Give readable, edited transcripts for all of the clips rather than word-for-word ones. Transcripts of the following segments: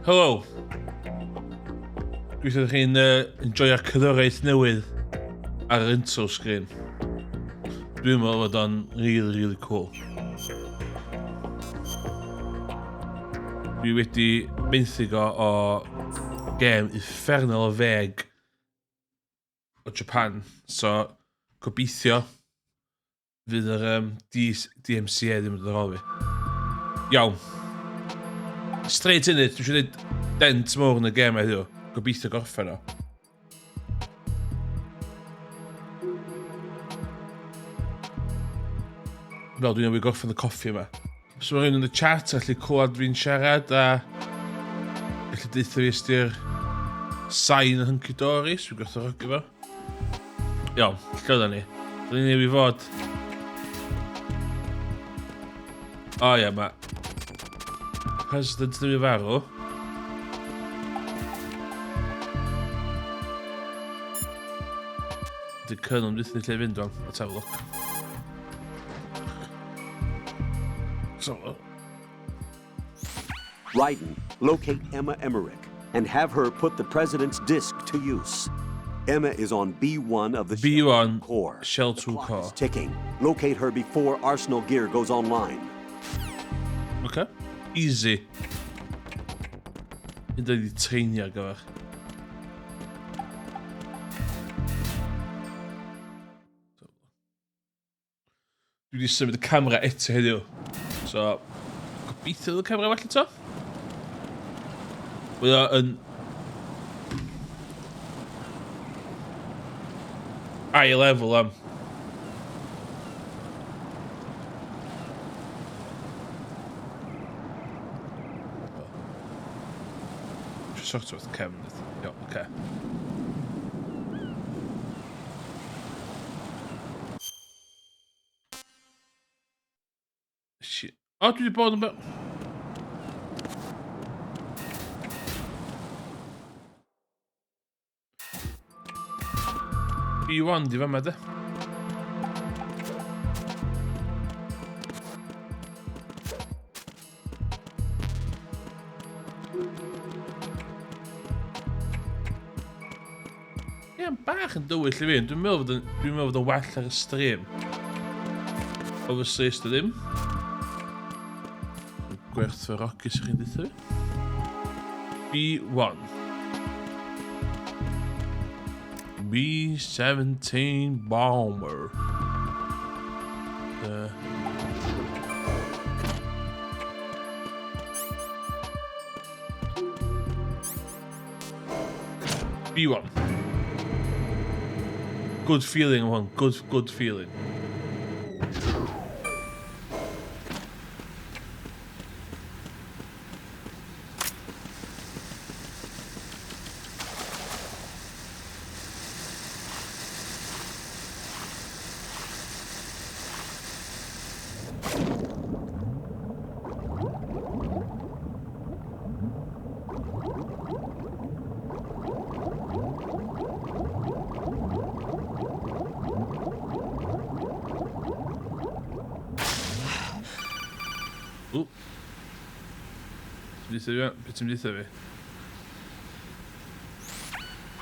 Helo. Dwi'n chi'n enjoy'r cyddoriaeth newydd ar yr intro screen. Dwi'n meddwl bod o'n really cool. Dwi wedi benthyg o gêm uffernol o feg o Japan. So, gobeithio fydd yr DMCA ddim yn ddod fi. Iawn. Straight in it, dwi'n siŵr dent mowr yn y gêm heddiw. Gobeithio gorffen o. Fel dwi'n newid gorffen y coffi yma. Os mae rhywun yn y chat allu clywed fi'n siarad a allu deitha fi ystyr sain yn hynky dori, so dwi'n gwerthorogi fo. Iawn, lle oedden ni? Da ni'n newid fod. O ia, mae President ddim i farw. Dy'r cynwm dwi'n lle fynd o'n. Let's have a look. So, Raiden, locate Emma Emmerich and have her put the president's disc to use. Emma is on B1 of the B1 core. Shell The 2 clock core. is ticking. Locate her before Arsenal gear goes online. Okay. Easy. Hyd yn oed i treinio ar gyfer. Dwi wedi symud y camera eto heddiw. So, gobeithio y camera well eto. Bydd o yn eye level am. Sort of Kevin. Ja, okay. Shit. Oh, dwi wedi bod yn beth. B1 di fa ma de. Bach yn dywyll i fi, dwi'n meddwl fod yn well ar y stream. Obviously, ystod ddim. Gwerthfawrogi sy'n chi'n dweud fi. B1. B-17 Bomber. B1. Good feeling, one. Good feeling.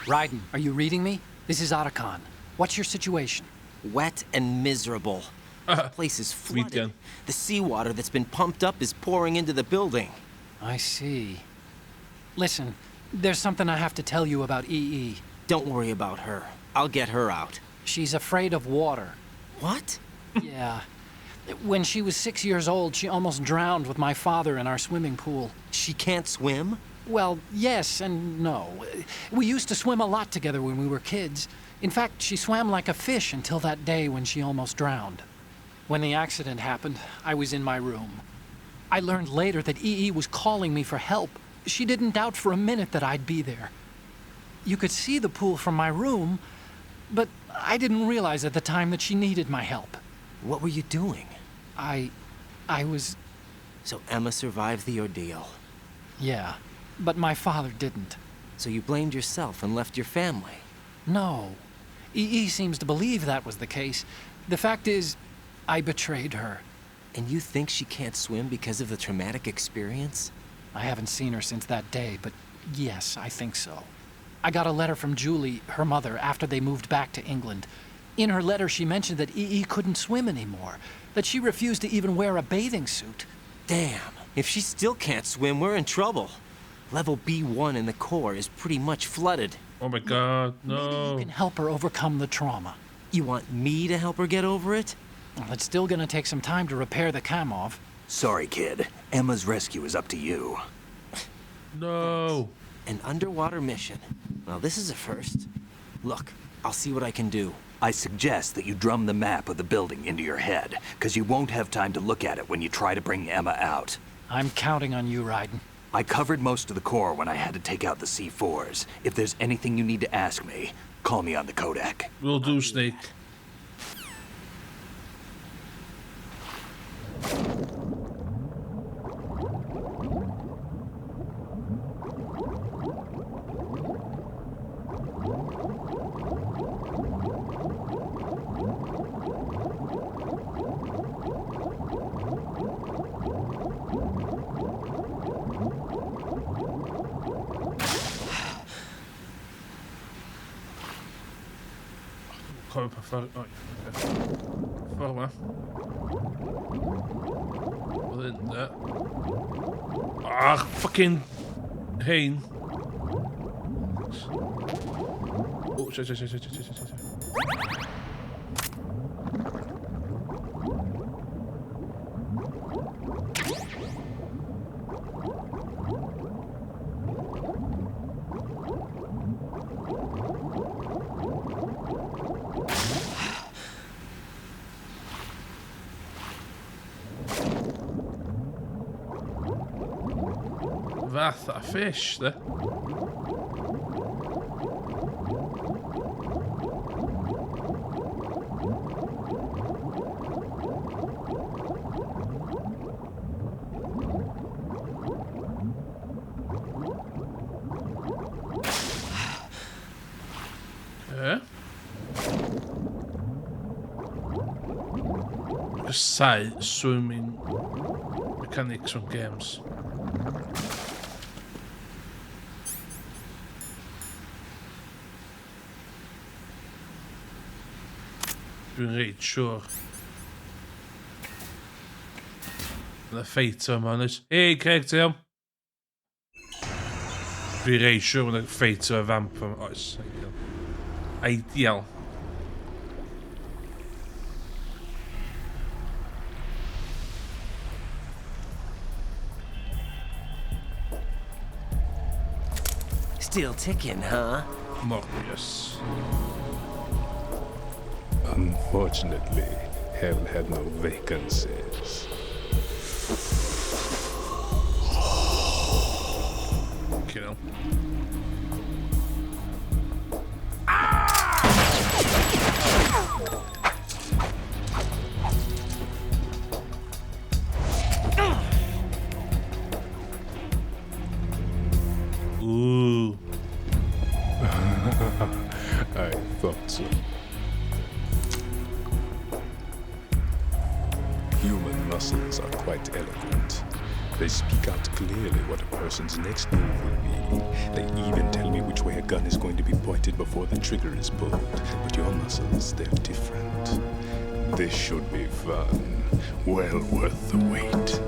Raiden, are you reading me? This is Arakan. What's your situation? Wet and miserable. The place is flooded. The seawater that's been pumped up is pouring into the building. I see. Listen, there's something I have to tell you about EE. Don't worry about her. I'll get her out. She's afraid of water. What? Yeah. When she was 6 years old, she almost drowned with my father in our swimming pool. She can't swim? Well, yes and no. We used to swim a lot together when we were kids. In fact, she swam like a fish until that day when she almost drowned. When the accident happened, I was in my room. I learned later that EE was calling me for help. She didn't doubt for a minute that I'd be there. You could see the pool from my room, but I didn't realize at the time that she needed my help. What were you doing? I was... So Emma survived the ordeal. Yeah, but my father didn't. So you blamed yourself and left your family? No. EE seems to believe that was the case. The fact is, I betrayed her. And you think she can't swim because of the traumatic experience? I haven't seen her since that day, but yes, I think so. I got a letter from Julie, her mother, after they moved back to England. In her letter, she mentioned that EE couldn't swim anymore, that she refused to even wear a bathing suit. Damn. If she still can't swim, we're in trouble. Level B1 in the core is pretty much flooded. Oh my god, Maybe no. you can help her overcome the trauma. You want me to help her get over it? Well, it's still gonna take some time to repair the Kamov. Sorry, kid. Emma's rescue is up to you. No. An underwater mission. Well, this is a first. Look, I'll see what I can do. I suggest that you drum the map of the building into your head, because you won't have time to look at it when you try to bring Emma out. I'm counting on you, Raiden. I covered most of the core when I had to take out the C4s. If there's anything you need to ask me, call me on the Kodak. Will do, Snake. Kom op, oj. Forma. Wat in där? Ah, fucking heen. Oh, shit. That's a fish there. Okay. Side swimming mechanics on games. Right, sure. The fate man is. Hey, kijk hem. Be sure when the fate vamp from us. Ideal. Still ticking, huh? Morbius. Unfortunately, hell had no vacancies. Kill. Ooh. I thought so. Human muscles are quite eloquent. They speak out clearly what a person's next move will be. They even tell me which way a gun is going to be pointed before the trigger is pulled. But your muscles, they're different. This should be fun. Well worth the wait.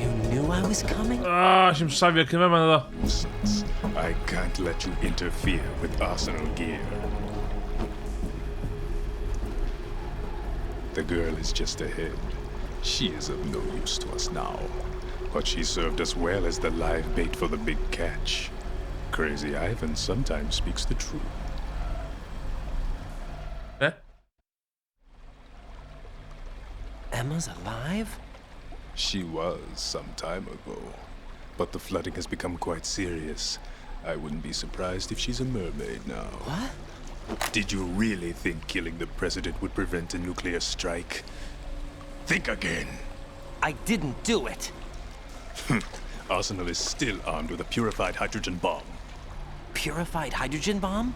You knew I was coming? Ah, się przystawia, kim mam I can't let you interfere with arsenal gear. The girl is just ahead. She is of no use to us now. But she served us well as the live bait for the big catch. Crazy Ivan sometimes speaks the truth. Eh? Emma's alive? She was some time ago. But the flooding has become quite serious. I wouldn't be surprised if she's a mermaid now. What? Did you really think killing the president would prevent a nuclear strike? Think again. I didn't do it. Arsenal is still armed with a purified hydrogen bomb. Purified hydrogen bomb?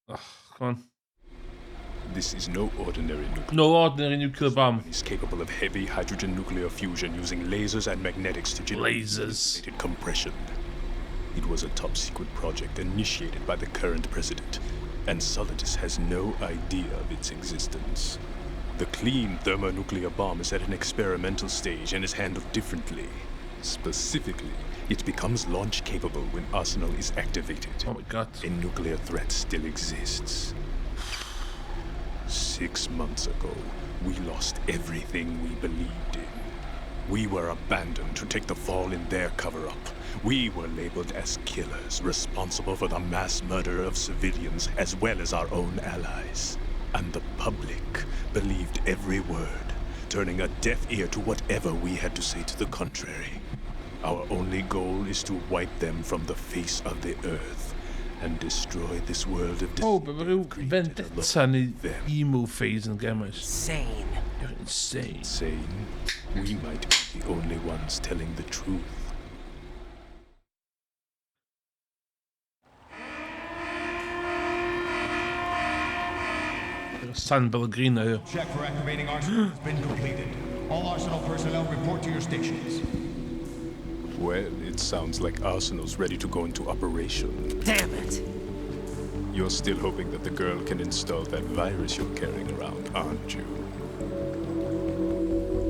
Ach, Come on. This is no ordinary nuclear. No ordinary nuclear bomb. It's capable of heavy hydrogen nuclear fusion using lasers and magnetics to generate Lasers. compression. It was a top-secret project initiated by the current president, and Solidus has no idea of its existence. The clean thermonuclear bomb is at an experimental stage and is handled differently. Specifically, it becomes launch-capable when Arsenal is activated. Oh my god. A nuclear threat still exists. 6 months ago, we lost everything we believed in. We were abandoned to take the fall in their cover-up. We were labeled as killers, responsible for the mass murder of civilians as well as our own allies. And the public believed every word, turning a deaf ear to whatever we had to say to the contrary. Our only goal is to wipe them from the face of the earth and destroy this world of Men vadå, vendettan i emo-fasen gammal. Insane. You're insane. Insane. We might be the only ones telling the truth. San Pellegrino here. Check for activating Arsenal has been completed. All Arsenal personnel report to your stations. Well, it sounds like Arsenal's ready to go into operation. Damn it. You're still hoping that the girl can install that virus you're carrying around, aren't you?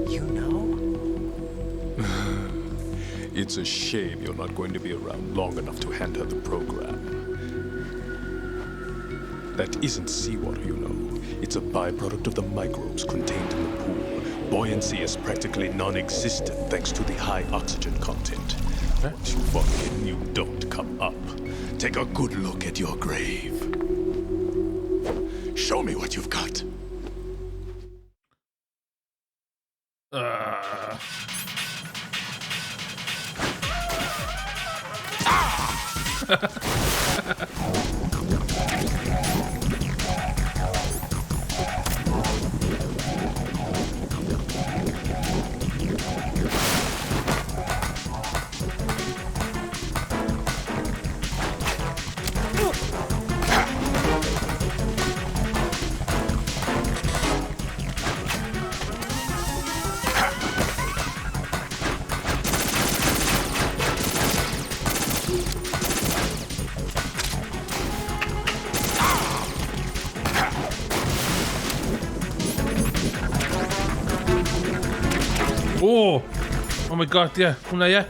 You know? It's a shame you're not going to be around long enough to hand her the program. That isn't seawater, you know. It's a byproduct of the microbes contained in the pool. Buoyancy is practically non-existent thanks to the high oxygen content. Once you fall in, you don't come up. Take a good look at your grave. Show me what you've got. Oh my god, ja, kom naar je.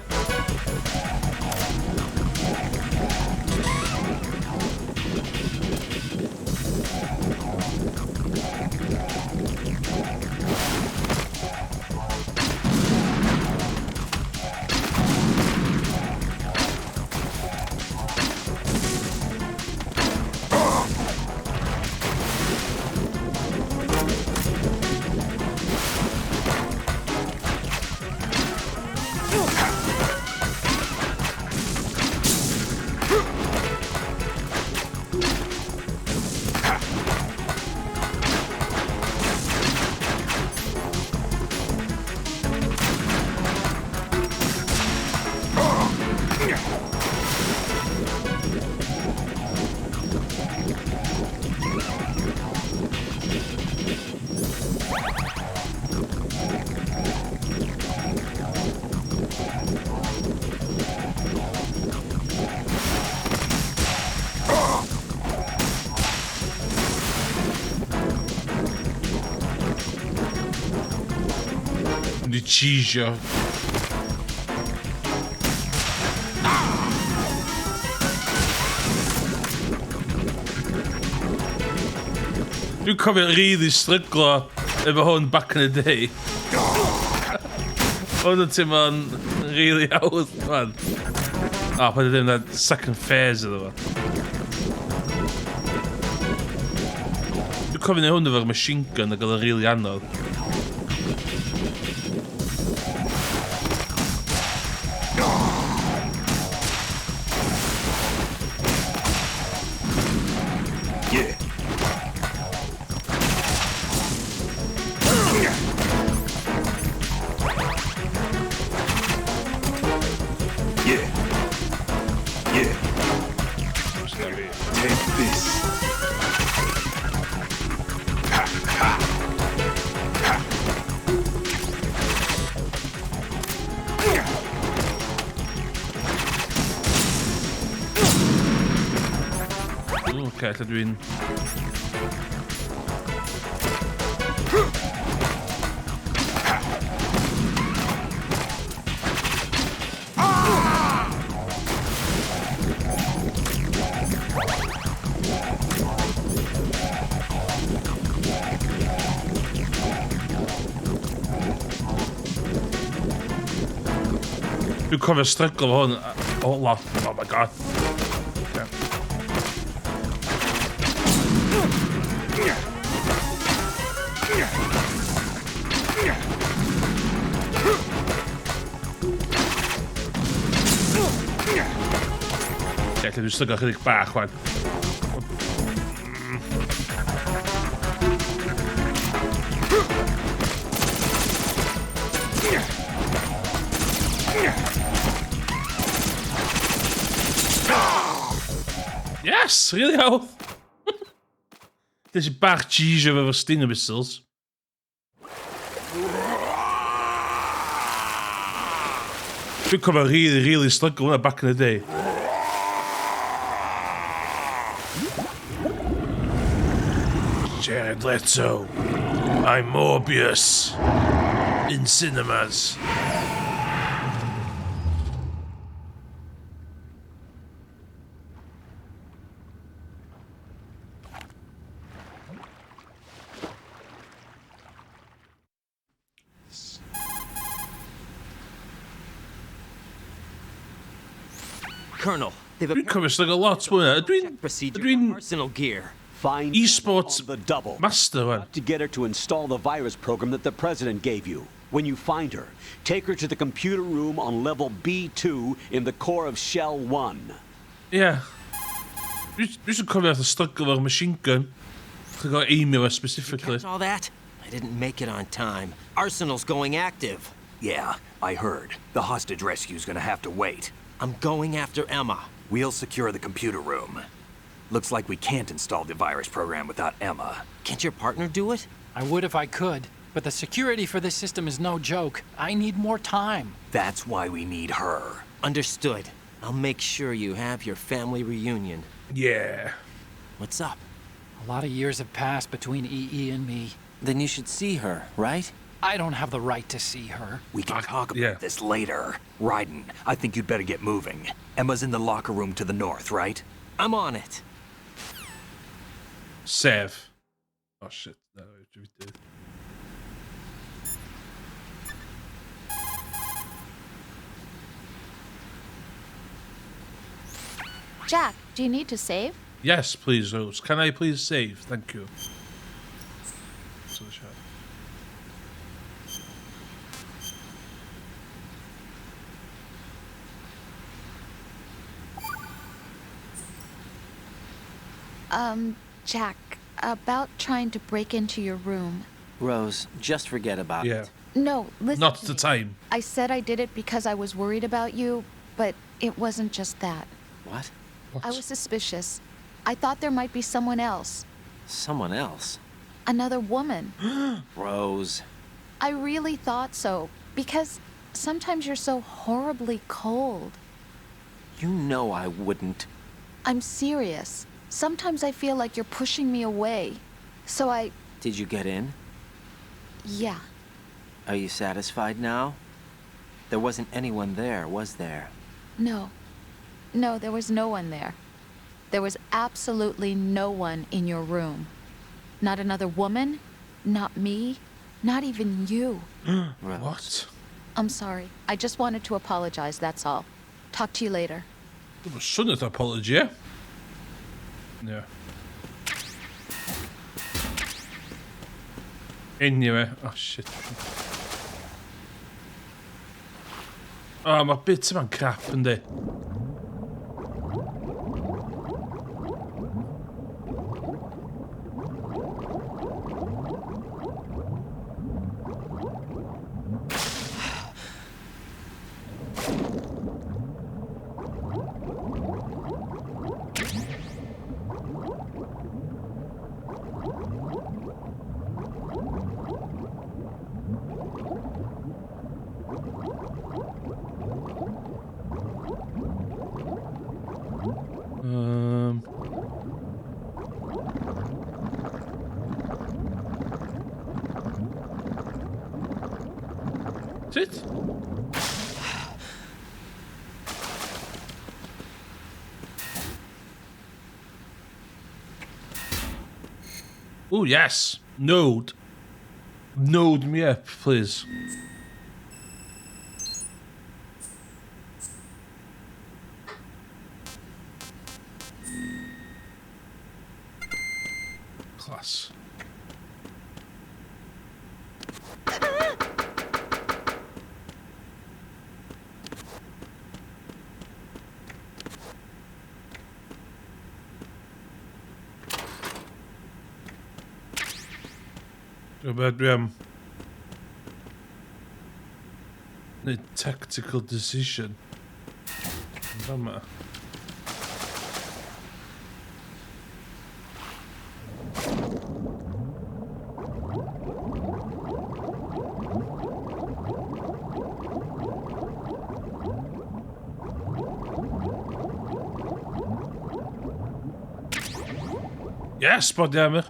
Decision. Nu kan we really struggelen gewoon back in the day. Oh, dat is man really old man. Ah, but in that second phase or what? Nu kan we niet onder een machine gun, dat kan really handle. Take this. ella dwi'n... Dwi'n cofio strygl fo hwn. Oh, lot. Oh my god. Okay. Lle dwi'n strygl chydig bach, wan. Yes, really hawdd. This is bach cheese efo stinger missiles. Dwi'n cofio really struggle hwnna back in the day. Jared Leto. I'm Morbius. In cinemas. Colonel, they've Dwi'n cofio struggle lot hwnna. Dwi'n arsenal gear. Find esports the double. master wan. To get her to install the virus program that the president gave you. When you find her, take her to the computer room on level B2 in the core of Shell 1. Yeah. Dwi'n cofio the struggle o'r machine gun. Dwi'n gael aimio specifically. Catch all that? I didn't make it on time. Arsenal's going active. Yeah, I heard. The hostage rescue's gonna have to wait. I'm going after Emma. We'll secure the computer room. Looks like we can't install the virus program without Emma. Can't your partner do it? I would if I could, but the security for this system is no joke. I need more time. That's why we need her. Understood. I'll make sure you have your family reunion. Yeah. What's up? A lot of years have passed between EE and me. Then you should see her, right? I don't have the right to see her. We can talk about yeah. this later. Raiden, I think you'd better get moving. Emma's in the locker room to the north, right? I'm on it. Save. Oh shit. No, what do we do? Jack, do you need to save? Yes, please, Rose. Can I please save? Thank you. So sharp. Jack, about trying to break into your room. Rose, just forget about Yeah. it. No, listen. Not to the me. time. I said I did it because I was worried about you, but it wasn't just that. What? What? I was suspicious. I thought there might be someone else. Someone else? Another woman. Rose. I really thought so, because sometimes you're so horribly cold. You know I wouldn't. I'm serious. Sometimes I feel like you're pushing me away. So Did you get in? yeah. Are you satisfied now? There wasn't anyone there, was there? No. No, there was no one there. There was absolutely no one in your room. Not another woman, not me, not even you. Rose. What? I'm sorry. I just wanted to apologize, that's all. Talk to you later. That was son of apology, yeah? Yeah. Anyway, oh shit. Oh, mae bits yma'n crap, yndi? Sit. Oh, yes. Node. Node me up, please. Class. About a tactical decision. Bummer. Yes, goddammit.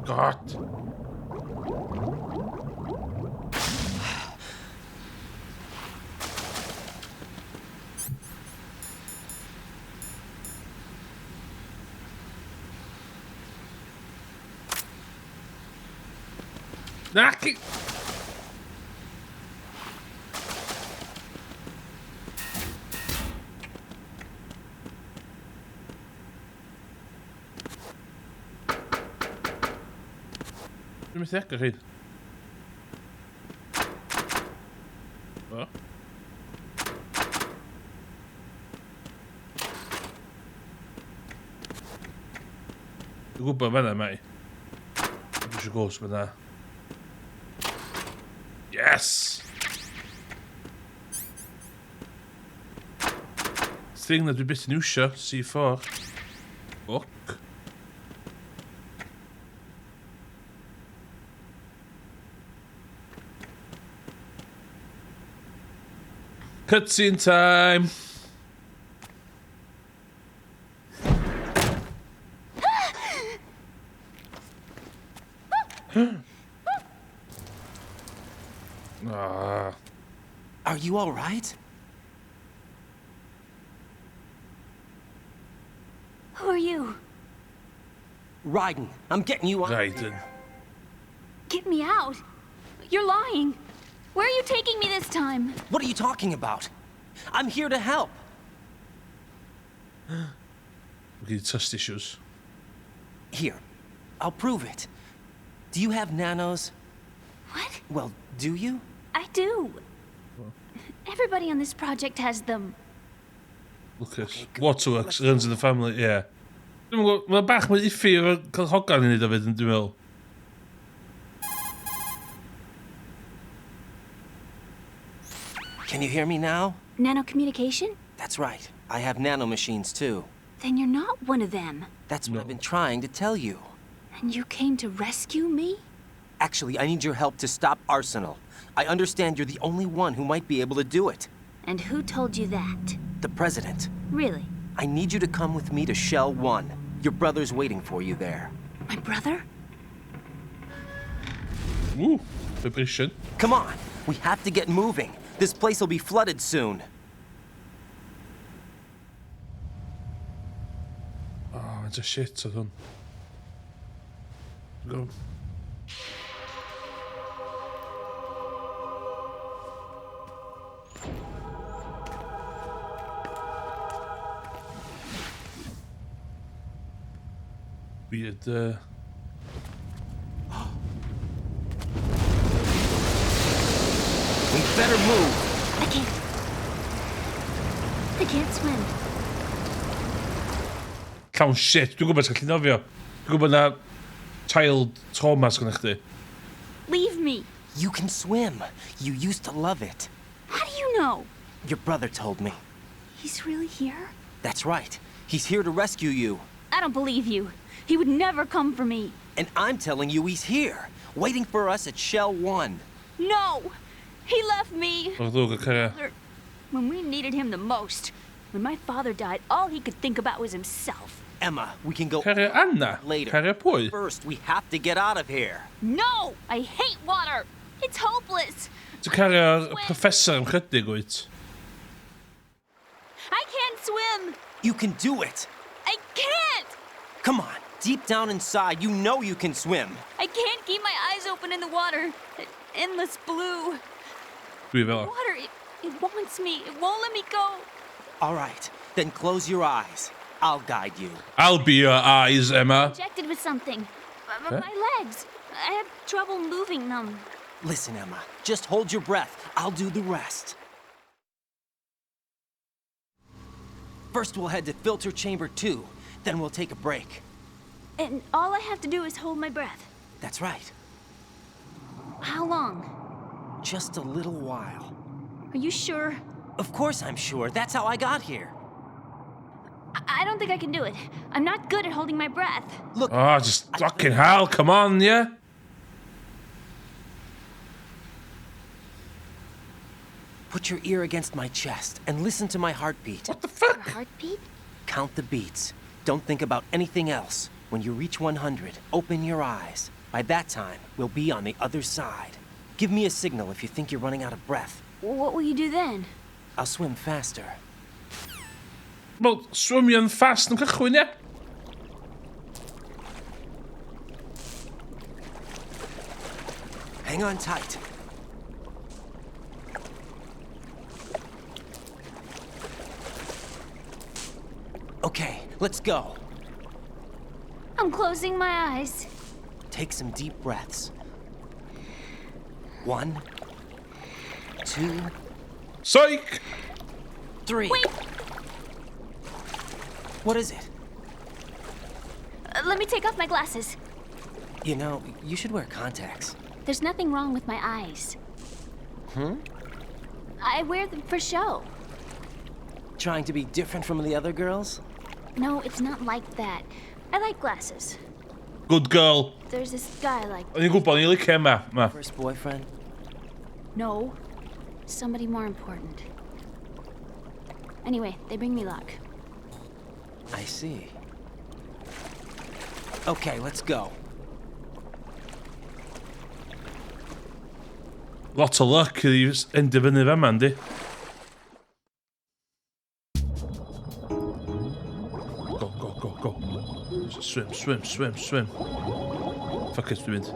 God. Naki. Du är säker hit. Va? Du går bara vända mig. Du ska gå som där. Yes! Sting att du blir snusha, se för. Och cutscene time. Are you all right? Who are you? Raiden, I'm getting you out. Raiden. Get me out. You're lying. Where are you taking me this time? What are you talking about? I'm here to help. Okay, trust issues. Here, I'll prove it. Do you have nanos? What? Well, do you? I do. Everybody on this project has them. Lucas. Waterworks runs in the family, yeah. Mae bach mae'n iffi efo cael hogan i ni David yn dwi'n meddwl. Can you hear me now? Nanocommunication? That's right. I have nanomachines too. Then you're not one of them. That's what I've been trying to tell you. And you came to rescue me? Actually, I need your help to stop Arsenal. I understand you're the only one who might be able to do it. And who told you that? The President. Really? I need you to come with me to Shell 1. Your brother's waiting for you there. My brother? Ooh, preparation. Come on, we have to get moving. This place will be flooded soon. Oh, it's a shit, så hon. Go. Weird, We better move. I can't swim. Cawn shit, dwi'n gwybod gallu nofio. Dwi'n gwybod na child trauma sgwnnw chdi. Leave me. You can swim. You used to love it. How do you know? Your brother told me. He's really here? That's right. He's here to rescue you. I don't believe you. He would never come for me. And I'm telling you he's here, waiting for us at Shell 1. No! He left me Wacht ook, ik ga... when we needed him the most. When my father died, all he could think about was himself. Emma, we can go Kare Anna. later. Kare Poi. First, we have to get out of here. No! I hate water! It's hopeless! Så kare professorn chydig ut. I can't swim! You can do it. I can't! Come on. Deep down inside, you know you can swim. I can't keep my eyes open in the water. Endless blue. Dwi fel. Water, it wants me. It won't let me go. All right. Then close your eyes. I'll guide you. I'll be your eyes, Emma. Injected with something. Huh? My legs. I have trouble moving them. Listen, Emma. Just hold your breath. I'll do the rest. First, we'll head to filter chamber 2. Then we'll take a break. And all I have to do is hold my breath. That's right. How long? Just a little while. Are you sure? Of course I'm sure. That's how I got here. I don't think I can do it. I'm not good at holding my breath. Look. Oh, just fucking hell. Come on, yeah? Put your ear against my chest and listen to my heartbeat. What the fuck? Your heartbeat? Count the beats. Don't think about anything else. When you reach 100, open your eyes. By that time, we'll be on the other side. Give me a signal if you think you're running out of breath. What will you do then? I'll swim faster. Wel, swim je fast yn cychwyn, ie? Hang on tight. Okay, let's go. I'm closing my eyes. Take some deep breaths. 1, 2, Psych! 3. Wait! What is it? Let me take off my glasses. You know, you should wear contacts. There's nothing wrong with my eyes. I wear them for show. Trying to be different from the other girls? No, it's not like that. I like glasses. Good girl. There's this guy like... O'n i'n gwybod, o'n i'n licio ma. First boyfriend? No. Somebody more important. Anyway, they bring me luck. I see. Okay, let's go. Lot of luck i endio fyny fe, man, di. Go, go, go, go. Swim, swim, swim, swim. Fuck it, dwi'n mynd.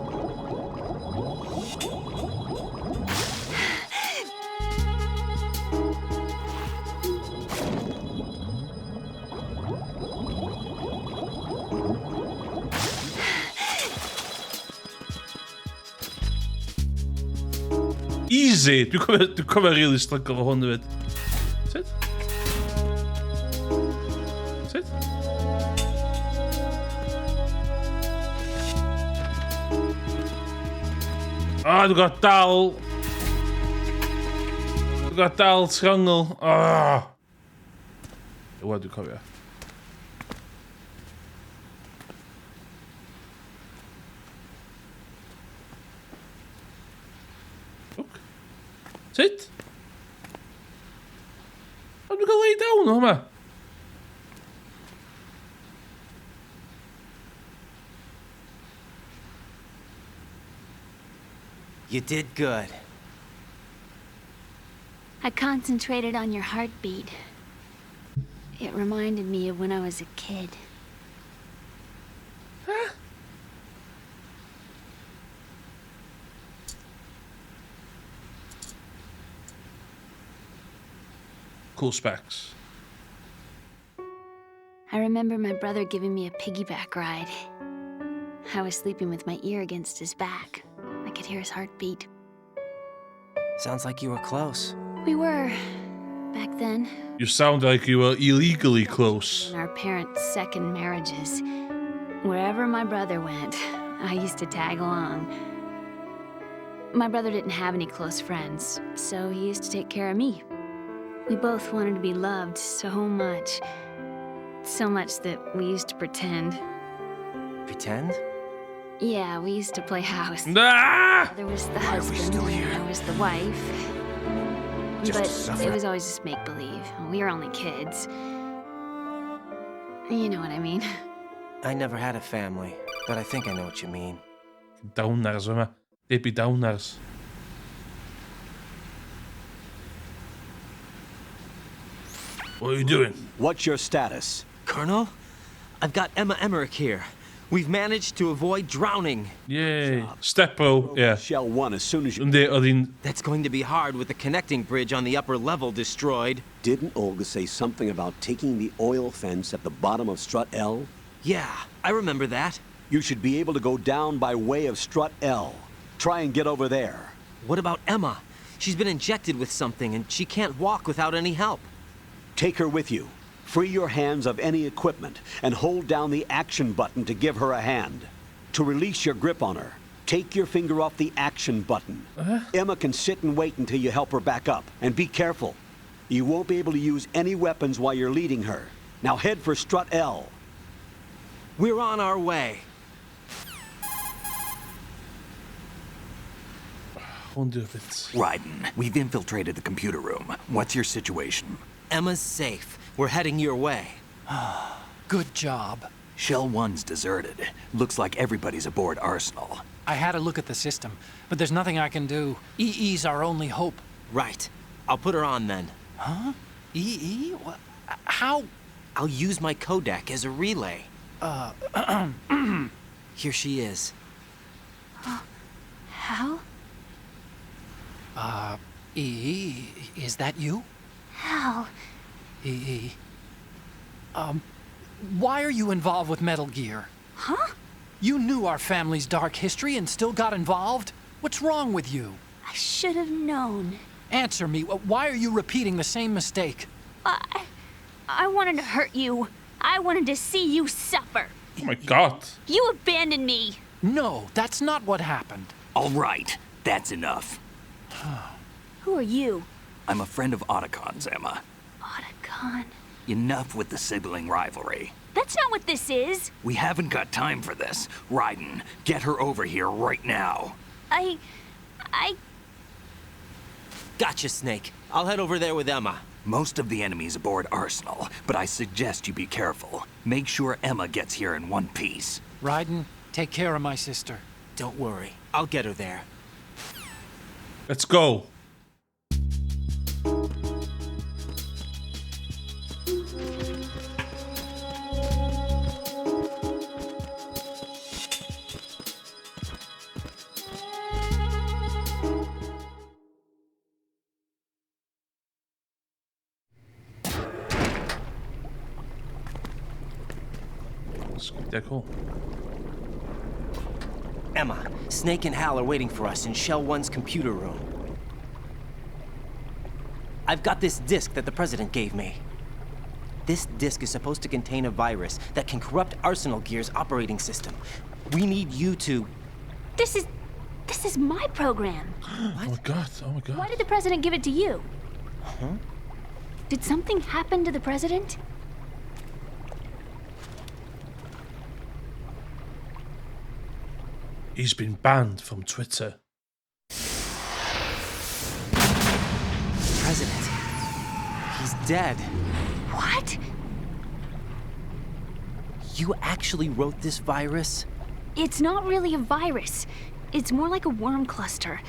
Easy! Dwi'n cofio really struggle o hwn hefyd. Sit? Sit? Ah, dwi'n got dal... Dwi'n got dal triongl. Ah! Wel, dwi'n cofio. Sit. I'm gonna lay down, hwma. You did good. I concentrated on your heartbeat. It reminded me of when I was a kid. Huh? Cool specs. I remember my brother giving me a piggyback ride. I was sleeping with my ear against his back. I could hear his heartbeat. Sounds like you were close. We were, back then. You sound like you were illegally close. In our parents' second marriages. Wherever my brother went, I used to tag along. My brother didn't have any close friends, so he used to take care of me. We both wanted to be loved so much. So much that we used to pretend. Pretend? Yeah, we used to play house. Ah! There was the husband, and I was the wife. But it was always just make-believe. We were only kids. You know what I mean. I never had a family, but I think I know what you mean. Downers, hoor. Debbie Downers. What are you doing? What's your status? Colonel, I've got Emma Emmerich here. We've managed to avoid drowning. Yay. Stepbro, ja. Shell 1 as soon as you... En die hadden... That's going to be hard with the connecting bridge on the upper level destroyed. Didn't Olga say something about taking the oil fence at the bottom of Strut L? Yeah, I remember that. You should be able to go down by way of Strut L. Try and get over there. What about Emma? She's been injected with something and she can't walk without any help. Take her with you. Free your hands of any equipment and hold down the action button to give her a hand. To release your grip on her, take your finger off the action button. Emma can sit and wait until you help her back up. And be careful. You won't be able to use any weapons while you're leading her. Now head for Strut L. We're on our way. Gewoon doe het. Raiden, we've infiltrated the computer room. What's your situation? Emma's safe. We're heading your way. Good job. Shell 1's deserted. Looks like everybody's aboard Arsenal. I had a look at the system, but there's nothing I can do. EE's our only hope. Right. I'll put her on then. Huh? EE? What? How? I'll use my Kodak as a relay. Here she is. Hal? EE, is that you? Hal? EE. Why are you involved with Metal Gear? Huh? You knew our family's dark history and still got involved? What's wrong with you? I should have known. Answer me. Why are you repeating the same mistake? I wanted to hurt you. I wanted to see you suffer. Oh my god. You abandoned me. No, that's not what happened. All right, that's enough. Who are you? I'm a friend of Otacon's, Emma. Otacon. Enough with the sibling rivalry. That's not what this is. We haven't got time for this. Raiden, get her over here right now. I... Gotcha, Snake. I'll head over there with Emma. Most of the enemy's aboard Arsenal, but I suggest you be careful. Make sure Emma gets here in one piece. Raiden, take care of my sister. Don't worry. I'll get her there. Let's go. Deckel. Emma, Snake and Hal are waiting for us in Shell 1's computer room. I've got this disk that the President gave me. This disk is supposed to contain a virus that can corrupt Arsenal Gear's operating system. We need you to... This is my program. Oh my god, oh my god. Why did the President give it to you? Huh? Did something happen to the President? He's been banned from Twitter. President. He's dead. What? You actually wrote this virus? It's not really a virus. It's more like a worm cluster.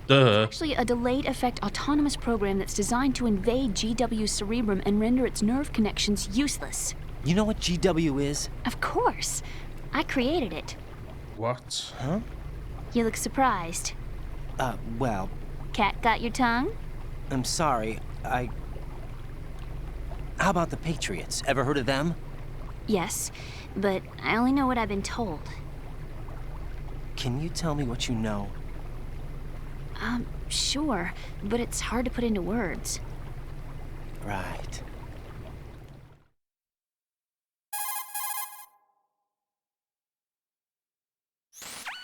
Duh. Actually, a delayed effect autonomous program that's designed to invade GW's cerebrum and render its nerve connections useless. You know what GW is? Of course. I created it. What? Huh? You look surprised. Well, Cat got your tongue? I'm sorry. How about the Patriots? Ever heard of them? Yes, but I only know what I've been told. Can you tell me what you know? Sure, but it's hard to put into words. Right.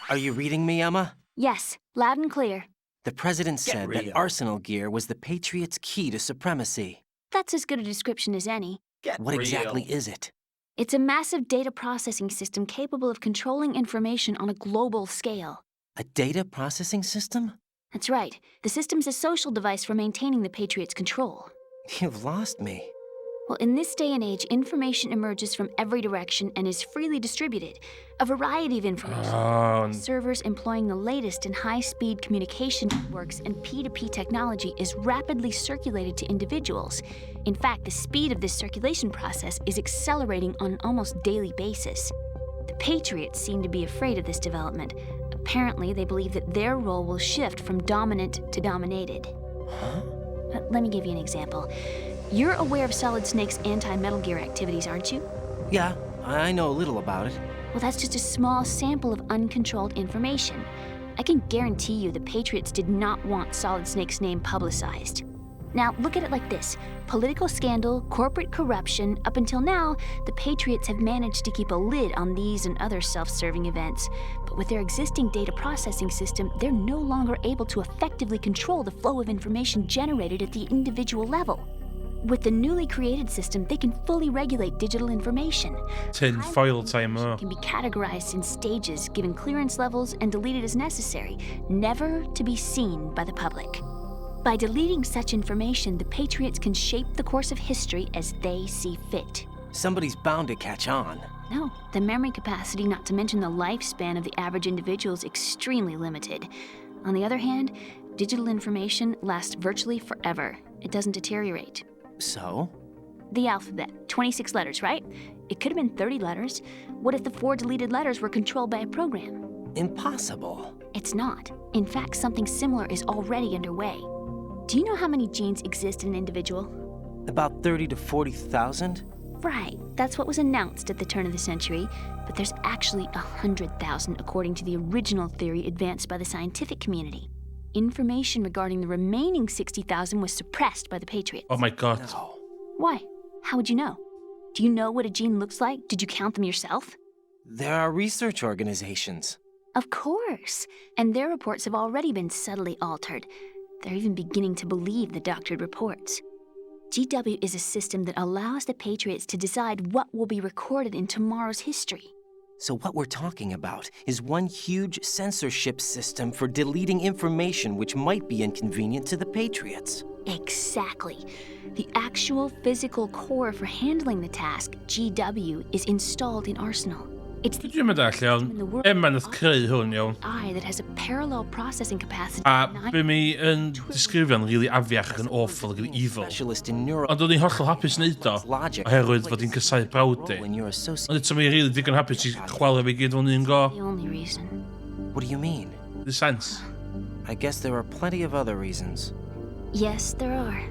Are you reading me, Emma? Yes, loud and clear. The President Get said real. that Arsenal Gear was the Patriots' key to supremacy. That's as good a description as any. What exactly is it? It's a massive data processing system capable of controlling information on a global scale. A data processing system? That's right. The system's a social device for maintaining the Patriots' control. You've lost me. Well, in this day and age, information emerges from every direction and is freely distributed. A variety of information. Servers employing the latest in high-speed communication networks and P2P technology is rapidly circulated to individuals. In fact, the speed of this circulation process is accelerating on an almost daily basis. The Patriots seem to be afraid of this development. Apparently, they believe that their role will shift from dominant to dominated. Huh? Let me give you an example. You're aware of Solid Snake's anti-Metal Gear activities, aren't you? Yeah, I know a little about it. Well, that's just a small sample of uncontrolled information. I can guarantee you the Patriots did not want Solid Snake's name publicized. Now, look at it like this. Political scandal, corporate corruption, up until now, the Patriots have managed to keep a lid on these and other self-serving events. But with their existing data processing system, they're no longer able to effectively control the flow of information generated at the individual level. With the newly created system, they can fully regulate digital information. Tinfoil timer. Can be categorized in stages, given clearance levels, and deleted as necessary, never to be seen by the public. By deleting such information, the Patriots can shape the course of history as they see fit. Somebody's bound to catch on. No, the memory capacity, not to mention the lifespan of the average individual, is extremely limited. On the other hand, digital information lasts virtually forever. It doesn't deteriorate. So? The alphabet, 26 letters, right? It could have been 30 letters. What if the 4 deleted letters were controlled by a program? Impossible. It's not. In fact, something similar is already underway. Do you know how many genes exist in an individual? About 30 to 40,000? Right, that's what was announced at the turn of the century, but there's actually 100,000 according to the original theory advanced by the scientific community. Information regarding the remaining 60,000 was suppressed by the Patriots. Oh my god. No. Why? How would you know? Do you know what a gene looks like? Did you count them yourself? There are research organizations. Of course, and their reports have already been subtly altered. They're even beginning to believe the doctored reports. GW is a system that allows the Patriots to decide what will be recorded in tomorrow's history. So what we're talking about is one huge censorship system for deleting information which might be inconvenient to the Patriots. Exactly. The actual physical core for handling the task, GW, is installed in Arsenal. It's the Dwi'n meddwl iawn, Emma nath creu hwn iawn. eye that has a parallel processing capacity. A be mi yn disgrifio'n rili afiach ac yn awful ac yn evil. Specialist in neuro. Ond o'n i'n hollol hapus wneud o, oherwydd fod i'n cysau brawd di. When you're associated. Ond eto mi rili digon hapus i chwalio fi gyd o'n un go. The only reason. What do you mean? The sense. I guess there are plenty of other reasons. Yes, there are.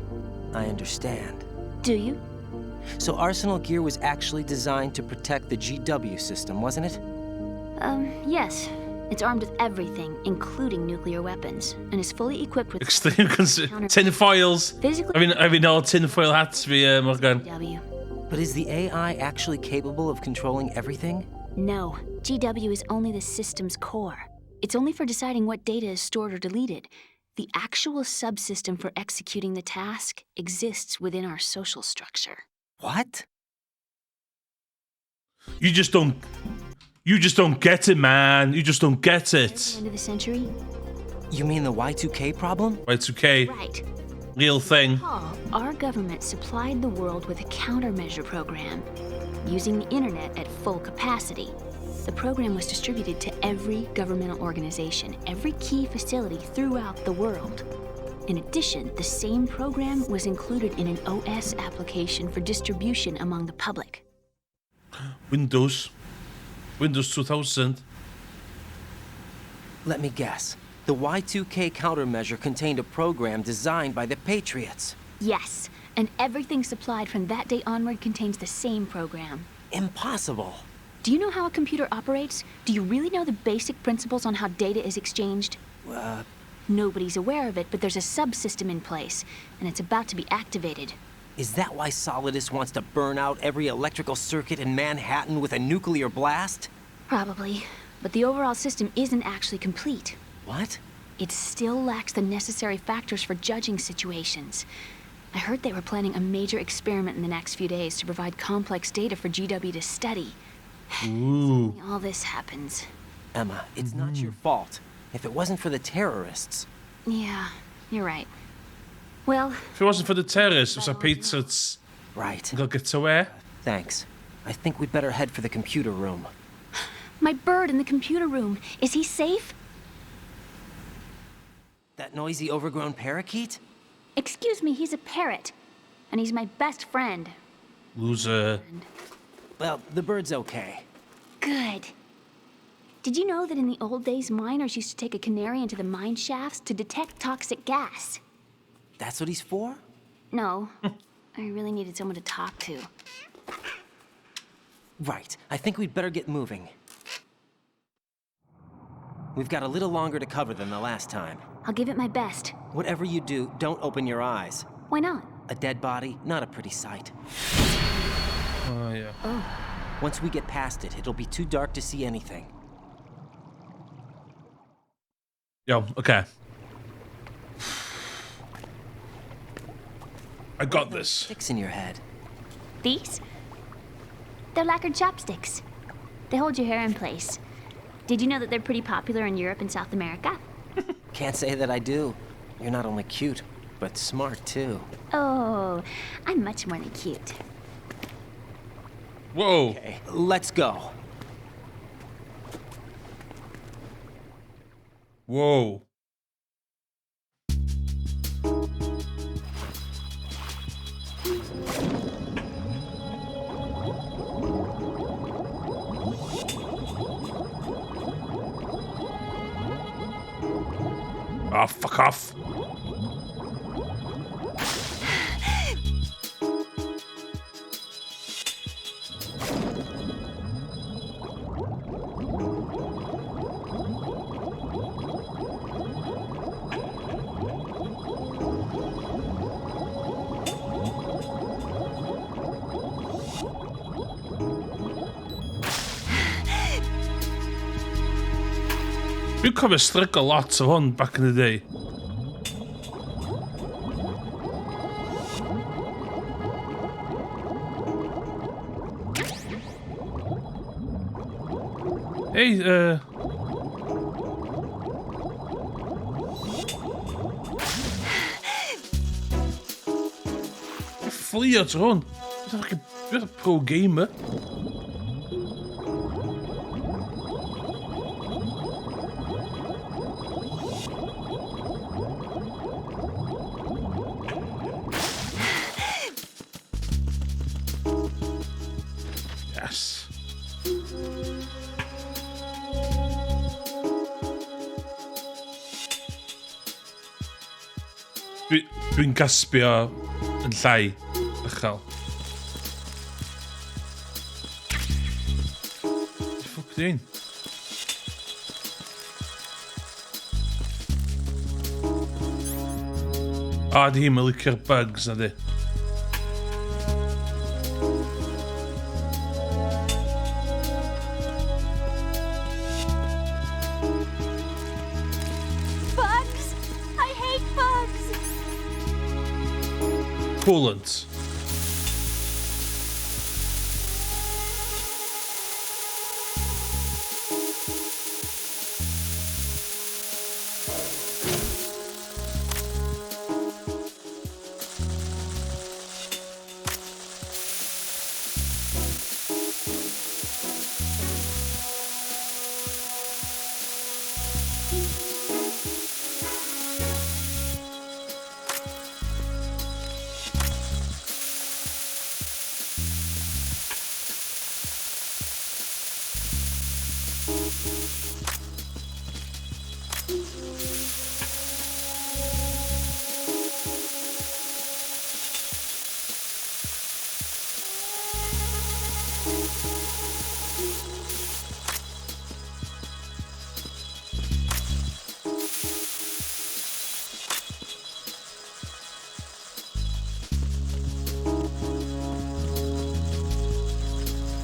I understand. Do you? So Arsenal gear was actually designed to protect the GW system, wasn't it? Yes. It's armed with everything, including nuclear weapons, and is fully equipped with Extreme tinfoils. physically I mean all tinfoil hats fi Morgan. GW. But is the AI actually capable of controlling everything? No, GW is only the system's core. It's only for deciding what data is stored or deleted. The actual subsystem for executing the task exists within our social structure. What? You just don't get it, man. You just don't get it. End of the century? You mean the Y2K problem? Y2K, Right. real thing. Our government supplied the world with a countermeasure program, using the internet at full capacity. The program was distributed to every governmental organization, every key facility throughout the world. In addition, the same program was included in an OS application for distribution among the public. Windows 2000. Let me guess. The Y2K countermeasure contained a program designed by the Patriots. Yes, and everything supplied from that day onward contains the same program. Impossible. Do you know how a computer operates? Do you really know the basic principles on how data is exchanged? Nobody's aware of it, but there's a subsystem in place, and it's about to be activated. Is that why Solidus wants to burn out every electrical circuit in Manhattan with a nuclear blast? Probably, but the overall system isn't actually complete. What? It still lacks the necessary factors for judging situations. I heard they were planning a major experiment in the next few days to provide complex data for GW to study. Ooh. All this happens. Emma, it's not your fault. If it wasn't for the terrorists... Yeah, you're right. Well, If it wasn't for the terrorists, it was a Patriots Right. go get away. Thanks. I think we'd better head for the computer room. my bird in the computer room. Is he safe? That noisy, overgrown parakeet? Excuse me, he's a parrot. And he's my best friend. Loser. Well, the bird's okay. Good. Did you know that in the old days, miners used to take a canary into the mine shafts to detect toxic gas? That's what he's for? No. I really needed someone to talk to. Right. I think we'd better get moving. We've got a little longer to cover than the last time. I'll give it my best. Whatever you do, don't open your eyes. Why not? A dead body, not a pretty sight. Oh, yeah. Once we get past it, it'll be too dark to see anything. Yo, okay. I got this. Sticks in your head. These? They're lacquered chopsticks. They hold your hair in place. Did you know that they're pretty popular in Europe and South America? Can't say that I do. You're not only cute, but smart too. Oh, I'm much more than cute. Whoa. Okay, let's go. Whoa. Ah, fuck off. We covered strict a lot so on back in the day. Hey, Flee uit gewoon. Dat is weer een pro-gamer. Yes. Dwi'n gaspio yn llai uchel. Fuck dyn. O, di hi'n licio'r bugs na di. Bugs! I hate bugs! Coolant.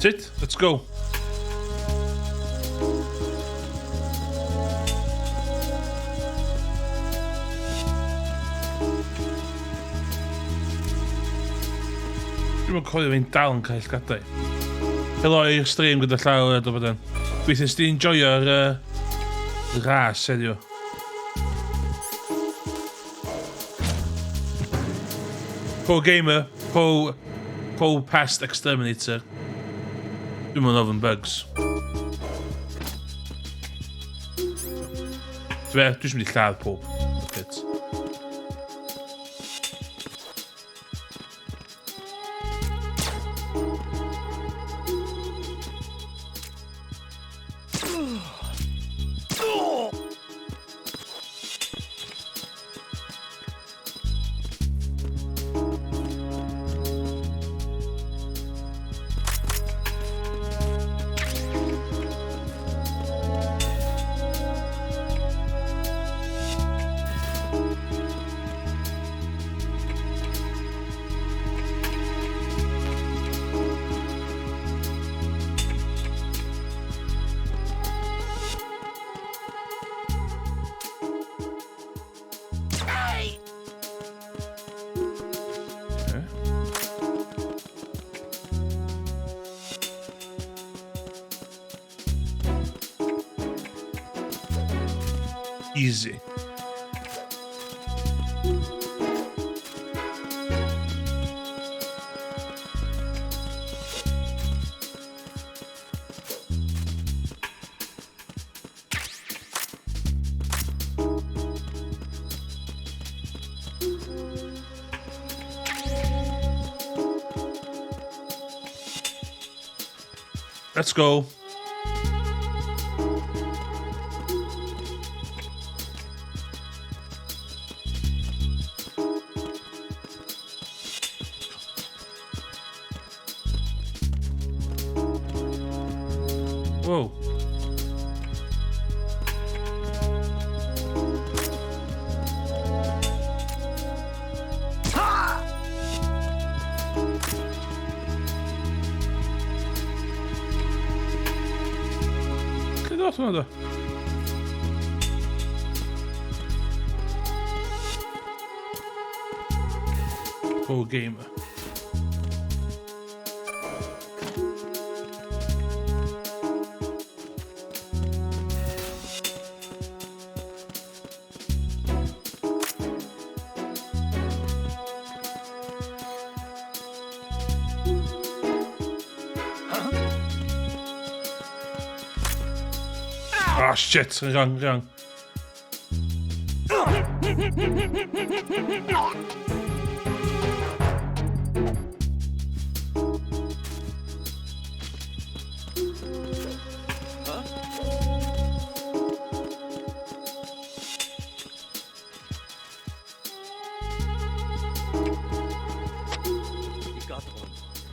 That's it. Let's go. Dwi'n cofio fi'n dal yn cael gadau. Helo i'r stream gyda llaw o bydden. Gweithio sti enjoyo'r ras heddiw. Pro gamer, pro pest exterminator. Doe maar nog een bugs. Het is me die klaar, Pop. Dit. Easy. Let's go. Whoa. Wat nou? Pro gamer. Ah, shit. Rang.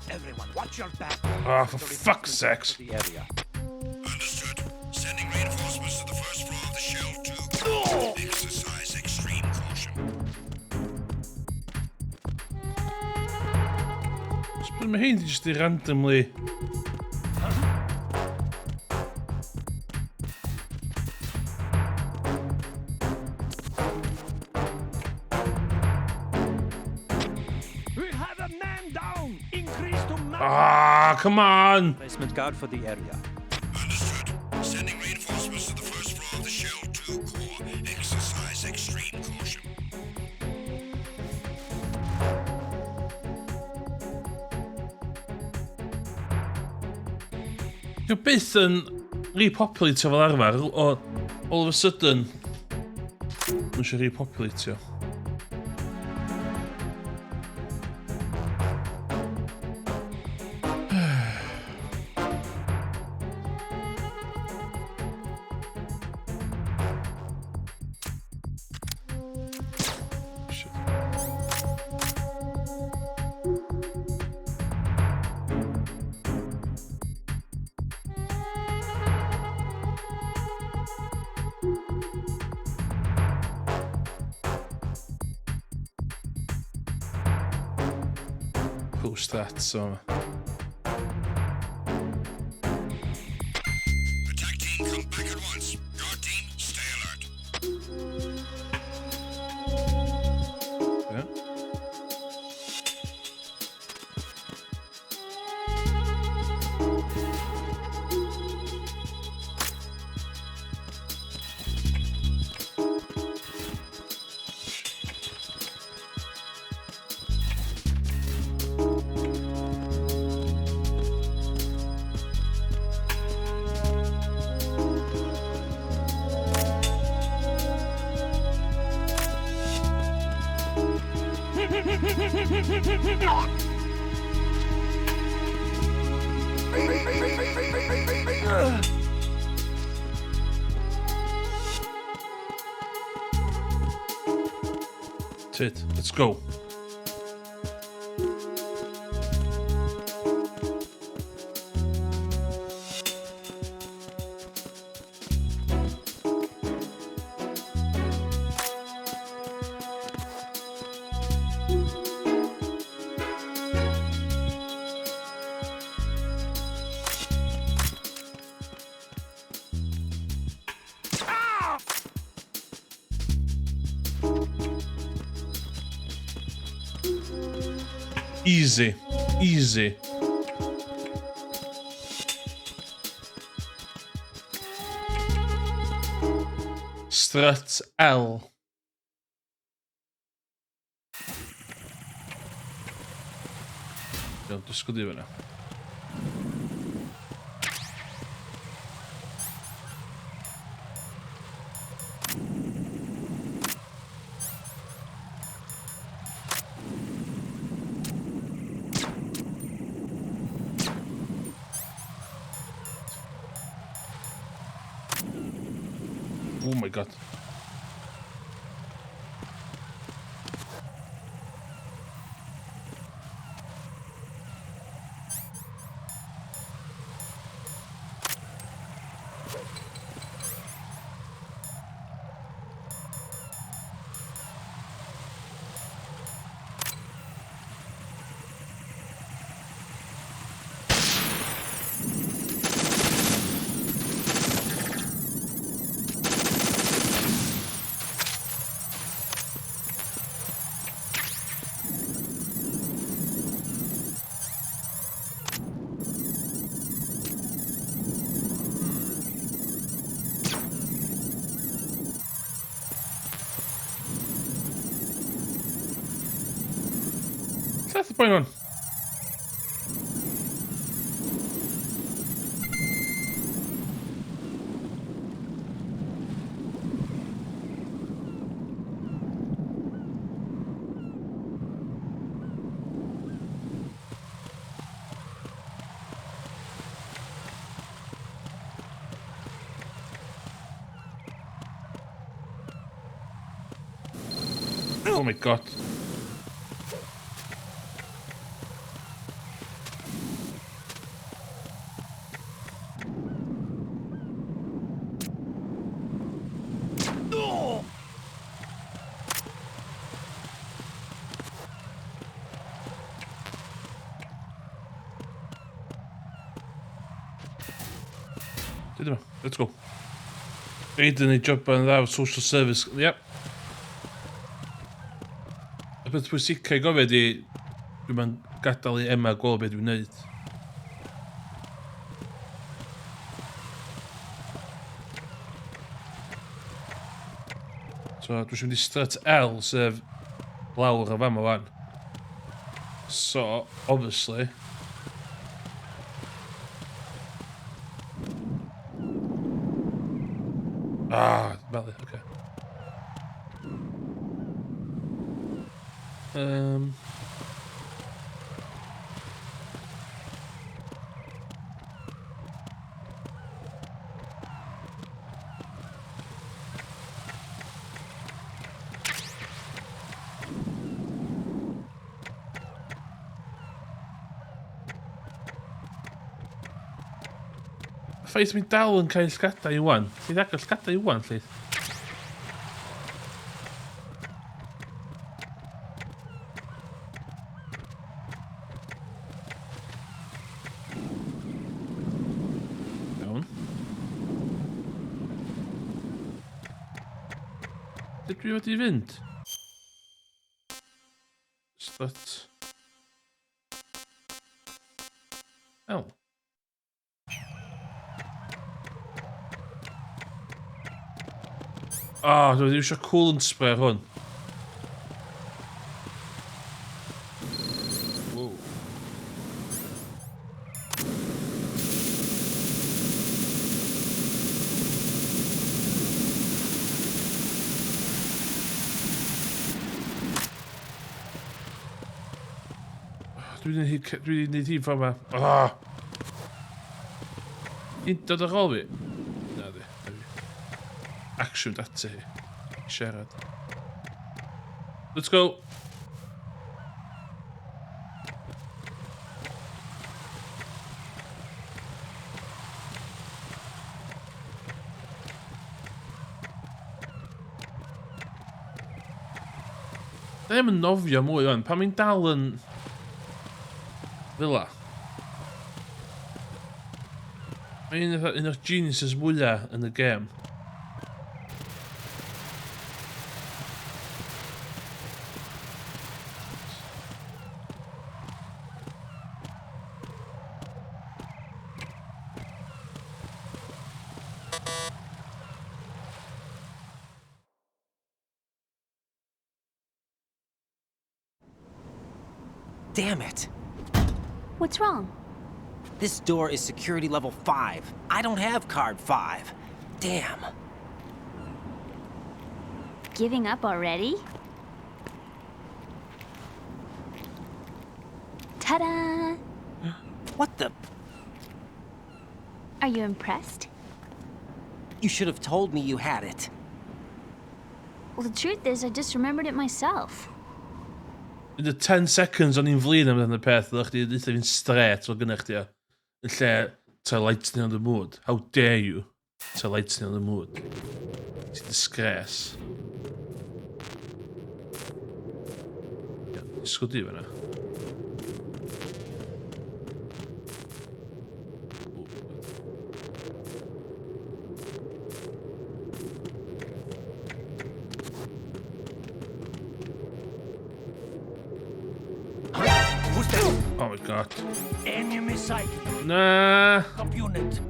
Everyone, watch your back. Ah, for fuck's sakes. Understood. Sending reinforcements to the first floor of the shell tube. Exercise extreme caution. Speel me heen, just die randomly. Ah, come on! Placement guard for the area. Understood. Sending reinforcements to the first floor of the shell 2 core. Exercise extreme caution. Ik heb best een repopulatie fel arfer, o all of a sudden moet je repopulatie. Cool stats, so. Attack team, come back at once. Guard team, stay alert. Yeah. That's it. Let's go. Easy. Easy. Strat L. Ja, då ska det vara. Oh my god. That's the point on. Oh my god. Let's go. Aiden i job yn dda social service. Yep. Y beth pwysicau i gofio di, dwi'n ma'n gadael i Emma gweld beth dwi'n neud. So, dwi'n siŵr mynd i strat L, sef lawr o fama wan. So, obviously... Ah, vale, okay. Ffaith mi dal yn cael llgadau i wan. Ti'n agor llgadau i wan, llith? Iawn. Dydw i wedi fynd? Strat... L. Ah, dwi'n eisiau coolant spray ar hwn. Wow. Dwi'n neud hi ffordd ma. Un dod ar ôl fi? Na di. Action data hi. Siarad. Let's go. Da ddim yn nofio mwy o'n, pan mi'n dal yn... Fila. Mae'n un o'r geniuses mwyaf yn y gêm. Damn it. What's wrong? This door is security level 5. I don't have card 5. Damn. Giving up already? Ta-da! What the? Are you impressed? You should have told me you had it. Well, the truth is, I just remembered it myself. In the 10 seconds o'n i'n flin amdano peth, ddech chi dweud fi'n straight o gynnech chi, yn lle to lighten on the mood. How dare you to lighten on the mood? It's a disgrace. Sgwdi fe na. Oh my god. Enemy sight. Nah. Up unit.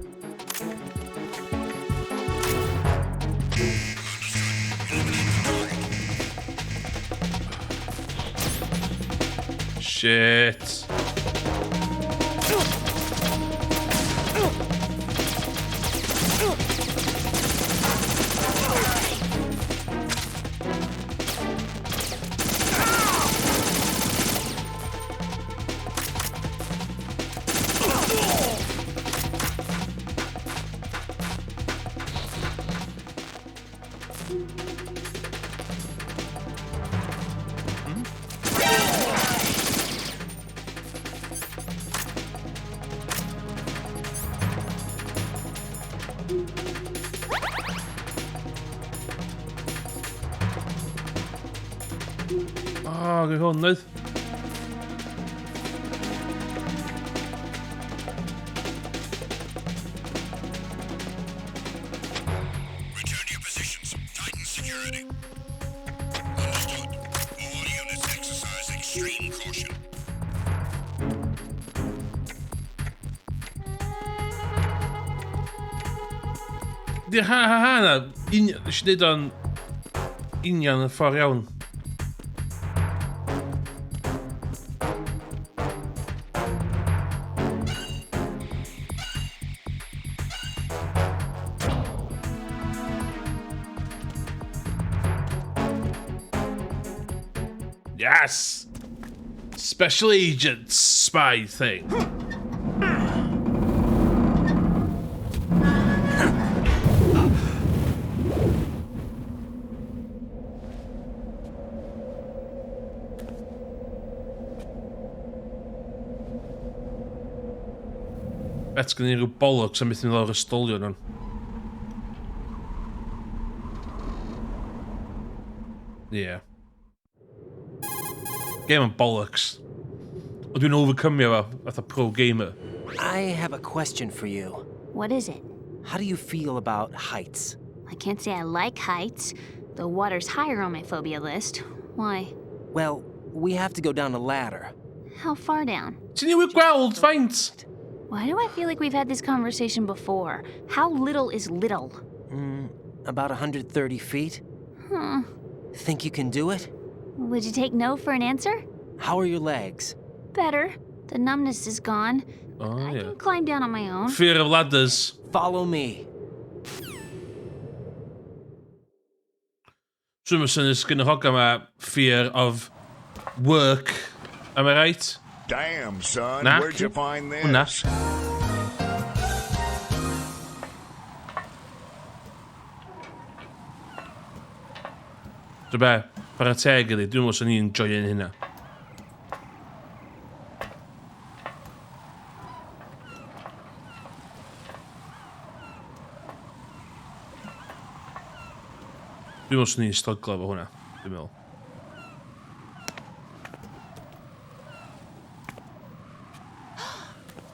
Shit. Oh, ge hwn oedd. Return to your positions. Tighten security. Understood. All units exercise extreme caution. Di ha na. Nes i ddeud o'n union yn ffordd iawn. Yes! Special agent spy thing. Bet gen i rhyw bollocks am beth yn lawr ystolio nhw'n. Yeah. Game yn bollocks. O dwi'n overcome fo, fatha pro gamer. I have a question for you. What is it? How do you feel about heights? I can't say I like heights, though water's higher on my phobia list. Why? Well, we have to go down a ladder. How far down? Ti'n niwydd gweld, faint? Why do I feel like we've had this conversation before? How little is little? About 130 feet. Huh. Think you can do it? Would you take no for an answer? How are your legs? Better. The numbness is gone. Oh, I yeah. can climb down on my own. Fear of ladders. Follow me. Swym ysyn ysgyn y hog yma fear of work. Am I right? Damn, son. Nac. Where'd you find this? Hwnna. So be, para teg iddi, dwi'n meddwl sy'n ni'n joio'n hynna. Dwi'n meddwl sy'n ni'n stryglo efo hwnna, dwi'n meddwl.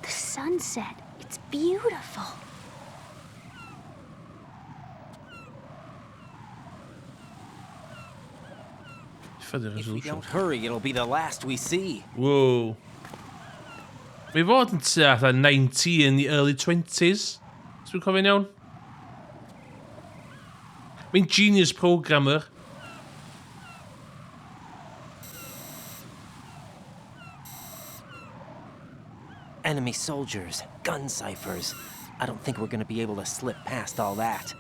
The sunset. It's beautiful. Fyddi If we resolution. don't hurry, it'll be the last we see. Whoa. Mi fod yn tua atha 90 in the early 20s. Os dwi'n cofio'n iawn. Mi'n genius programmer. Enemy soldiers, gun ciphers. I don't think we're gonna be able to slip past all that.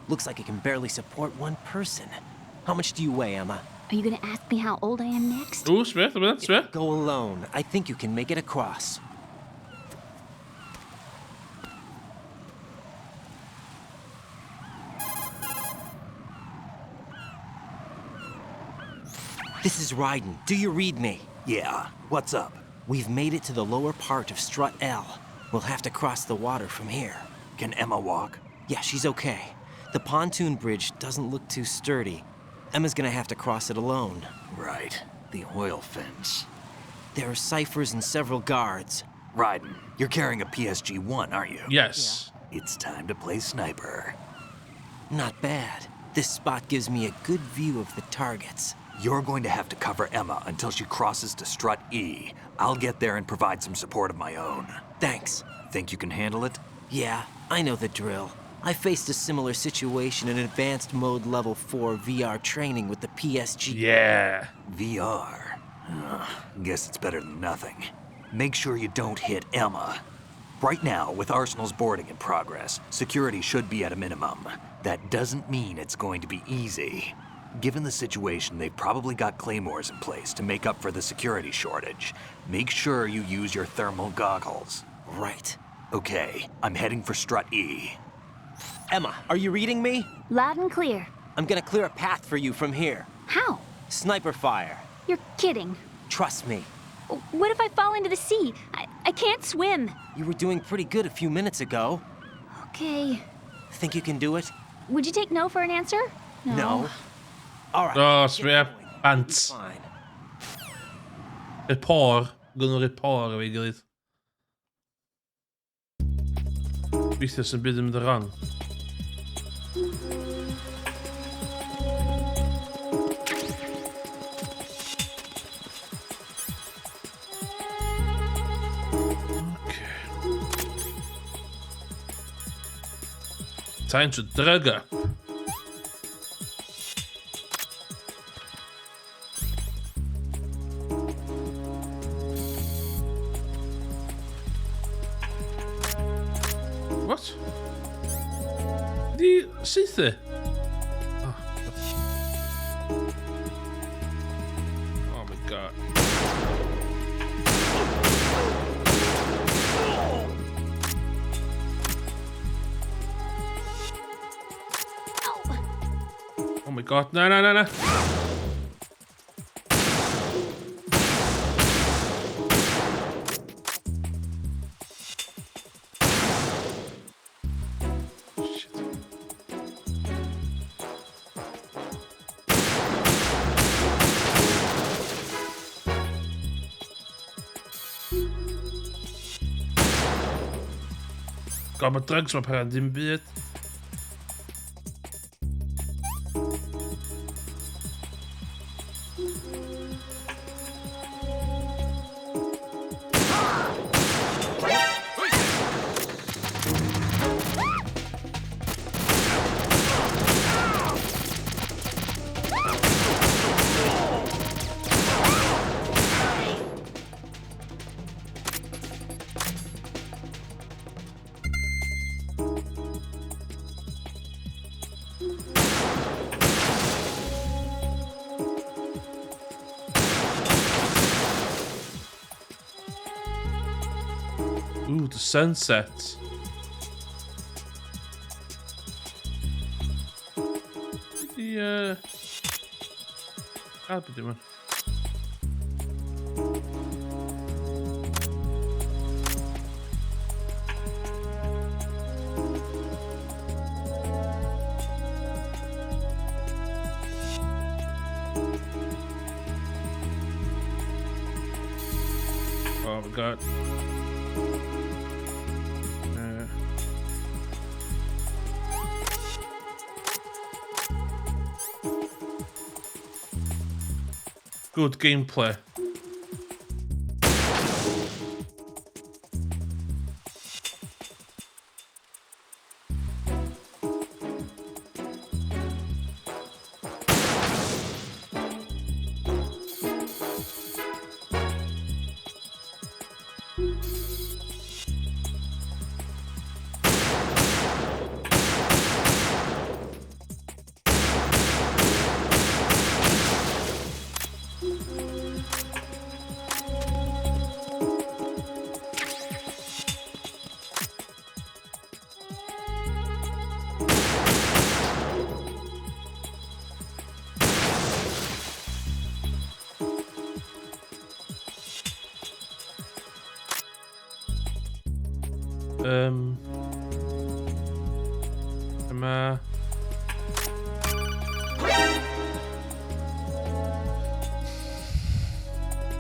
Looks like it can barely support one person. How much do you weigh, Emma? Are you gonna ask me how old I am next? Ooh, Smith, Smith. Go alone. I think you can make it across. This is Ryden. Do you read me? Yeah, what's up? We've made it to the lower part of Strut L. We'll have to cross the water from here. Can Emma walk? Yeah, she's okay. The pontoon bridge doesn't look too sturdy. Emma's gonna have to cross it alone. Right, the oil fence. There are ciphers and several guards. Ryden, you're carrying a PSG-1, aren't you? Yes. It's time to play sniper. Not bad. This spot gives me a good view of the targets. You're going to have to cover Emma until she crosses to Strut E. I'll get there and provide some support of my own. Thanks. Think you can handle it? Yeah, I know the drill. I faced a similar situation in advanced mode level 4 VR training with the PSG. Yeah. VR. Guess it's better than nothing. Make sure you don't hit Emma. Right now, with Arsenal's boarding in progress, security should be at a minimum. That doesn't mean it's going to be easy. Given the situation, they've probably got claymores in place to make up for the security shortage. Make sure you use your thermal goggles. Right. Okay, I'm heading for Strut E. Emma, are you reading me? Loud and clear. I'm gonna clear a path for you from here. How? Sniper fire. You're kidding. Trust me. What if I fall into the sea? I can't swim. You were doing pretty good a few minutes ago. Okay. Think you can do it? Would you take no for an answer? No. All right. Oh, get Smith. going. Pants. Fine. Repar. Gynnu repar efo'i gilydd. Gobeithio sy'n byd yn mynd y rhan. Time to drug up. What? Die zitten. Oh my god. Oh my god, no, no, no, no. Shit. God, mae drugs mae pan dim byd. Ooh, the sunset. Yeah. I'll be doing. Oh my god. Good gameplay.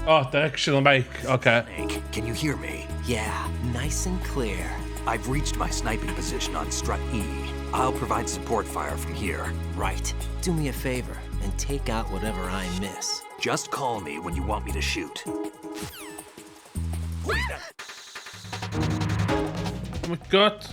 Oh, directional mic. Okay. Snake, can you hear me? Yeah, nice and clear. I've reached my sniping position on strut E. I'll provide support fire from here. Right. Do me a favor and take out whatever I miss. Just call me when you want me to shoot. Oh my god.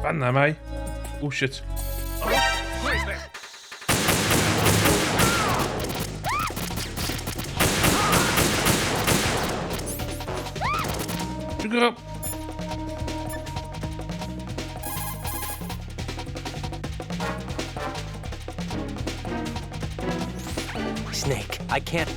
Ban am I? Oh shit. Sugar up. Snake, I can't...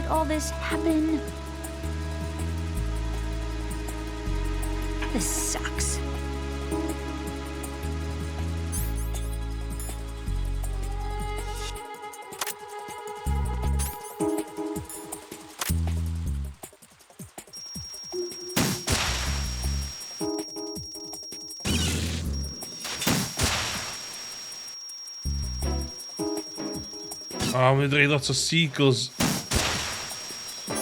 All this happen? This sucks. Oh, we drie lots of seagulls.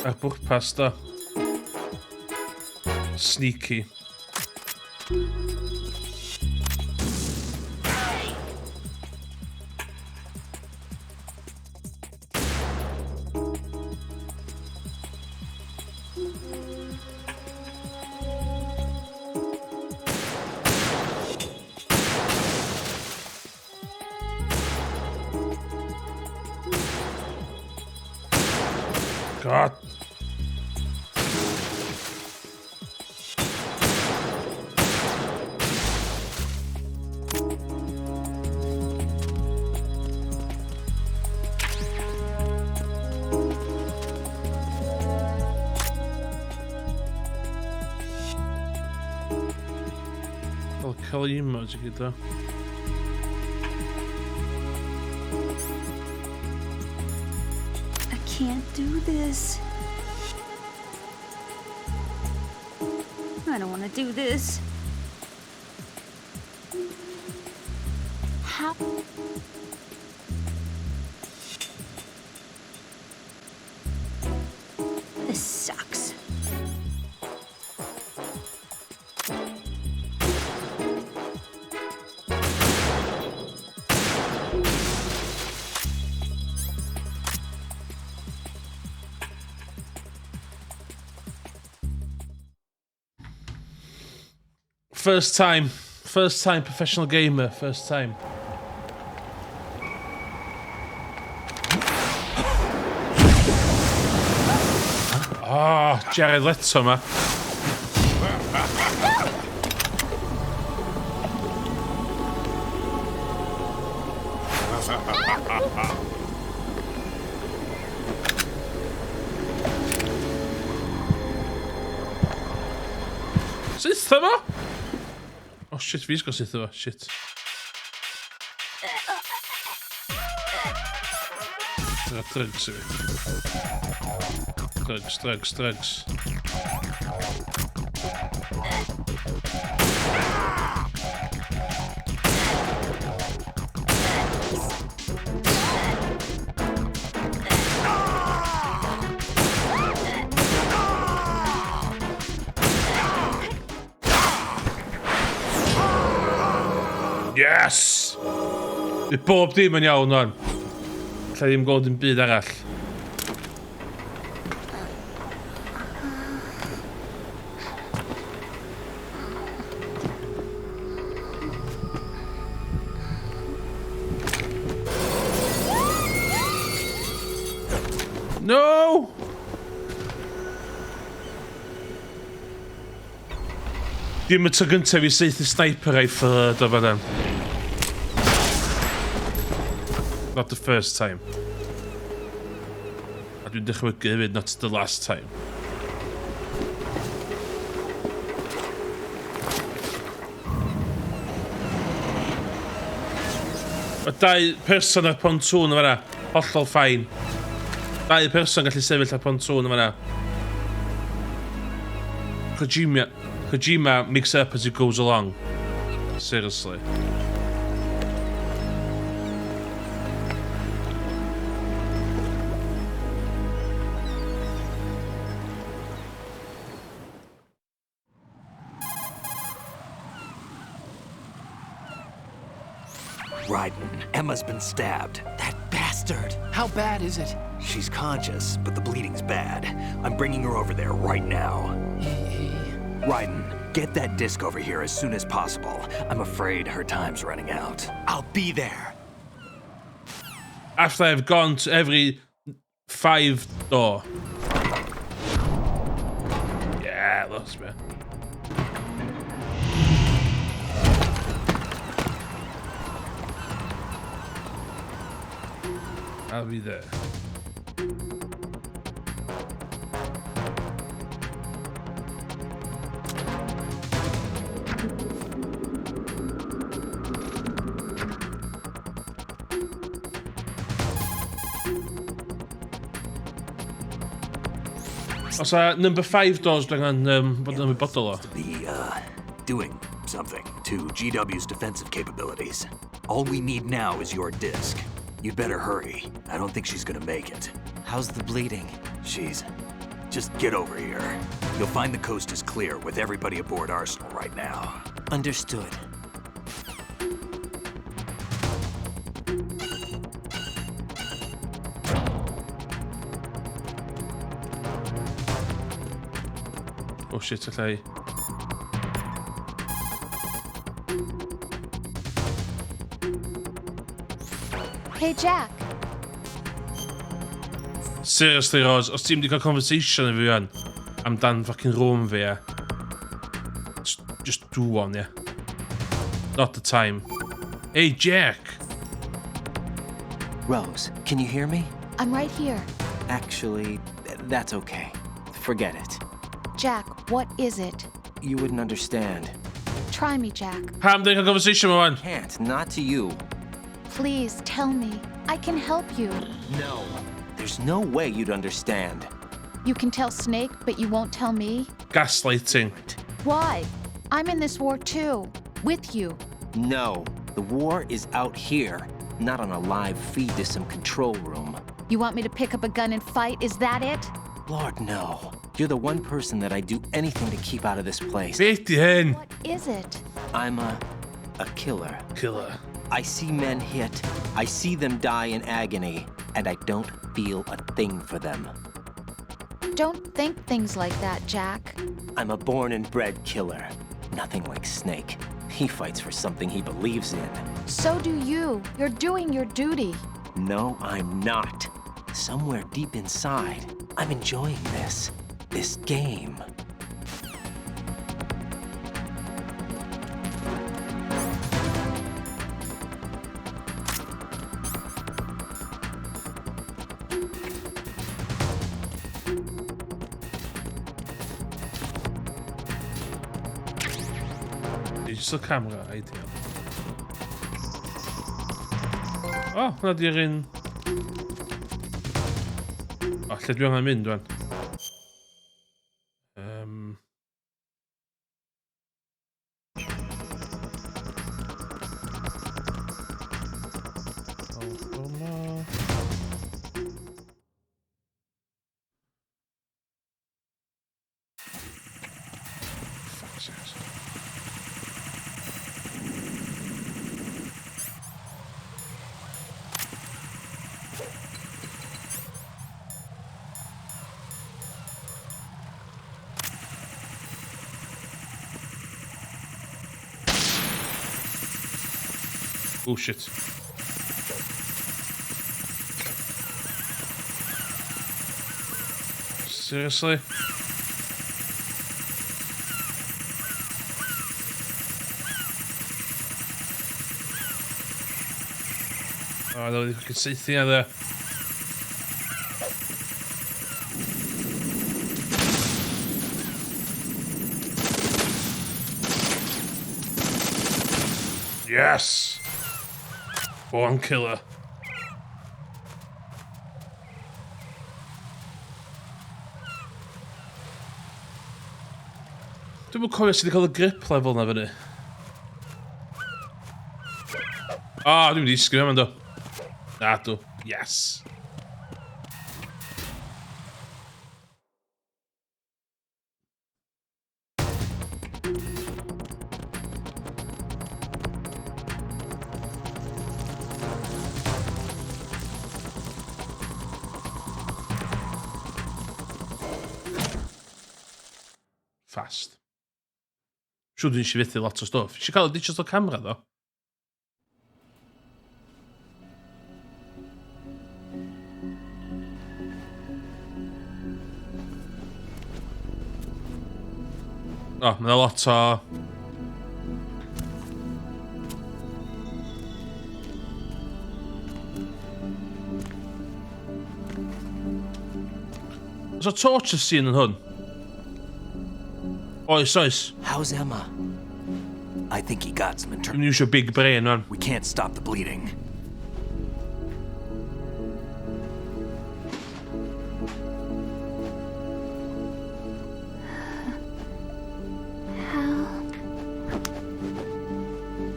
I put pasta. Sneaky. God. I'll kill you, Majigita. I can't do this. I don't want to do this. How? This sucks. First time professional gamer, first time. Ah, oh, Jared Leto, man. Sith yma? Oh shit, fi's got sith yma, shit. Drugs yw. Drugs. Yes! Bydd bob dim yn iawn o'n. Lla ddim gweld yn byd arall. No! Dim y tro gyntaf i seith y sniper rifle do fan. Not the first time. A dwi'n dychmygu hefyd, not the last time. Mae dau person ar pontŵn yma na. Hollol ffain. Dau person gallu sefyll ar pontŵn yma na. Kojima mix up as it goes along. Seriously. Raiden, Emma's been stabbed. That bastard! How bad is it? She's conscious, but the bleeding's bad. I'm bringing her over there right now. Raiden, get that disc over here as soon as possible. I'm afraid her time's running out. I'll be there. After I've gone to every 5 door. Yeah, lost me. I'll be there. Os number 5 doors bod yn ymwybodol o. Be, doing something to GW's defensive capabilities. All we need now is your disc. You'd better hurry. I don't think she's gonna make it. How's the bleeding? Just get over here. You'll find the coast is clear with everybody aboard Arsenal right now. Understood. Oh shit, okay. Hey, Jack. Seriously, Rose, os ti'n mynd i cael conversation efo yan amdan fucking Rome fi, just do one, yeah. Not the time. Hey, Jack! Rose, can you hear me? I'm right here. Actually, that's okay. Forget it. Jack, what is it? You wouldn't understand. Try me, Jack. Pam, dwi'n cael conversation efo yan. Can't, not to you. Please, tell me. I can help you. No. There's no way you'd understand. You can tell Snake, but you won't tell me? Gaslighting. Why? I'm in this war too. With you. No. The war is out here, not on a live feed to some control room. You want me to pick up a gun and fight? Is that it? Lord, no. You're the one person that I'd do anything to keep out of this place. Beth hen. What is it? I'm a killer. Killer. I see men hit, I see them die in agony, and I don't feel a thing for them. Don't think things like that, Jack. I'm a born and bred killer. Nothing like Snake. He fights for something he believes in. So do you. You're doing your duty. No, I'm not. Somewhere deep inside, I'm enjoying this game. Just the camera, ideal. Oh, hwnna di'r un... O, lle dwi angen mynd, dwi'n. Oh shit. Seriously? Oh, I don't think I can see through there. Yes! Born killer. Dwi'n mwyn cofio sydd wedi cael y grip level na fyny. Dwi'n mynd i sgwini am yndo. Na, dw. Yes. Fast. Siwr dwi'n eisiau fethu lot o stwff. Eisiau cael y digital camera, ddo. O, mae'n lot o... Oes o torture scene yn hwn? Oes, oes. How's Emma? I think he got some Dwi'n use your big brain, man. We can't stop the bleeding.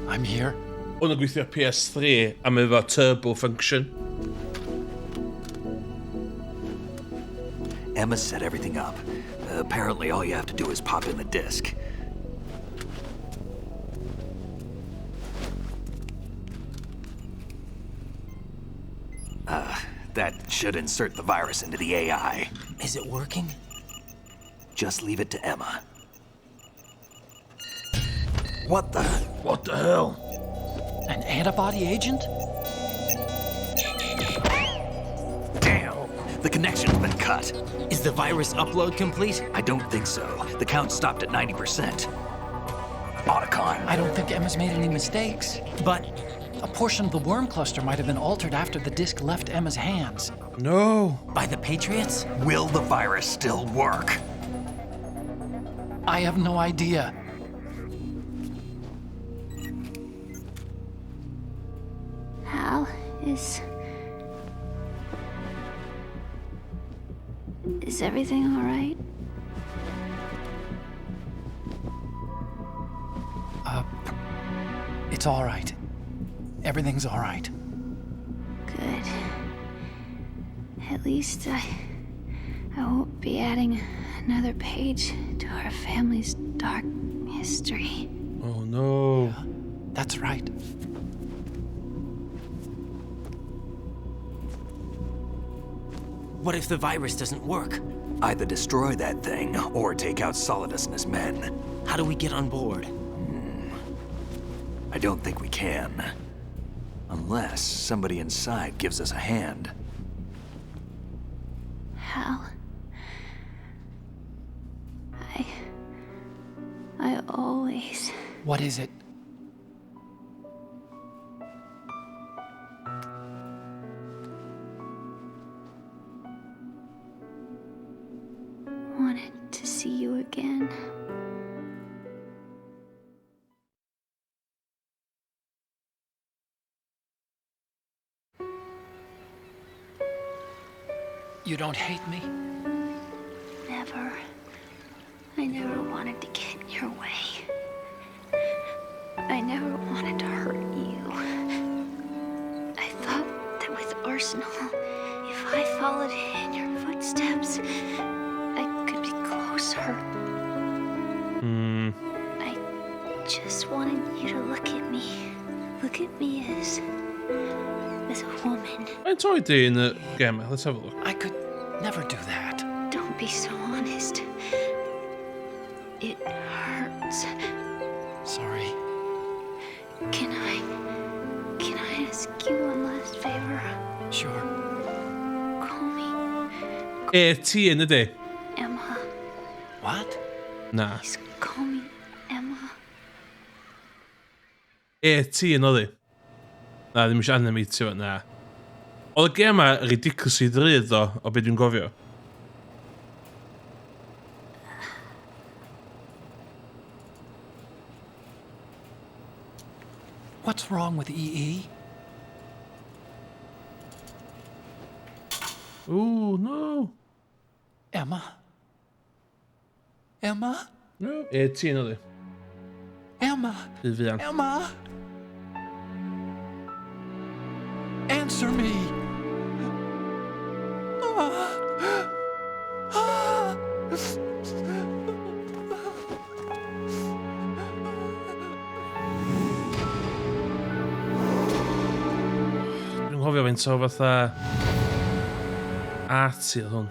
I'm here. Hwnnw gweithio PS3 am efo turbo function. Emma set everything up. Apparently all you have to do is pop in the disc. That should insert the virus into the AI. Is it working? Just leave it to Emma. What the? What the hell? An antibody agent? Damn! The connection's been cut. Is the virus upload complete? I don't think so. The count stopped at 90%. Otacon. I don't think Emma's made any mistakes. But A portion of the worm cluster might have been altered after the disc left Emma's hands. No. by the Patriots? Will the virus still work? I have no idea. Hal, is everything all right? It's all right. Everything's all right. Good. At least I won't be adding another page to our family's dark history. Oh no. That's right. What if the virus doesn't work? Either destroy that thing or take out Solidus and his men. How do we get on board? I don't think we can. Unless somebody inside gives us a hand. Hal, I always... What is it? wanted to see you again. You don't hate me? Never. I never wanted to get in your way. I never wanted to hurt you. I thought that with Arsenal, if I followed in your footsteps, I could be closer. I just wanted you to look at me. Look at me as a woman. I enjoyed doing the game. Let's have a look. I could never do that. Don't be so honest. It hurts. Sorry. Can I ask you one last favor? Sure. Call me 18 a day. Emma. What? Nah. Please call me Emma. 18 oedd hi. Na, ddim eisiau animatio fe, na. Oedd y gem a ridiculously ddrud ddo, o beth dwi'n gofio. What's wrong with EE? Ooh, no. Emma? Emma? No, 18 oedd hi. Emma? Bydd fi an. Emma? Answer me. Dwi'n cofio fe'n so fatha arty oedd hwn.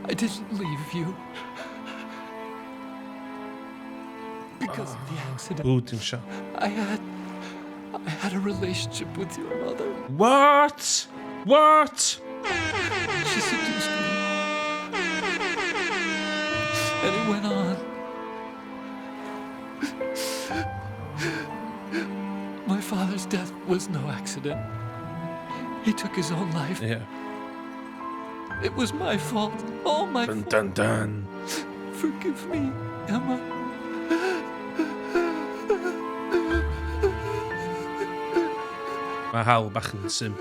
I didn't leave you. Because of the accident. Booting shot. I had a relationship with your mother. What? What? She seduced me. And it went on. My father's death was no accident. He took his own life. Yeah. It was my fault. All my Dun fault. dun dun. Forgive me, Emma. Mae Hal bach yn simp.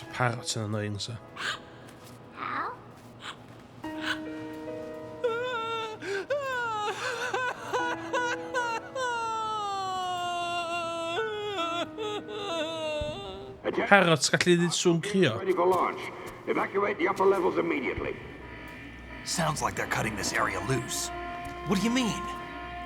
So parrots yn annoying, so. Hal? Parrots gallu ddyn sŵn crio. Ready for launch. Evacuate the upper levels immediately. Sounds like they're cutting this area loose. What do you mean?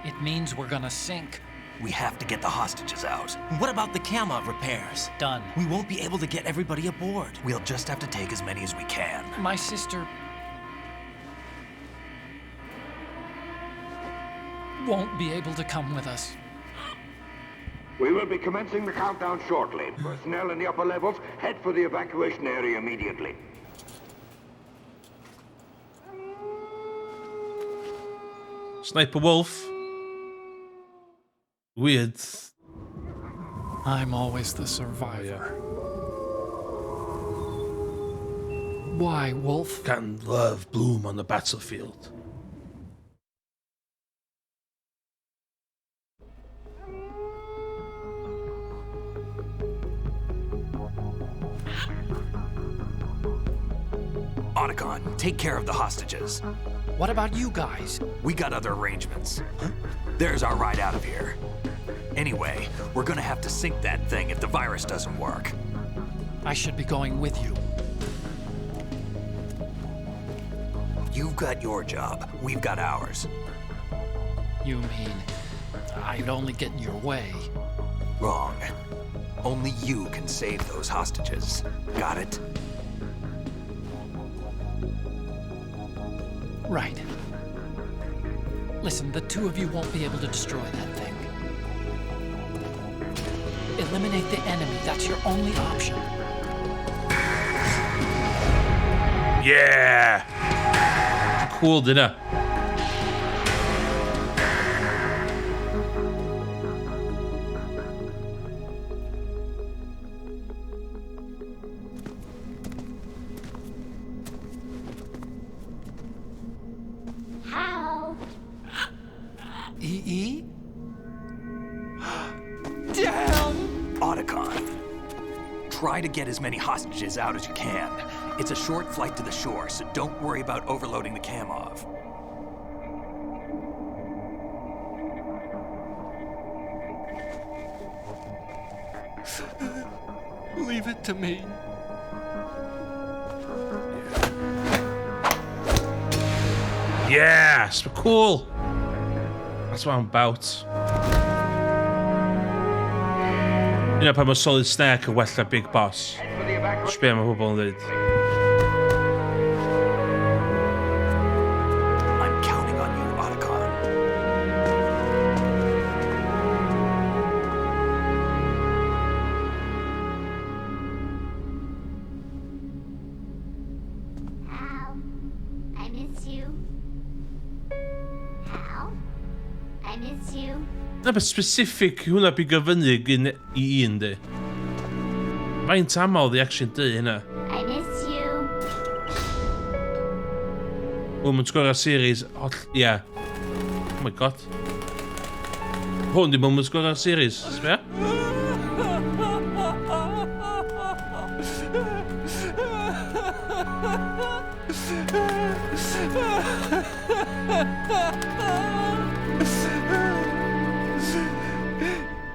It means we're gonna sink. We have to get the hostages out. What about the camera repairs? Done. We won't be able to get everybody aboard. We'll just have to take as many as we can. My sister won't be able to come with us. We will be commencing the countdown shortly. Personnel in the upper levels, head for the evacuation area immediately. Sniper Wolf. Weird. I'm always the survivor. Why, Wolf? Can love bloom on the battlefield? Otacon, take care of the hostages. What about you guys? We got other arrangements. There's our ride out of here. Anyway, we're gonna have to sink that thing if the virus doesn't work. I should be going with you. You've got your job, we've got ours. You mean I'd only get in your way? Wrong. Only you can save those hostages. Got it? Right. Listen, the two of you won't be able to destroy that thing. Eliminate the enemy. That's your only option. Yeah! Cool dinner. Hal? E.E.? Damn! Otacon. Try to get as many hostages out as you can. It's a short flight to the shore, so don't worry about overloading the Kamov. Leave it to me. Yes, cool. That's what I'm about. You know, pan mae Solid Snake yn well na Big Boss. Just be am y pobl yn dweud. I'm counting on you, Otacon. Hal? I miss you. Hal? I miss you. Na beth specific hwnna bigo fyny gyn i un di. Faint aml di actually dy hynna. I miss you. O, mae'n sgwrdd series holl... Ie. Oh my god. Hwn di mae'n sgwrdd series. Sbia?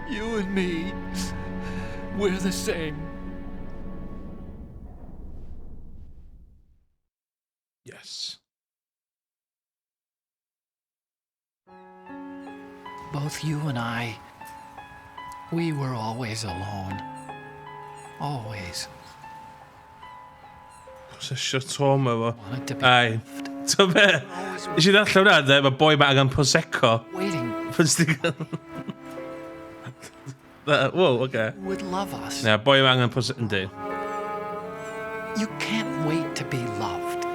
You and me, we're the same. Yes. Both you and I, we were always alone. Always. Cos eisiau trauma fo. Wanted to be Ai. loved. So be? Is i ddallan hwnna, de? Mae boi ma angen Prosecco. Waiting Whoa, okay. would love us. Na, boi ma angen Prosecco. Yndi. You can't wait to be loved.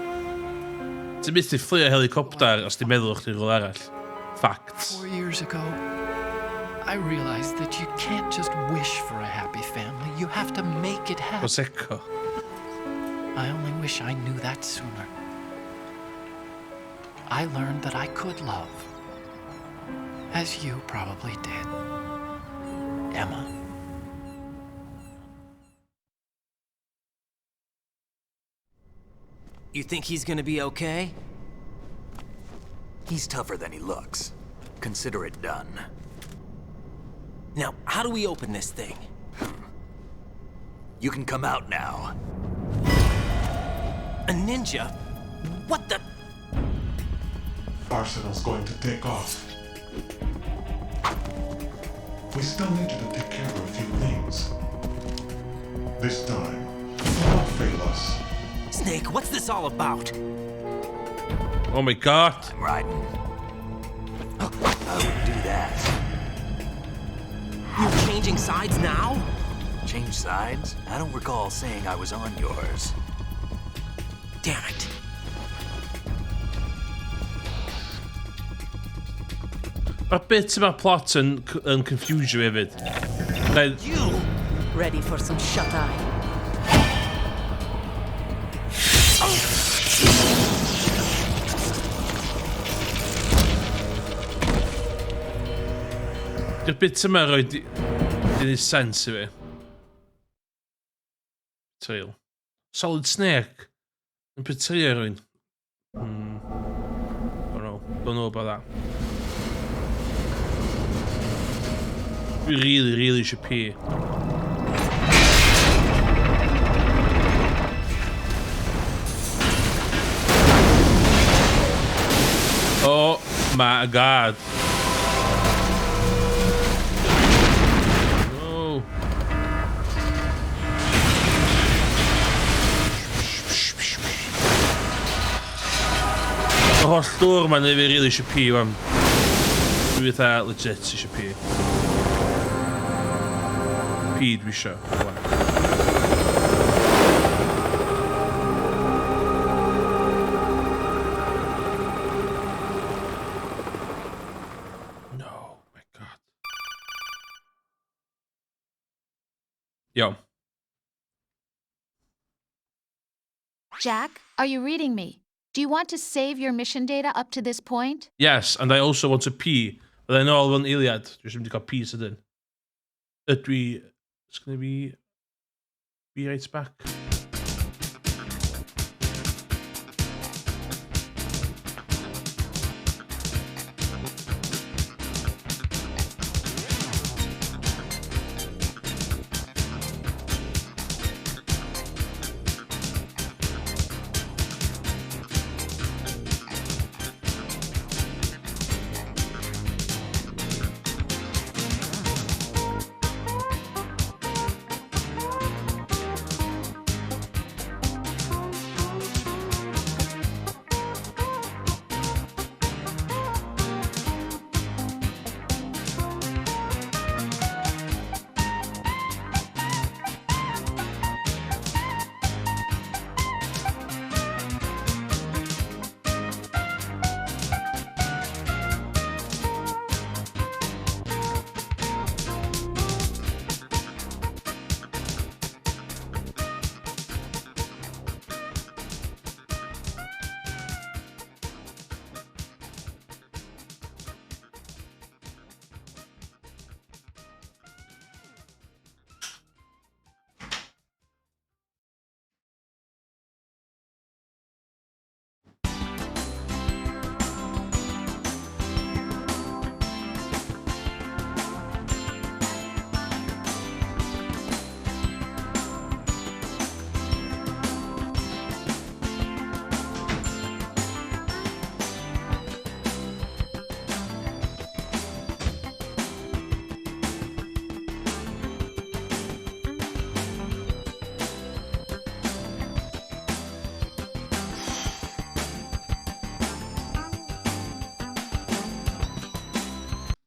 Ti'n byth i fflio helicopter os ti'n meddwl chdi rhywle arall. Facts. 4 years ago, I realized that you can't just wish for a happy family. You have to make it happen. Prosecco. I only wish I knew that sooner. I learned that I could love. As you probably did. Emma. You think he's gonna be okay? He's tougher than he looks. Consider it done. Now, how do we open this thing? You can come out now. A ninja? What the? Arsenal's going to take off. We still need you to take care of a few things. This time, do not fail us. Snake, what's this all about? Oh my god. I'm riding. I would do that. You're changing sides now? Change sides? I don't recall saying I was on yours. Damn it. A bit about plot and confuse you hefyd. Like, You! Ready for some shut-eye? y bit yma roed i sens i fi. Betrayal. Solid Snake yn betray rhywun. Don't know about that. We really should pay. Oh my god. No. Oh, store man, we really should pay one. With that legit, you should pay. Peed, we should. No, my god. Yo. Jack, are you reading me? Do you want to save your mission data up to this point? Yes, and I also want to pee. But I know I'll run Iliad. Dus moet ik al pee zitten. It's gonna be right back.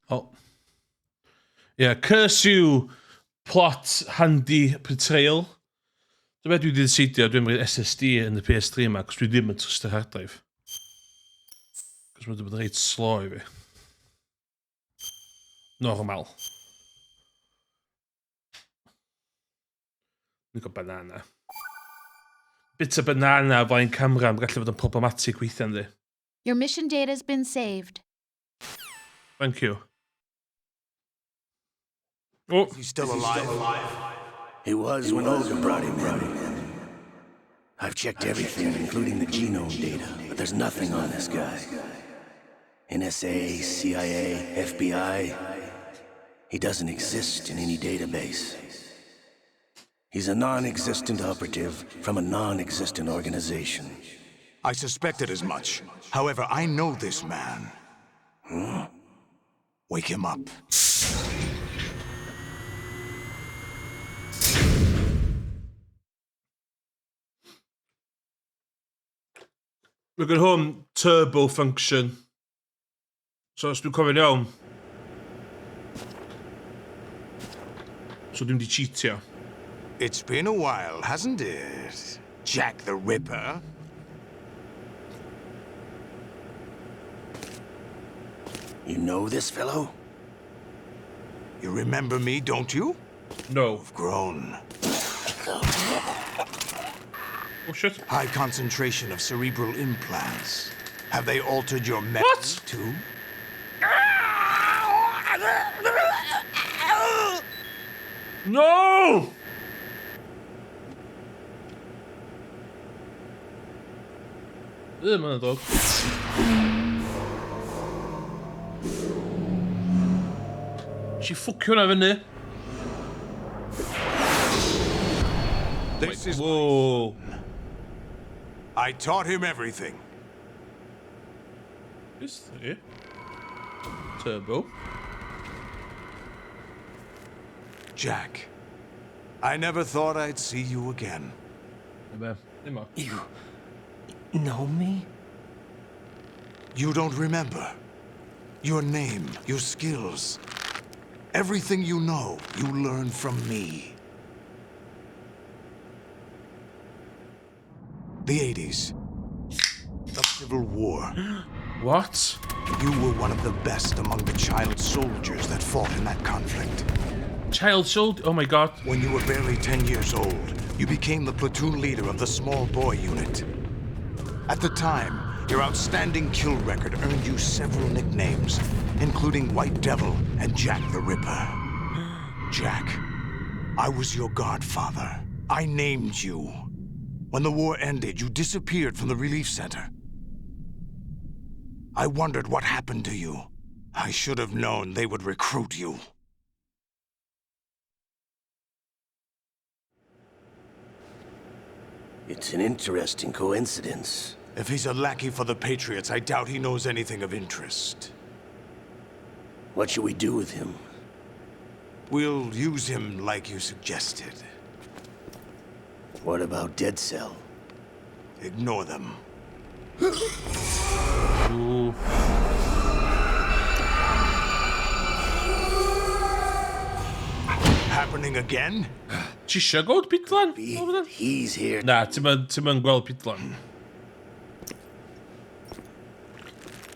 Oh. Yeah, curse you, plot, handy, betrayal. So beth dwi wedi decidio, dwi'n mynd SSD yn y PS3 yma, cos dwi ddim yn trust y hard drive. Cos mae'n bod reit slow i fi. Normal. Ni'n gwybod banana. Bit o banana flaen camera yn gallu fod yn problematic weithiau ynddi. Your mission data has been saved. Thank you. Oh. He's still alive. He was when Olga brought him in. I've checked everything, including the genome data, but there's nothing on this guy. NSA, CIA, FBI. He doesn't exist in any database. He's a non-existent operative from a non-existent organization. I suspected as much. However, I know this man. Wake him up. Look at home, turbo function. So os dwi'n cofio'n iawn. So dwi'n di cheatio. It's been a while, hasn't it? Jack the Ripper. You know this fellow? You remember me, don't you? No. You've grown. Oh shit. High concentration of cerebral implants. Have they altered your memory too? No! Man, dog. She fuck hwnna fyny. This is Whoa. I taught him everything. Is it? Turbo. Jack, I never thought I'd see you again. You know me? You don't remember. Your name, your skills. Everything you know, you learned from me. The 80s. The Civil War. What? You were one of the best among the child soldiers that fought in that conflict. Child soldier? Oh my god. When you were barely 10 years old, you became the platoon leader of the small boy unit. At the time, your outstanding kill record earned you several nicknames, including White Devil and Jack the Ripper. Jack, I was your godfather. I named you. When the war ended, you disappeared from the relief center. I wondered what happened to you. I should have known they would recruit you. It's an interesting coincidence. If he's a lackey for the Patriots, I doubt he knows anything of interest. What should we do with him? We'll use him like you suggested. What about Dead Cell? Ignore them. Ooh. Happening again? Ti isio gweld Pidlan? He's here. Na, ti'n mynd gweld Pidlan.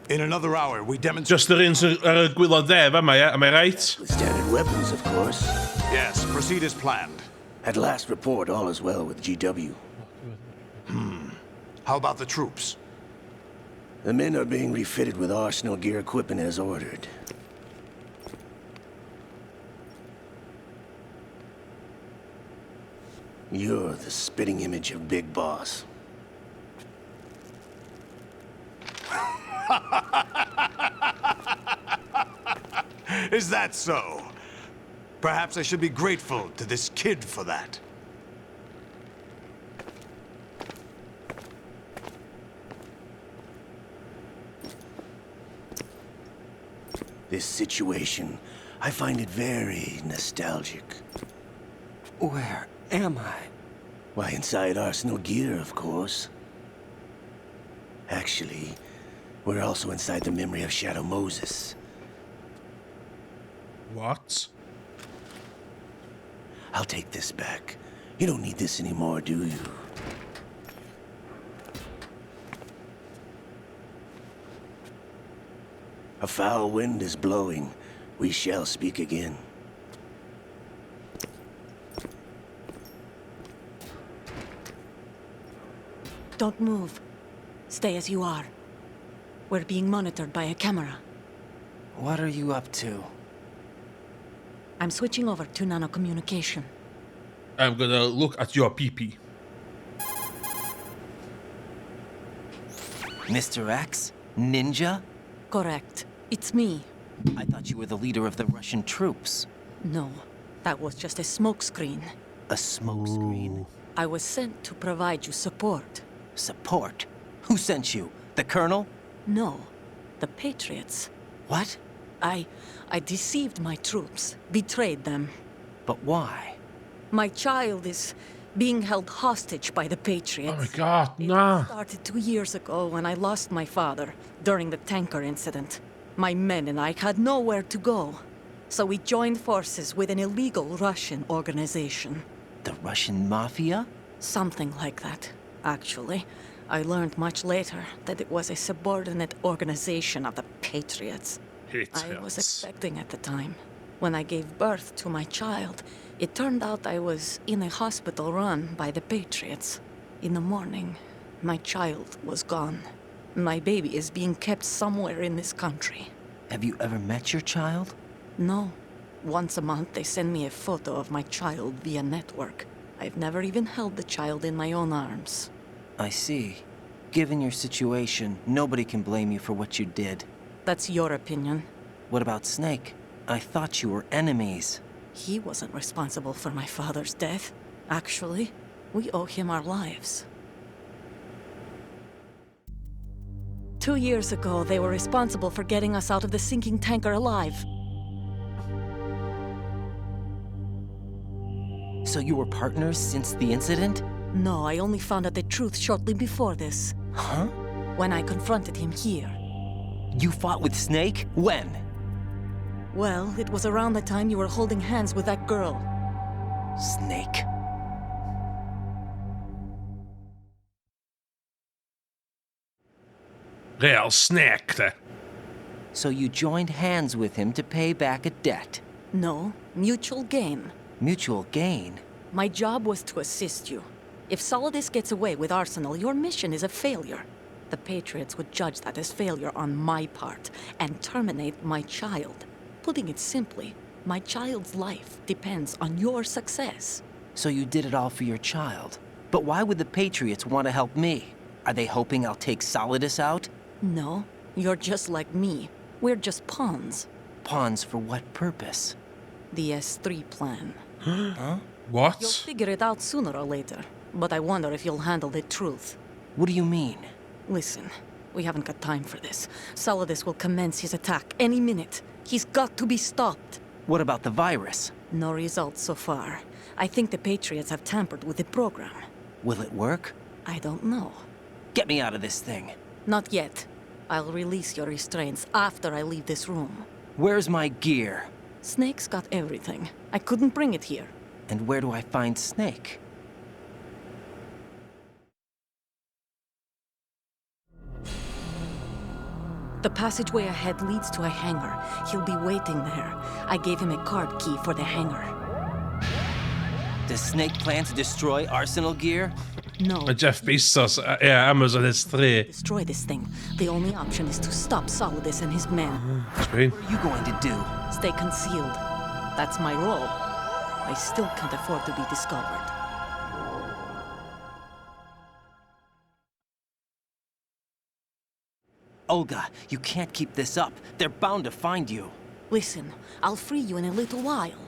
In another hour, we demonstrate... Just yr un sy'n ar y gwylod dde, am I right? With standard weapons, of course. Yes, proceed as planned. At last report, all is well with GW. How about the troops? The men are being refitted with arsenal gear equipment as ordered. You're the spitting image of Big Boss. Is that so? Perhaps I should be grateful to this kid for that. This situation, I find it very nostalgic. Where am I? Why, inside arsenal gear, of course. Actually, we're also inside the memory of Shadow Moses. What? I'll take this back. You don't need this anymore, do you? A foul wind is blowing. We shall speak again. Don't move. Stay as you are. We're being monitored by a camera. What are you up to? I'm switching over to nanocommunication. I'm gonna look at your pee-pee. Mr. X? Ninja? Correct. It's me. I thought you were the leader of the Russian troops. No, that was just a smokescreen. A smokescreen? I was sent to provide you support. Support? Who sent you? The Colonel? No, the Patriots. What? I deceived my troops, betrayed them. But why? My child is being held hostage by the Patriots. Oh my god, nah. It started 2 years ago when I lost my father during the tanker incident. My men and I had nowhere to go. So we joined forces with an illegal Russian organization. The Russian Mafia? Something like that, actually. I learned much later that it was a subordinate organization of the Patriots. I was expecting at the time. When I gave birth to my child, it turned out I was in a hospital run by the Patriots. In the morning, my child was gone. My baby is being kept somewhere in this country. Have you ever met your child? No. Once a month, they send me a photo of my child via network. I've never even held the child in my own arms. I see. Given your situation, nobody can blame you for what you did. That's your opinion. What about Snake? I thought you were enemies. He wasn't responsible for my father's death. Actually, we owe him our lives. 2 years ago, they were responsible for getting us out of the sinking tanker alive. So you were partners since the incident? No, I only found out the truth shortly before this. Huh? When I confronted him here. You fought with Snake? When? Well, it was around the time you were holding hands with that girl. Snake. Real snake. So you joined hands with him to pay back a debt? No, mutual gain. Mutual gain? My job was to assist you. If Solidus gets away with Arsenal, your mission is a failure. The Patriots would judge that as failure on my part and terminate my child. Putting it simply, my child's life depends on your success. So you did it all for your child. But why would the Patriots want to help me? Are they hoping I'll take Solidus out? No, you're just like me. We're just pawns. Pawns for what purpose? The S3 plan. Huh? What? You'll figure it out sooner or later, but I wonder if you'll handle the truth. What do you mean? Listen, we haven't got time for this. Solidus will commence his attack any minute. He's got to be stopped. What about the virus? No results so far. I think the Patriots have tampered with the program. Will it work? I don't know. Get me out of this thing. Not yet. I'll release your restraints after I leave this room. Where's my gear? Snake's got everything. I couldn't bring it here. And where do I find Snake? The passageway ahead leads to a hangar. He'll be waiting there. I gave him a card key for the hangar. Does Snake plan to destroy Arsenal gear? No. Jeff Bezos, Amazon S3. Destroy this thing. The only option is to stop Solidus and his men. What are you going to do? Stay concealed. That's my role. I still can't afford to be discovered. Olga, you can't keep this up. They're bound to find you. Listen, I'll free you in a little while.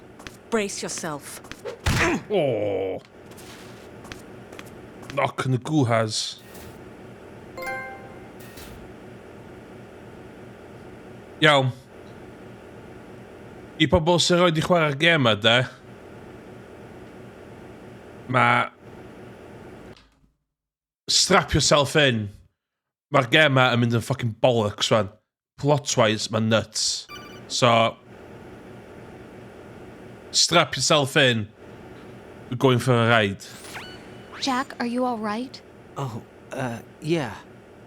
Brace yourself. Oh. Knock na guhas. Iawn. I pobl sy'n roed i chwarae'r gem a de. Strap yourself in. Mae'r gem yn mynd yn fucking bollocks, man. Plot-wise, mae'n nuts. So, strap yourself in. We're going for a ride. Jack, are you all right? Oh, yeah.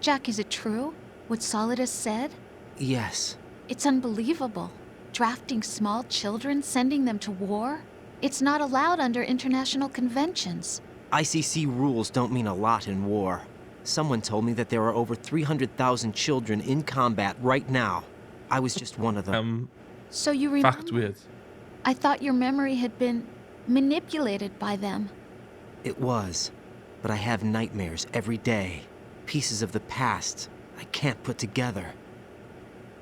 Jack, is it true? What Solidus said? Yes. It's unbelievable. Drafting small children, sending them to war? It's not allowed under international conventions. ICC rules don't mean a lot in war. Someone told me that there are over 300,000 children in combat right now. I was just one of them. So you remember? Fact weird. I thought your memory had been manipulated by them. It was. But I have nightmares every day. Pieces of the past. I can't put together.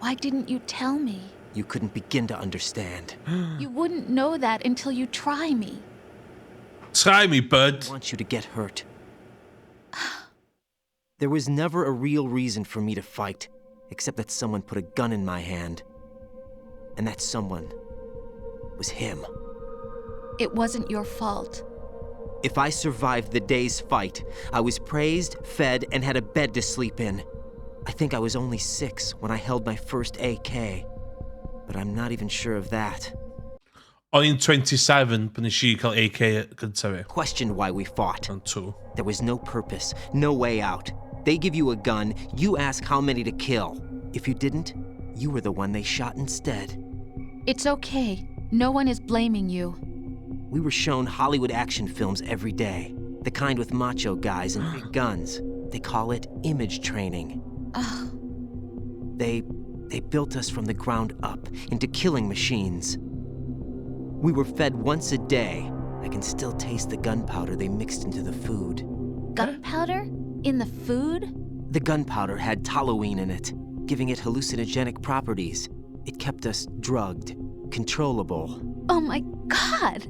Why didn't you tell me? You couldn't begin to understand. You wouldn't know that until you try me. Try me, bud. I want you to get hurt. There was never a real reason for me to fight, except that someone put a gun in my hand. And that someone was him. It wasn't your fault. If I survived the day's fight, I was praised, fed, and had a bed to sleep in. I think I was only 6 when I held my first AK. But I'm not even sure of that. O'n 27 pan nes I cael AK gyntaf fi. Questioned why we fought. On 2. There was no purpose, no way out. They give you a gun, you ask how many to kill. If you didn't, you were the one they shot instead. It's okay. No one is blaming you. We were shown Hollywood action films every day. The kind with macho guys and big guns. They call it image training. They built us from the ground up into killing machines. We were fed once a day. I can still taste the gunpowder they mixed into the food. Gunpowder? In the food? The gunpowder had toluene in it, giving it hallucinogenic properties. It kept us drugged, controllable. Oh my God!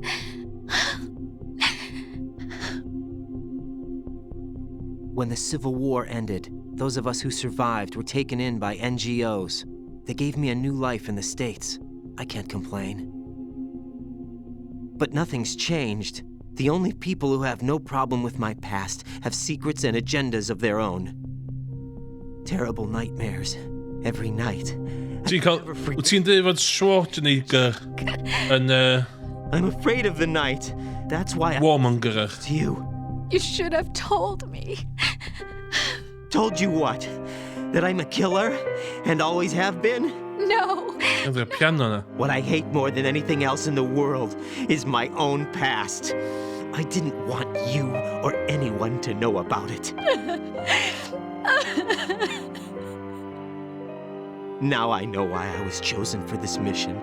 When the Civil War ended, those of us who survived were taken in by NGOs. They gave me a new life in the States. I can't complain. But nothing's changed. The only people who have no problem with my past have secrets and agendas of their own. Terrible nightmares every night. Wyt ti'n dweud fod Schwarzenegger yn I'm afraid of the night. That's why warmonger to you. You should have told me. Told you what? That I'm a killer and always have been? No. What I hate more than anything else in the world is my own past. I didn't want you or anyone to know about it. Now I know why I was chosen for this mission.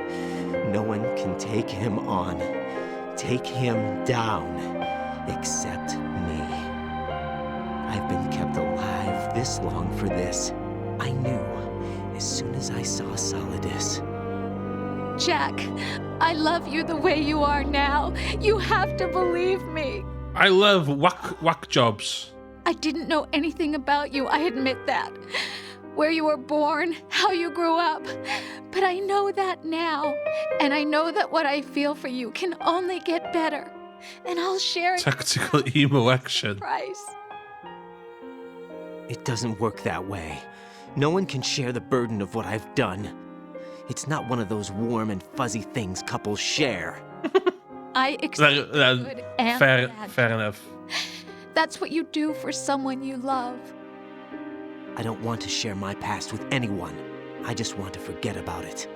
No one can take him on, take him down, except me. I've been kept alive this long for this. I knew as soon as I saw Solidus. Jack, I love you the way you are now. You have to believe me. I love whack jobs. I didn't know anything about you, I admit that. Where you were born, how you grew up. But I know that now. And I know that what I feel for you can only get better. And I'll share it. Tactical emo action. Price. It doesn't work that way. No one can share the burden of what I've done. It's not one of those warm and fuzzy things couples share. I accept good and bad. Fair enough. That's what you do for someone you love. I don't want to share my past with anyone. I just want to forget about it.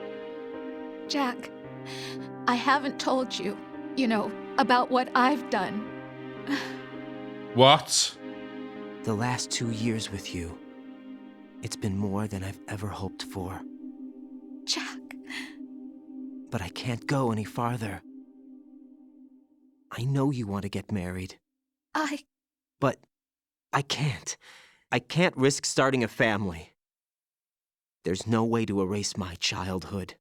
Jack, I haven't told you, about what I've done. What? The last 2 years with you. It's been more than I've ever hoped for. Jack. But I can't go any farther. I know you want to get married. But I can't. I can't risk starting a family. There's no way to erase my childhood.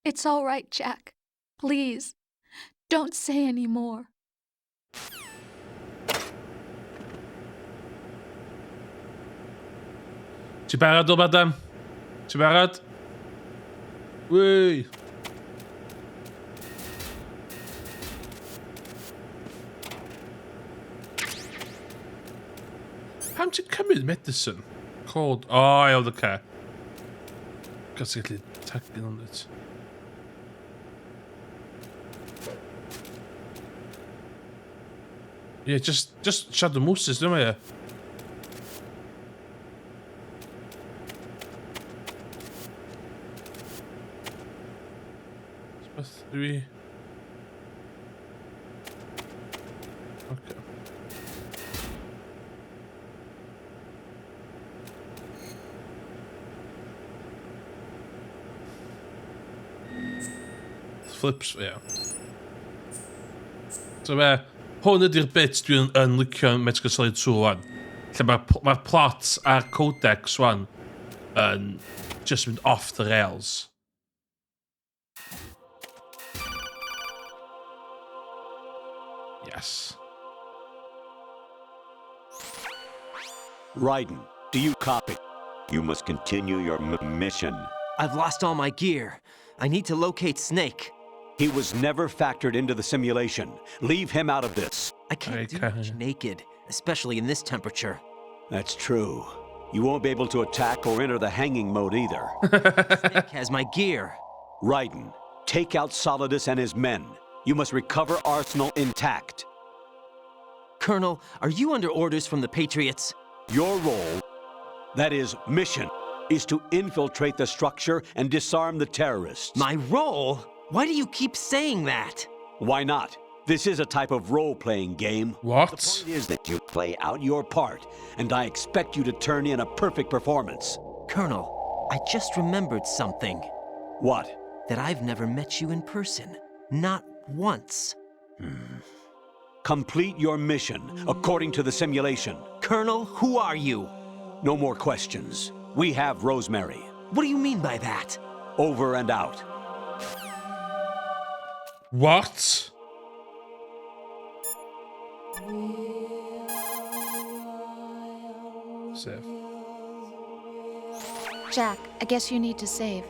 It's all right, Jack. Please, don't say any more. Ti'n barod o, madam? Ti'n barod? Wee! Pam ti'n cymryd medicine? Cold. Oh, iawn, oce. Gas i gallu tagin on it. Yeah, just shadow mooses, don't we? Supposed to be. Okay. Flips, yeah. So hwn ydy'r bit dwi'n licio Metal Gear Solid 2 wan. lle mae'r plots a'r codex wan yn just mynd off the rails. Yes. Raiden, do you copy? You must continue your mission. I've lost all my gear. I need to locate Snake. He was never factored into the simulation. Leave him out of this. I can't do much naked, especially in this temperature. That's true. You won't be able to attack or enter the hanging mode either. Snake has my gear. Raiden, take out Solidus and his men. You must recover Arsenal intact. Colonel, are you under orders from the Patriots? Your role, that is, mission, is to infiltrate the structure and disarm the terrorists. My role? Why do you keep saying that? Why not? This is a type of role-playing game. What? The point is that you play out your part, and I expect you to turn in a perfect performance. Colonel, I just remembered something. What? That I've never met you in person. Not once. Complete your mission, according to the simulation. Colonel, who are you? No more questions. We have Rosemary. What do you mean by that? Over and out. What? Save. Jack, I guess you need to save.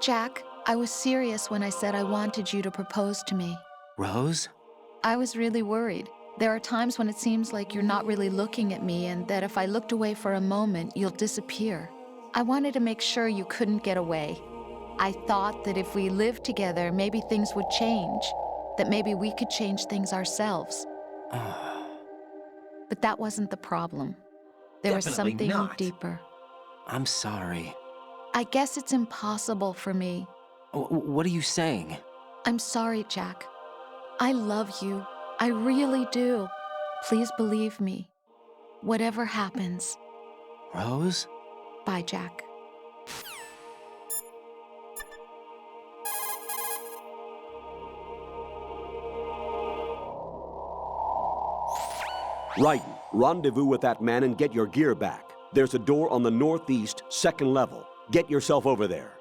Jack, I was serious when I said I wanted you to propose to me. Rose? I was really worried. There are times when it seems like you're not really looking at me and that if I looked away for a moment, you'll disappear. I wanted to make sure you couldn't get away. I thought that if we lived together, maybe things would change. That maybe we could change things ourselves. But that wasn't the problem. There was Definitely something not. deeper. I'm sorry. I guess it's impossible for me. What are you saying? I'm sorry, Jack. I love you. I really do. Please believe me. Whatever happens. Rose? Bye, Jack. Raiden, rendezvous with that man and get your gear back. There's a door on the northeast, second level. Get yourself over there.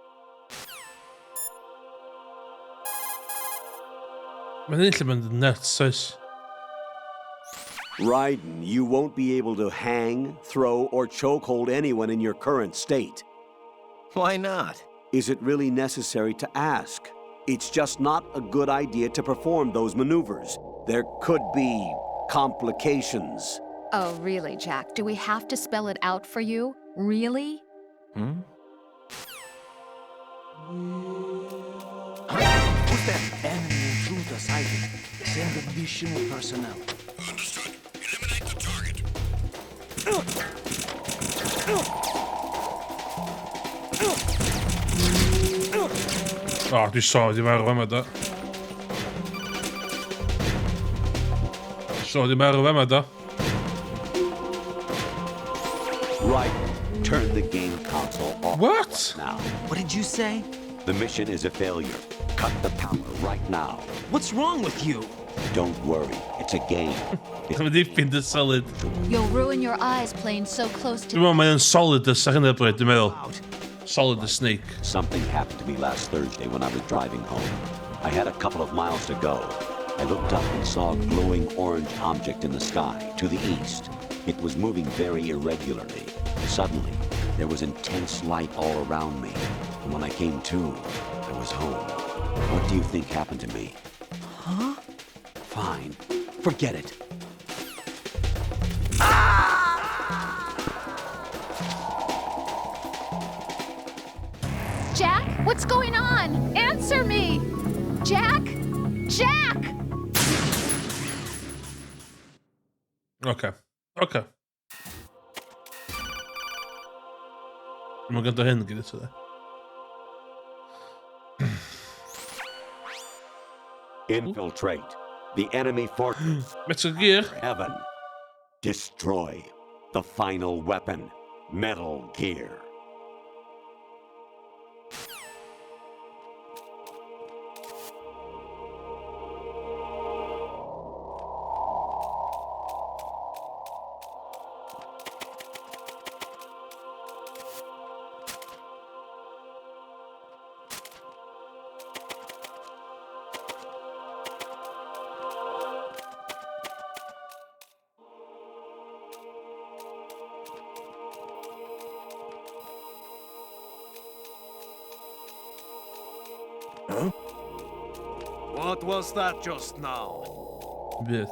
Men egentlig med nuts, oes. Raiden, you won't be able to hang, throw, or chokehold anyone in your current state. Why not? Is it really necessary to ask? It's just not a good idea to perform those maneuvers. There could be complications. Oh, really, Jack? Do we have to spell it out for you? Really? Put that enemy intruder sighted. Send additional personnel. Understood. Eliminate the target. Du sa de mer med det. Så de mer med det. Right. Turn the game console off. What? Now. What did you say? The mission is a failure. Cut the power right now. What's wrong with you? Don't worry. It's a game. Men de finner solid. You'll ruin your eyes playing so close Du to... må med en solid der second på i middel. Solid the snake. Something happened to me last Thursday when I was driving home. I had a couple of miles to go. I looked up and saw a glowing orange object in the sky to the east. It was moving very irregularly. Suddenly, there was intense light all around me. And when I came to, I was home. What do you think happened to me? Huh? Fine. Forget it. Jack, what's going on? Answer me! Jack? Jack! Okay. Okay. Man kan ta hen lite sådär. Infiltrate the enemy fortress. Met zijn gear. Heaven. Destroy the final weapon. Metal Gear. What was that just now? Yes.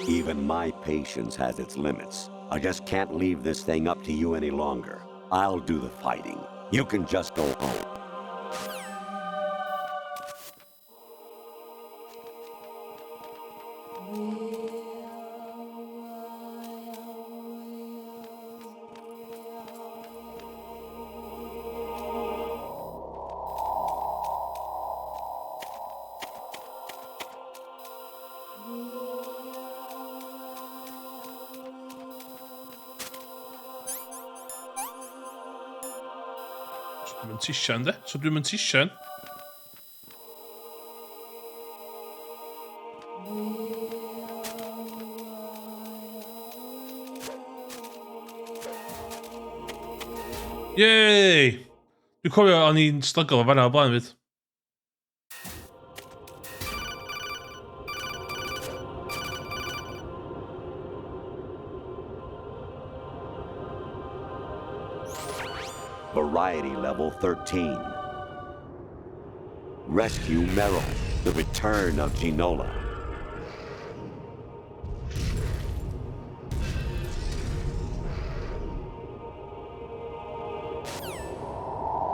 Even my patience has its limits. I just can't leave this thing up to you any longer. I'll do the fighting. You can just go home. Mijn t-shirt, hè? Zo doe mijn t-shirt. Yay! Nu kom je aan die stakkel waar nou baan weet. Variety level 13. Rescue Merrill, the return of Ginola.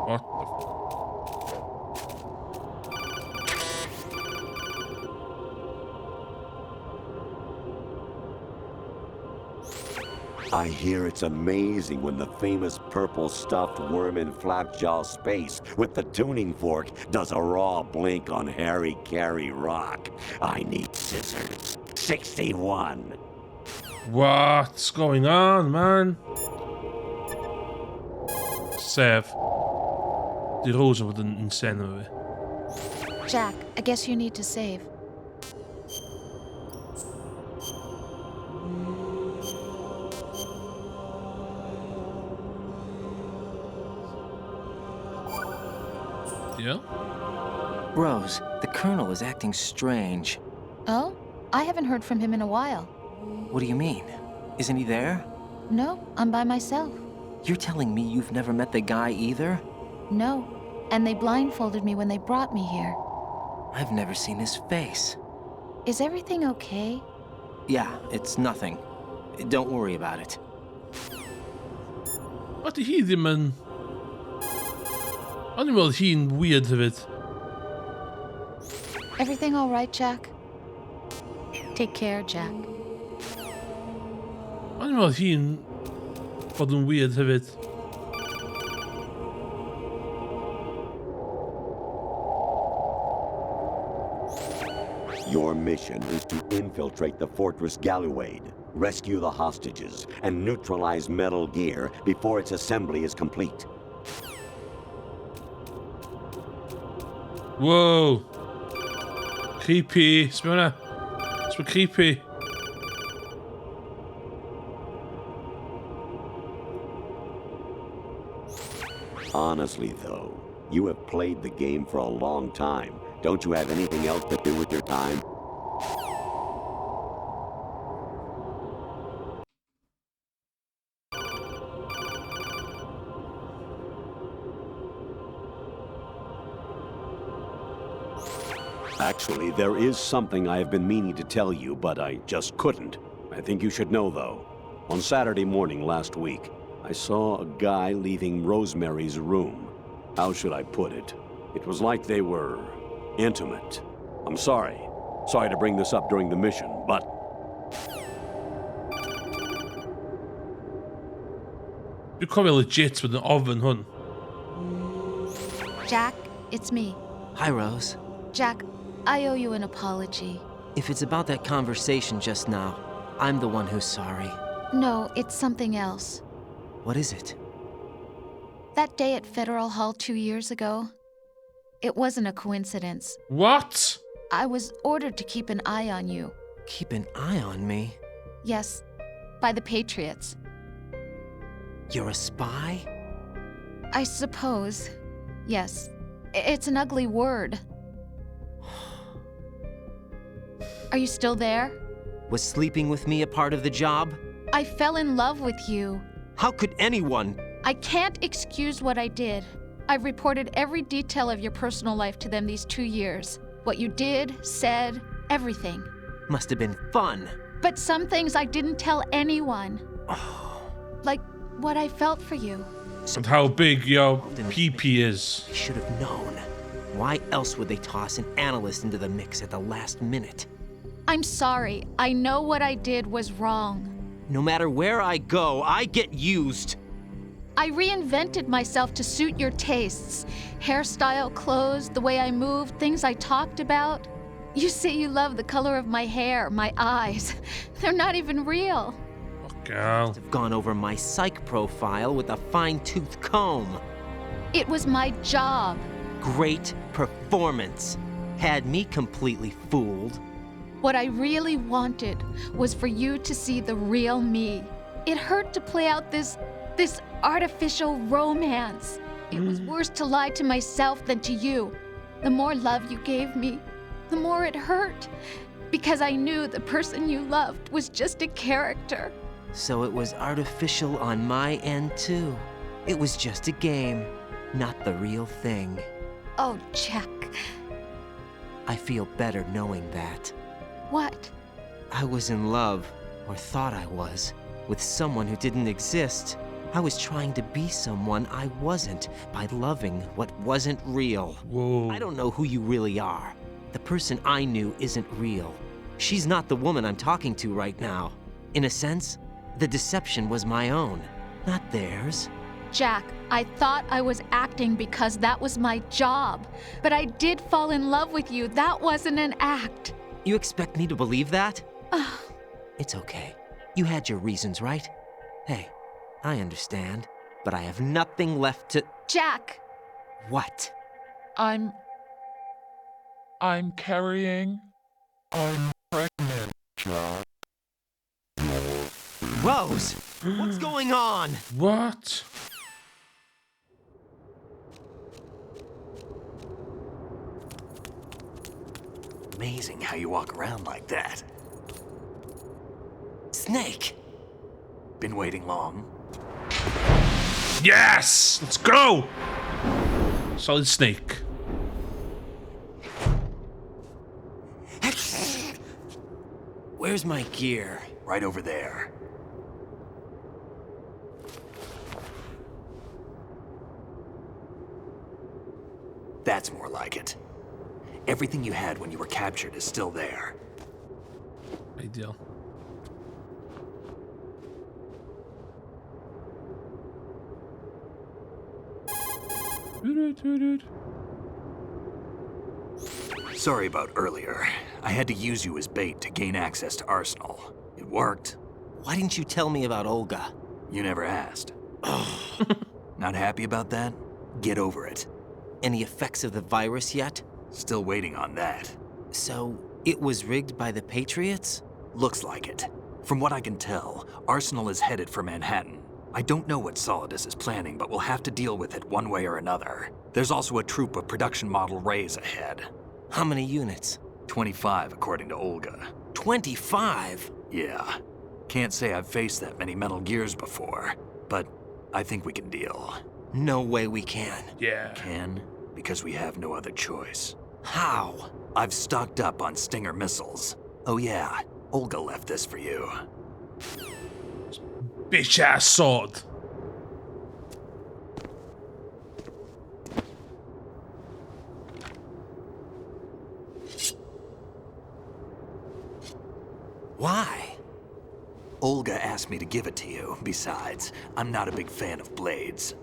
What I hear it's amazing when the famous purple stuffed worm in Flapjaw space with the tuning fork does a raw blink on Harry Carey rock. I need scissors. 61. What's going on, man? Save. Die rozen worden insane weer. Jack, I guess you need to save. Yeah? Rose, the Colonel is acting strange. Oh? I haven't heard from him in a while. What do you mean? Isn't he there? No, I'm by myself. You're telling me you've never met the guy either? No, and they blindfolded me when they brought me here. I've never seen his face. Is everything okay? Yeah, it's nothing. Don't worry about it. Wat hier die man? Animal hier weird het. Everything all right, Jack? Take care, Jack. Animal hier wat een weird het. Your mission is to infiltrate the Fortress Galluade, rescue the hostages, and neutralize Metal Gear before its assembly is complete. Whoa. Creepy. Smyrna. It's so creepy. Honestly, though, you have played the game for a long time. Don't you have anything else to do with your time? Actually, there is something I have been meaning to tell you, but I just couldn't. I think you should know, though. On Saturday morning last week, I saw a guy leaving Rosemary's room. How should I put it? It was like they were intimate. I'm sorry. Sorry to bring this up during the mission, but... Du kom wel legit met een oven, hun. Jack, it's me. Hi, Rose. Jack, I owe you an apology. If it's about that conversation just now, I'm the one who's sorry. No, it's something else. What is it? That day at Federal Hall 2 years ago, it wasn't a coincidence. What? I was ordered to keep an eye on you. Keep an eye on me? Yes, by the Patriots. You're a spy? I suppose. Yes. It's an ugly word. Are you still there? Was sleeping with me a part of the job? I fell in love with you. How could anyone? I can't excuse what I did. I've reported every detail of your personal life to them these 2 years. What you did, said, everything. Must have been fun. But some things I didn't tell anyone. Like what I felt for you. And how big your pee-pee is. I should have known. Why else would they toss an analyst into the mix at the last minute? I'm sorry. I know what I did was wrong. No matter where I go, I get used. I reinvented myself to suit your tastes. Hairstyle, clothes, the way I moved, things I talked about. You say you love the color of my hair, my eyes. They're not even real. Girl. I've gone over my psych profile with a fine-tooth comb. It was my job. Great performance. Had me completely fooled. What I really wanted was for you to see the real me. It hurt to play out this artificial romance. It was worse to lie to myself than to you. The more love you gave me, the more it hurt. Because I knew the person you loved was just a character. So it was artificial on my end, too. It was just a game, not the real thing. Oh, Jack. I feel better knowing that. What? I was in love, or thought I was, with someone who didn't exist. I was trying to be someone I wasn't by loving what wasn't real. Whoa. I don't know who you really are. The person I knew isn't real. She's not the woman I'm talking to right now. In a sense, the deception was my own, not theirs. Jack, I thought I was acting because that was my job. But I did fall in love with you. That wasn't an act. You expect me to believe that? It's okay. You had your reasons, right? Hey, I understand, but I have nothing left to... Jack! What? I'm carrying... I'm pregnant, Jack. Rose! What's going on? What? Amazing how you walk around like that. Snake! Been waiting long? Yes! Let's go! Solid Snake. Where's my gear? Right over there. That's more like it. Everything you had when you were captured is still there. Ideal. Sorry about earlier. I had to use you as bait to gain access to Arsenal. It worked. Why didn't you tell me about Olga? You never asked. Not happy about that? Get over it. Any effects of the virus yet? Still waiting on that. So, it was rigged by the Patriots? Looks like it. From what I can tell, Arsenal is headed for Manhattan. I don't know what Solidus is planning, but we'll have to deal with it one way or another. There's also a troop of production model Rays ahead. How many units? 25, according to Olga. 25? Yeah. Can't say I've faced that many Metal Gears before, but I think we can deal. No way we can. Yeah. Can, because we have no other choice. How? I've stocked up on Stinger missiles. Oh yeah, Olga left this for you. Bitch-ass sword. Why? Olga asked me to give it to you. Besides, I'm not a big fan of blades.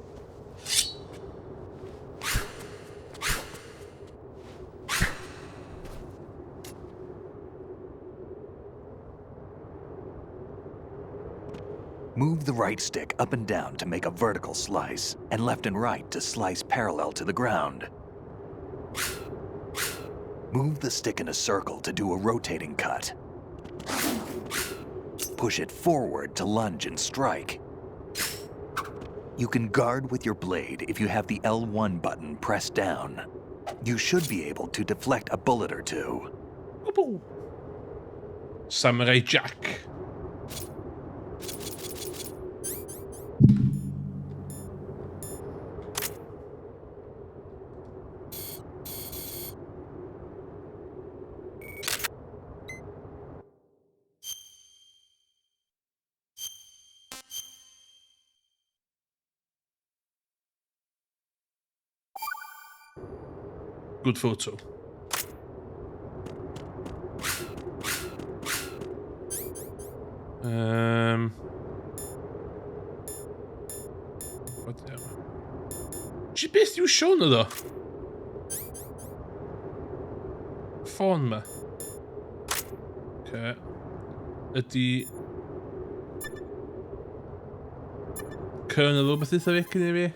Move the right stick up and down to make a vertical slice, and left and right to slice parallel to the ground. Move the stick in a circle to do a rotating cut. Push it forward to lunge and strike. You can guard with your blade if you have the L1 button pressed down. You should be able to deflect a bullet or two. Samurai Jack. Good photo. What the hell? She best you shown her då. Fan med. Okej. Ydy... Colonel rhywbeth eitha vecyn i fi?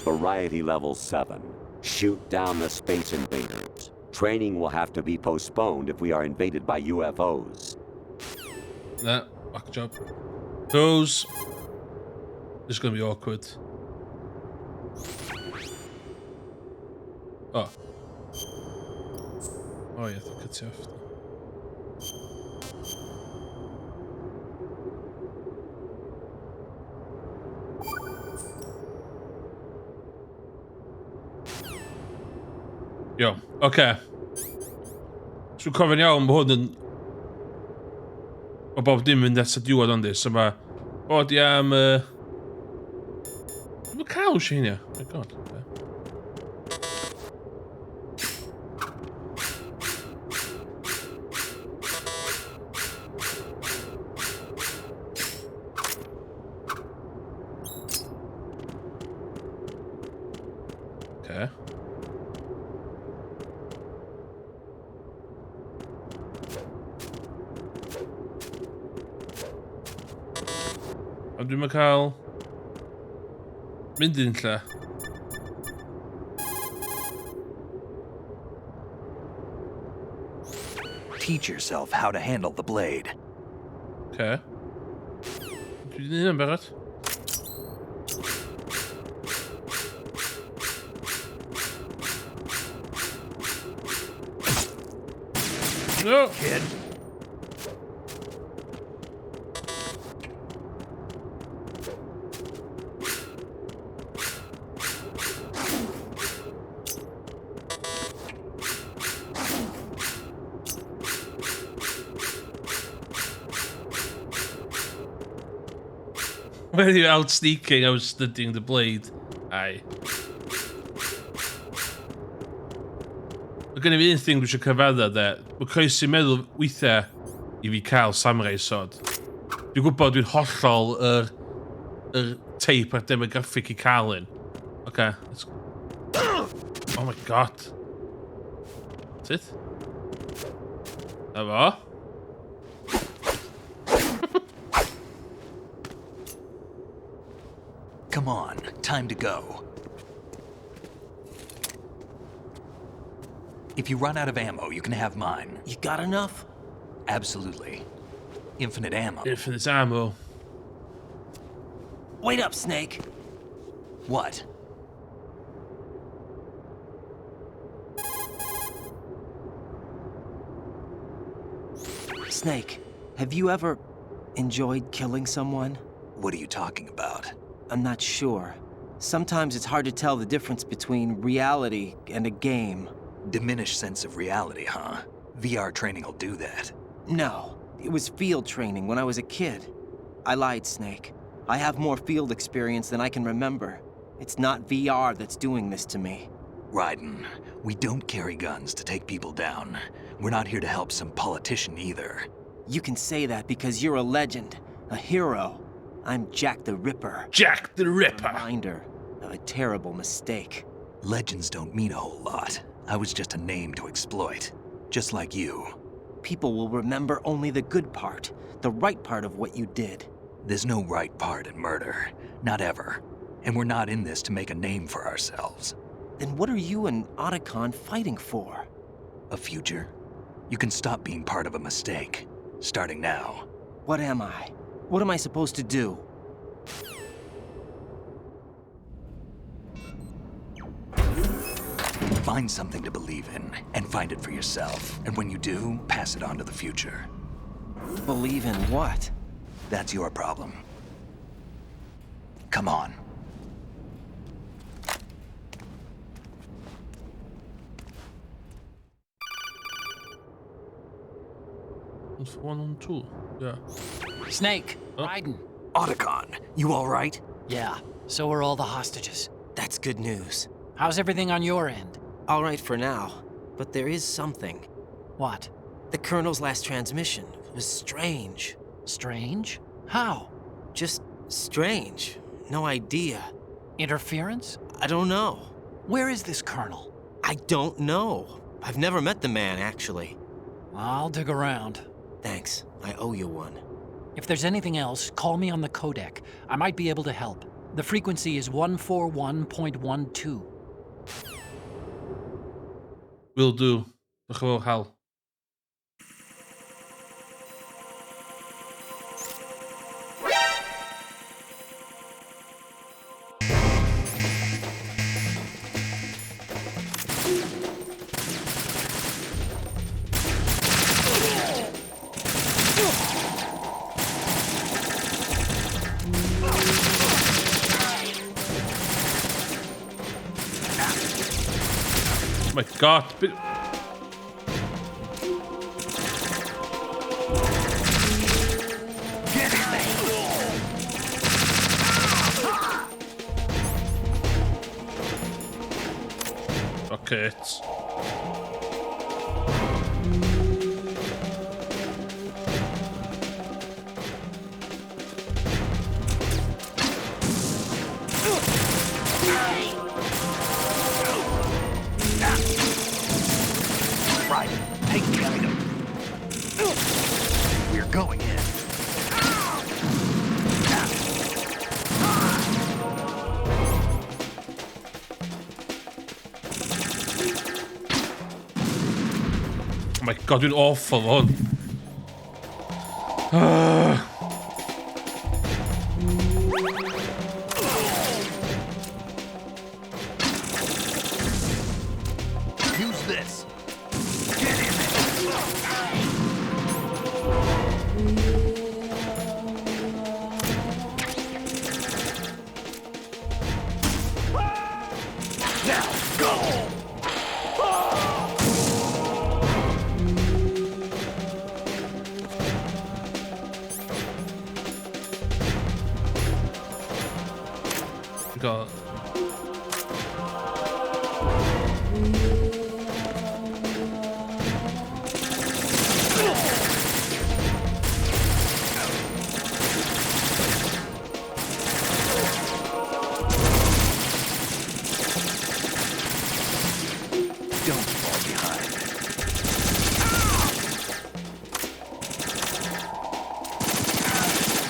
Variety level 7. Shoot down the space invaders. Training will have to be postponed if we are invaded by UFOs. Nah, back job. Those... This is gonna be awkward. Oh. Oh yeah, det kan jag efter. Ja, okej. Så kommer jag om hunden about dim in that's you on this. So what yeah Look how she here. My god. Okay. Dwi'n cael mynd un lle. Teach yourself how to handle the blade. Okay. Dwi wedi neud yn barod. No! Kid. When you're out sneaking, I was studying the blade. Aye. Mae gen I fi un thing dwi eisiau cyfadda de. Mae coes i'n meddwl weithiau I fi cael samurai sword. Dwi'n gwybod dwi'n hollol yr teip a'r demographic I cael un. Okay, let's... Oh my god. That's it? Na fo? Come on, time to go. If you run out of ammo, you can have mine. You got enough? Absolutely. Infinite ammo. Infinite ammo. Wait up, Snake. What? Snake, have you ever enjoyed killing someone? What are you talking about? I'm not sure. Sometimes it's hard to tell the difference between reality and a game. Diminished sense of reality, huh? VR training will do that. No, it was field training when I was a kid. I lied, Snake. I have more field experience than I can remember. It's not VR that's doing this to me. Raiden, we don't carry guns to take people down. We're not here to help some politician either. You can say that because you're a legend, a hero. I'm Jack the Ripper. Jack the Ripper! A reminder of a terrible mistake. Legends don't mean a whole lot. I was just a name to exploit. Just like you. People will remember only the good part, the right part of what you did. There's no right part in murder. Not ever. And we're not in this to make a name for ourselves. Then what are you and Otacon fighting for? A future? You can stop being part of a mistake. Starting now. What am I? What am I supposed to do? Find something to believe in, and find it for yourself. And when you do, pass it on to the future. Believe in what? That's your problem. Come on. It's 1 on 2. Yeah. Snake, Raiden. Otacon, you all right? Yeah, so are all the hostages. That's good news. How's everything on your end? All right for now, but there is something. What? The Colonel's last transmission was strange. Strange? How? Just strange. No idea. Interference? I don't know. Where is this Colonel? I don't know. I've never met the man, actually. I'll dig around. Thanks. I owe you one. If there's anything else, call me on the codec. I might be able to help. The frequency is 141.12. Will do. Dat gewoon hel. Oh my god. Okay, it's... Right, take the item. We're going in. Oh my god, doing awful on. Use this. Now, go! God. Don't fall behind.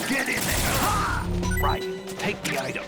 Get in there! Right, take the item.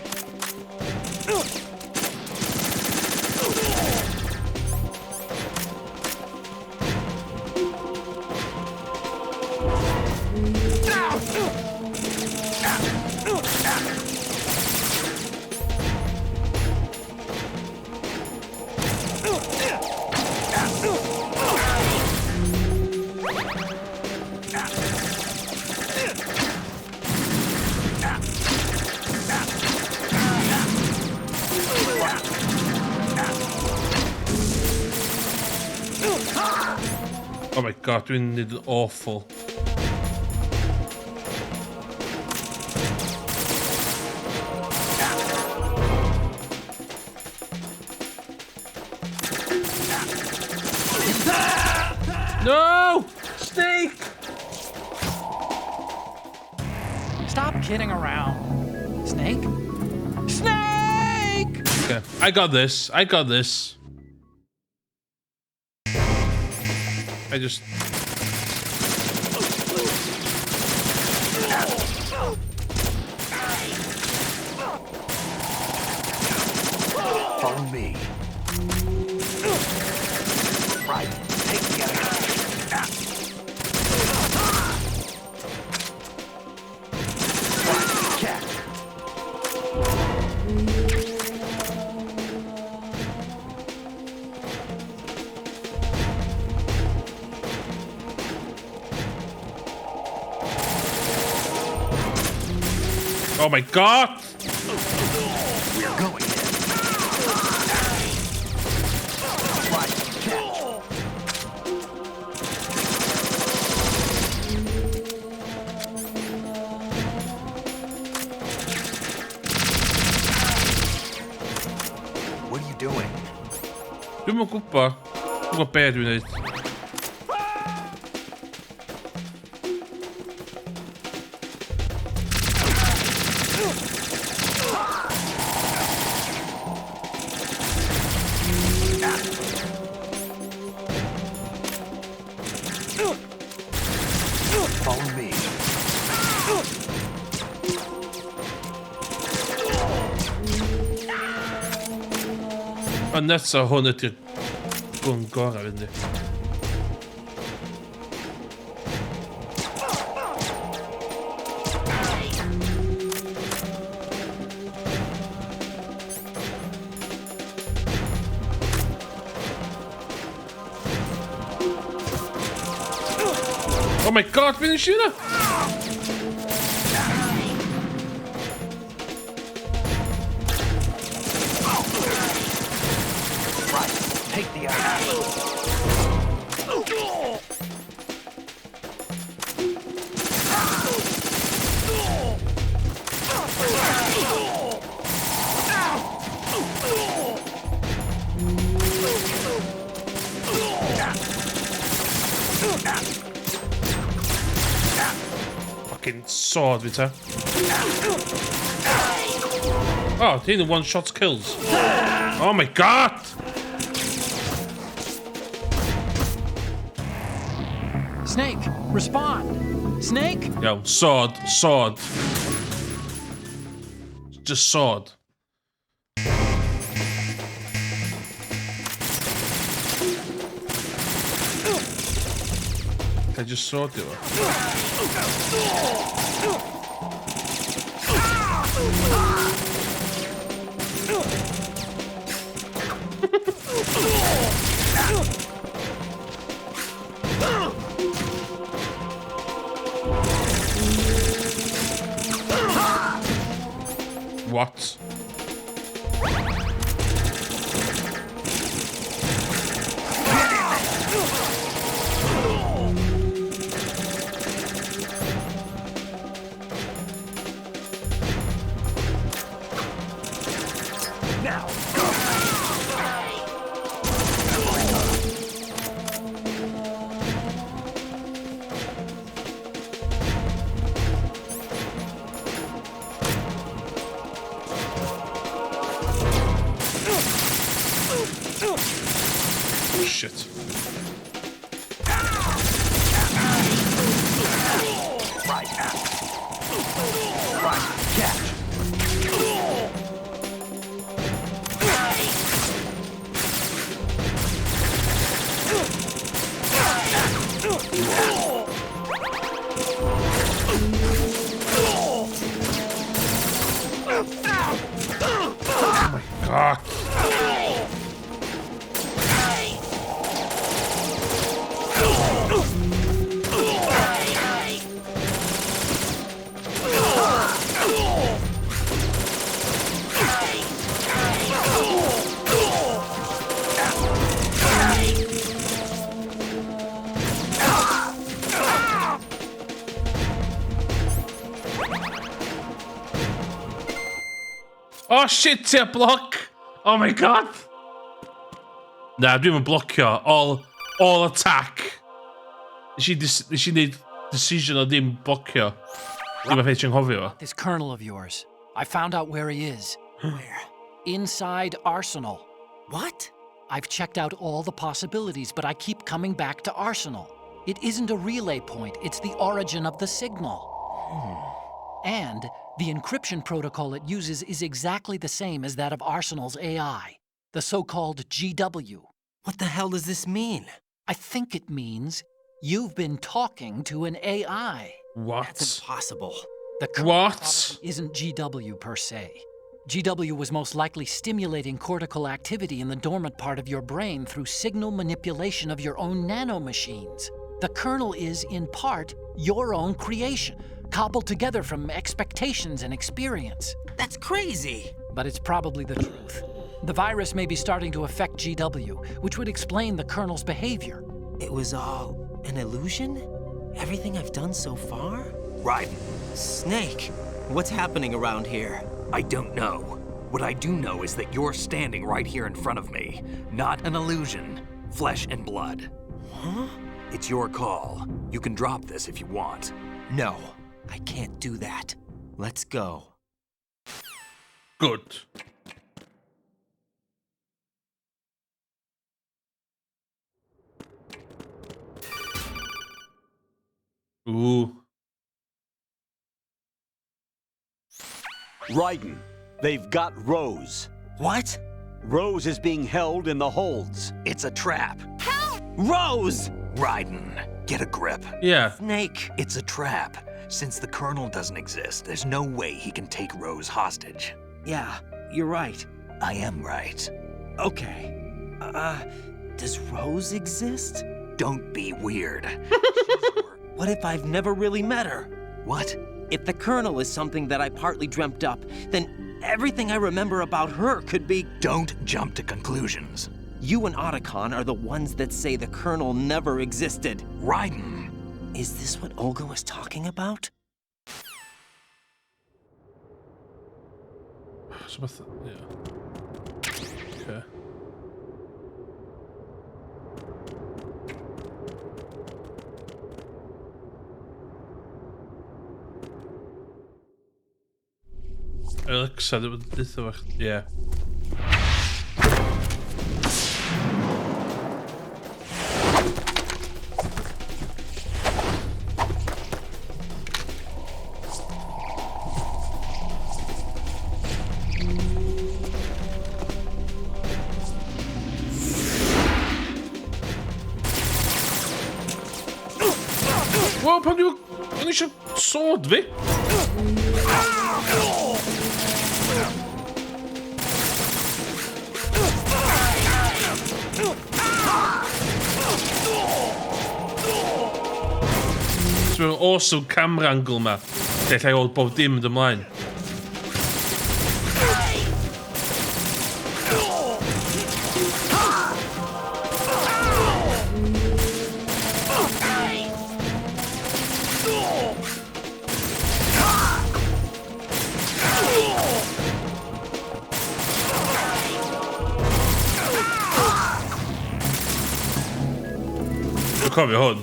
Oh my god, doing it awful. No! Snake! Stop kidding around. Snake? Snake! Okay, I got this. I got this. I just... Follow me. Right. Take the other. Catch. Oh my god! We're going in. Right. Catch. What are you doing? Doe me koppen. Doe me pijn doen dit. Follow me. En net zo gewoon dat je kon gaan vinden. Oh my god, ben je shooter? Take the other. Fucking sword, weet je. Oh, het hele one-shot kills. Oh my god! Snake, respond! Snake? Yo, sword. Just sword. Kan je just sword doen? What? Now, Shit. right. Right. Catch. God. Oh shit, het blok! Oh my god! Nou, doe mijn blokje. All attack. Is je niet decision op die blokje? Die me beetje hoofd. This colonel of yours. I found out where he is. Where? Inside Arsenal. What? I've checked out all the possibilities, but I keep coming back to Arsenal. It isn't a relay point, it's the origin of the signal. And the encryption protocol it uses is exactly the same as that of Arsenal's AI. the so-called GW. What the hell does this mean? I think it means you've been talking to an AI. What? That's impossible. The What? isn't GW per se. GW was most likely stimulating cortical activity in the dormant part of your brain through signal manipulation of your own nanomachines. The kernel is, in part, your own creation, cobbled together from expectations and experience. That's crazy. But it's probably the truth. The virus may be starting to affect GW, which would explain the kernel's behavior. It was all an illusion? Everything I've done so far? Raiden. Snake, what's happening around here? I don't know. What I do know is that you're standing right here in front of me. Not an illusion. Flesh and blood. Huh? It's your call. You can drop this if you want. No, I can't do that. Let's go. Good. Ooh. Raiden, they've got Rose. What? Rose is being held in the holds. It's a trap. Help! Rose! Raiden, get a grip. Yeah. Snake. It's a trap. Since the Colonel doesn't exist, there's no way he can take Rose hostage. Yeah, you're right. I am right. Okay. Does Rose exist? Don't be weird. What if I've never really met her? What? If the Colonel is something that I partly dreamt up, then everything I remember about her could be... Don't jump to conclusions. You and Otacon are the ones that say the Colonel never existed. Raiden. Is this what Olga was talking about? Yeah. Okay. Eerlijk gezegd, dit er echt... Ja. Wow, pak nu een sword, vi? It's an awesome camera angle, ma. Lle lle old bob dim ymlaen. Kom i hund.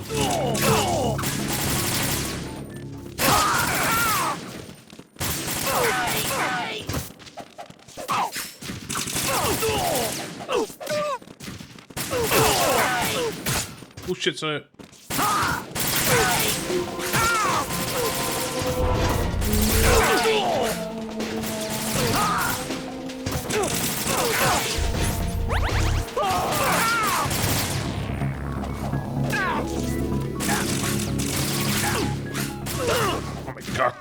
Oh shit, sorry. Oh my god.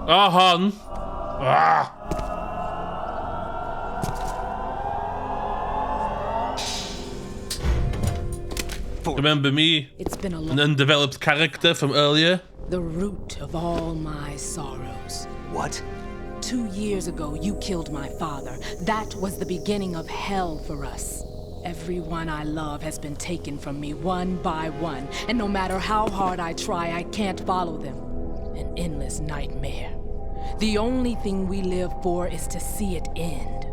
hon. Ah. Remember me? It's been a long... An undeveloped character from earlier? The root of all my sorrows. What? 2 years ago, you killed my father. That was the beginning of hell for us. Everyone I love has been taken from me one by one, and no matter how hard I try, I can't follow them. An endless nightmare. The only thing we live for is to see it end.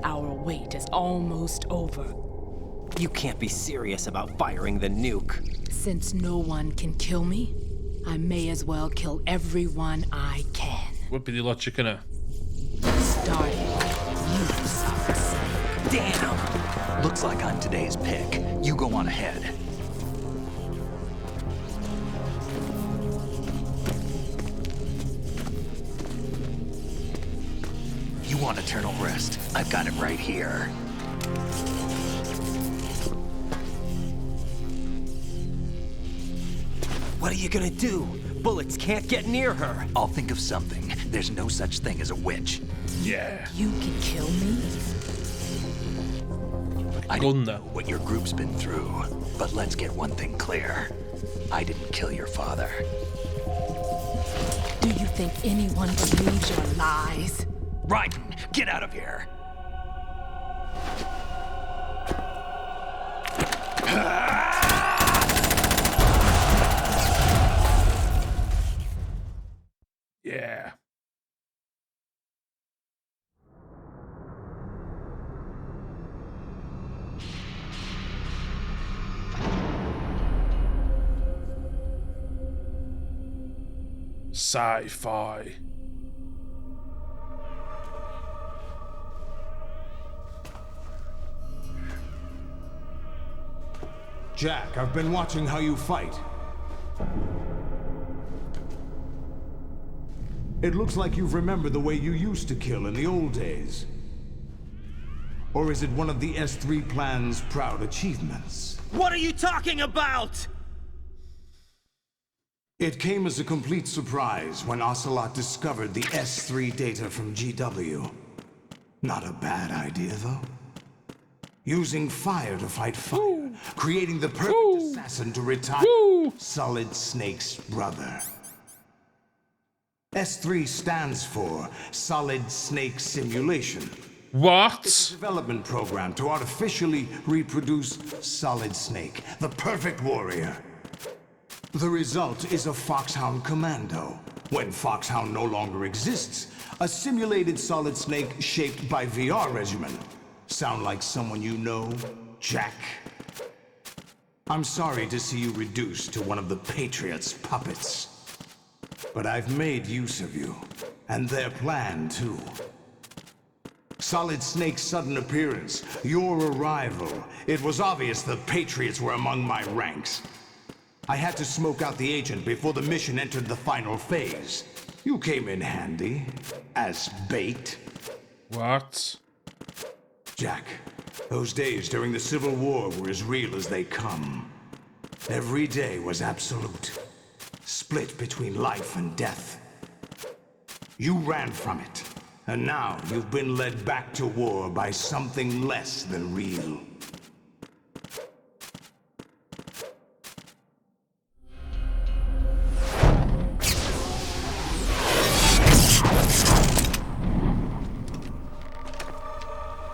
Our wait is almost over. You can't be serious about firing the nuke. Since no one can kill me, I may as well kill everyone I can. What be the logic in it? Starting with you, Solid Snake. Damn! Looks like I'm today's pick. You go on ahead. You want eternal rest? I've got it right here. What are you gonna do? Bullets can't get near her. I'll think of something. There's no such thing as a witch. Yeah. You can kill me? I don't know what your group's been through, but let's get one thing clear. I didn't kill your father. Do you think anyone believes your lies? Raiden, get out of here! Yeah. Sci-fi. Jack, I've been watching how you fight. It looks like you've remembered the way you used to kill in the old days. Or is it one of the S3 plan's proud achievements? What are you talking about? It came as a complete surprise when Ocelot discovered the S3 data from GW. Not a bad idea, though. Using fire to fight fire, creating the perfect assassin to retire Solid Snake's brother. S3 stands for Solid Snake Simulation. What? It's a development program to artificially reproduce Solid Snake, the perfect warrior. The result is a Foxhound Commando. When Foxhound no longer exists, a simulated Solid Snake shaped by VR regimen. Sound like someone you know, Jack? I'm sorry to see you reduced to one of the Patriots' puppets. But I've made use of you, and their plan too. Solid Snake's sudden appearance, your arrival, it was obvious the Patriots were among my ranks. I had to smoke out the agent before the mission entered the final phase. You came in handy, as bait. What? Jack, those days during the Civil War were as real as they come. Every day was absolute. Split between life and death. You ran from it, and now you've been led back to war by something less than real.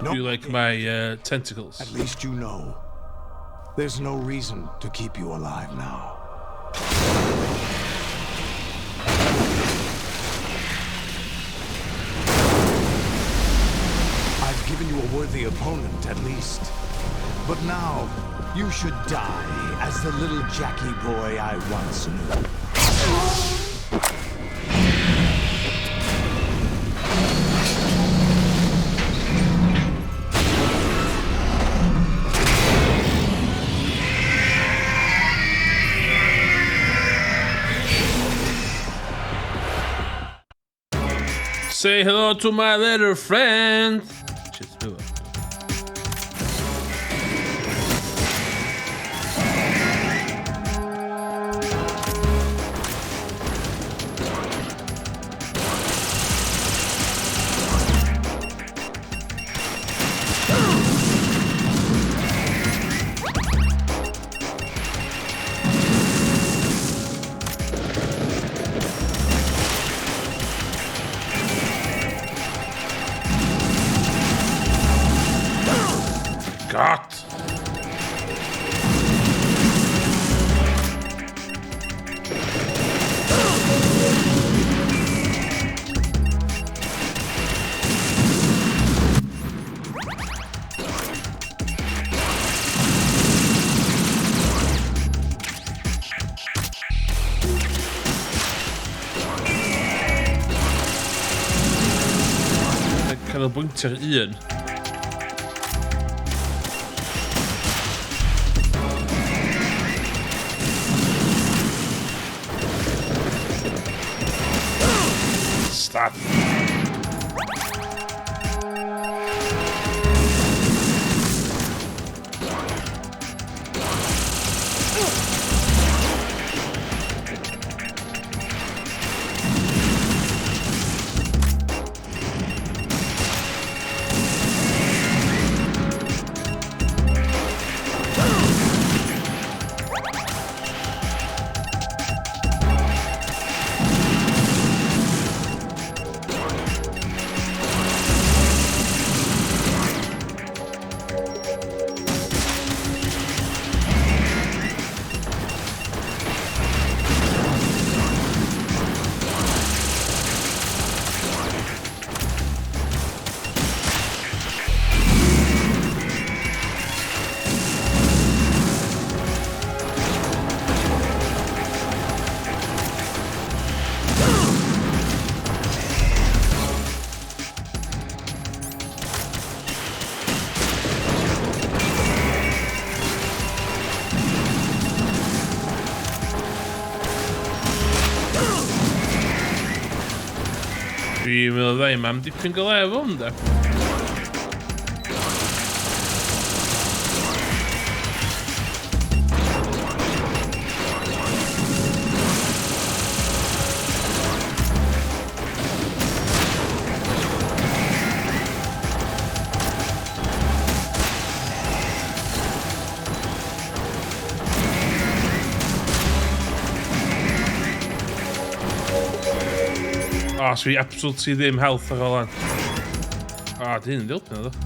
Do you like my tentacles? At least you know. There's no reason to keep you alive now. I've given you a worthy opponent, at least. But now, you should die as the little Jackie boy I once knew. Say hello to my little friend. Just do it. Start! Canolbwyntio ar un. Stop. Dwi'n meddwl ddau mam dipyn golef o'n da. O, so fi absolutely ddim health ar ôl lan. O, di hyn yn dilp na ddo.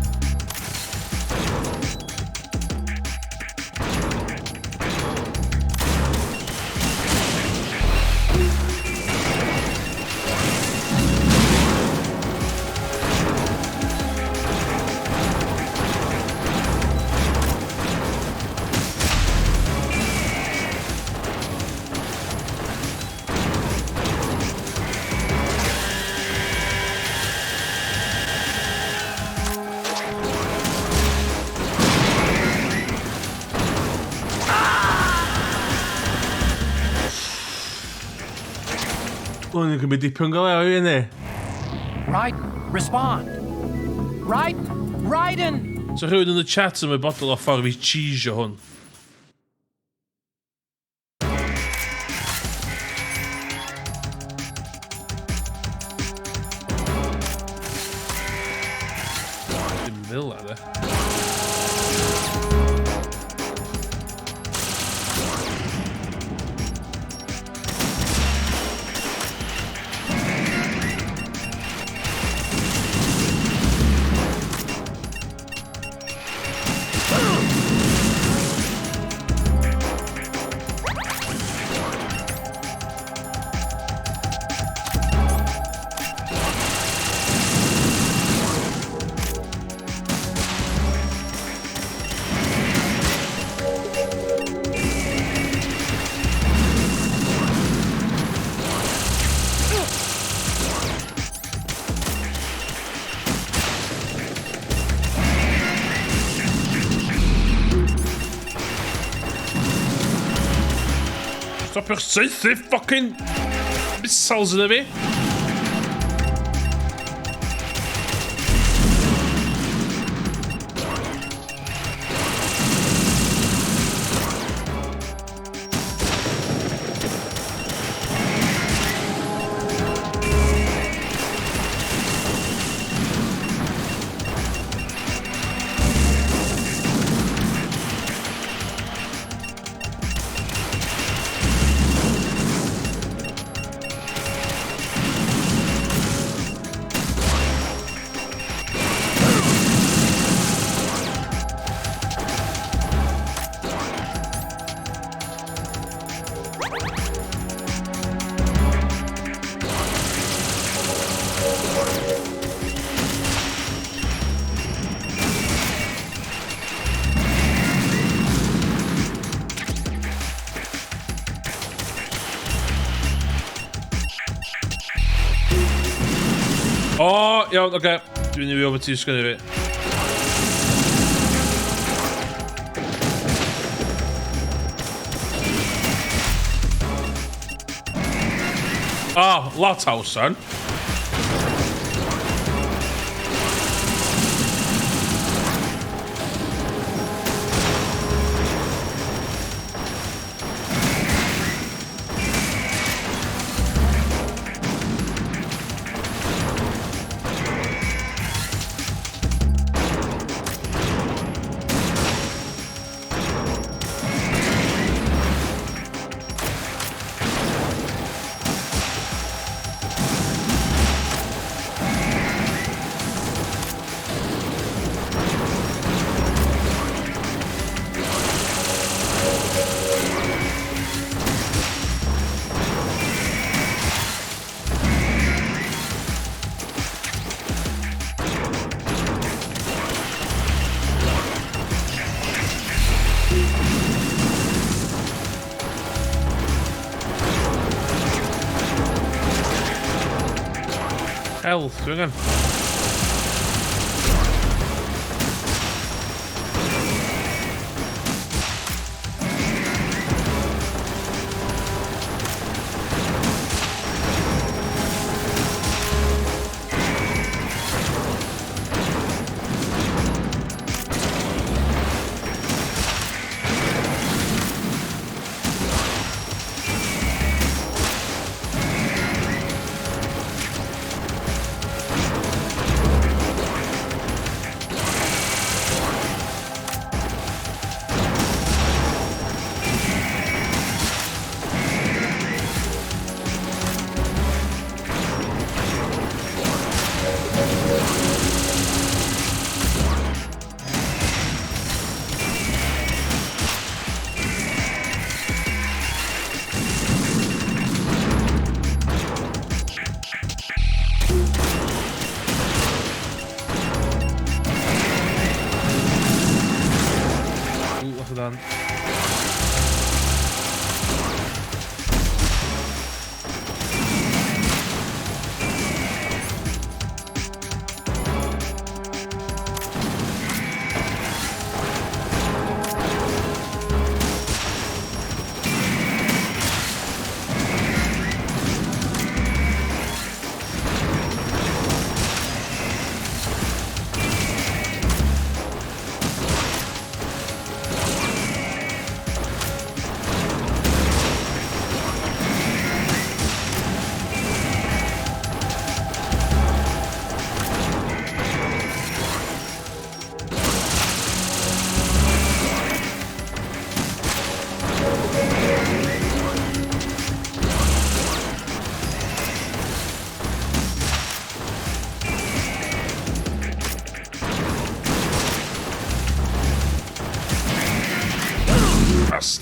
O'n i'n cymryd dipyn golef i hynny. Raiden, respond. Raiden! So rhywun yn y chat yn ymwybodol o ffordd fi cheesio hwn. Dim fel de. Stop your safe fucking missiles in fi. Ja, okej. Nu är vi över tyska nu. Lathausen. Health, jongen. Gedaan.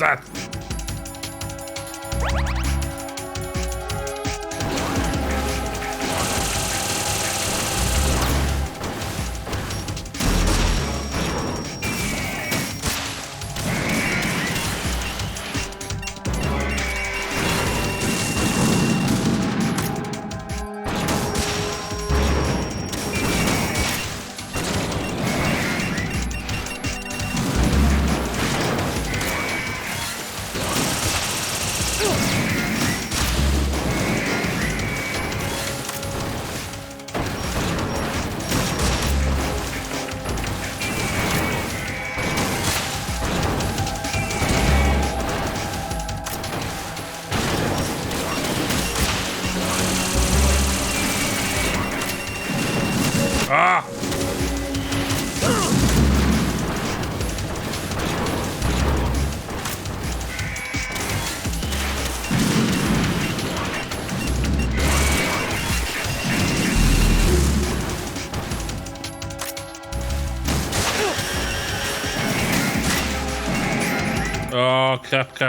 That. Ah! Oh, crap.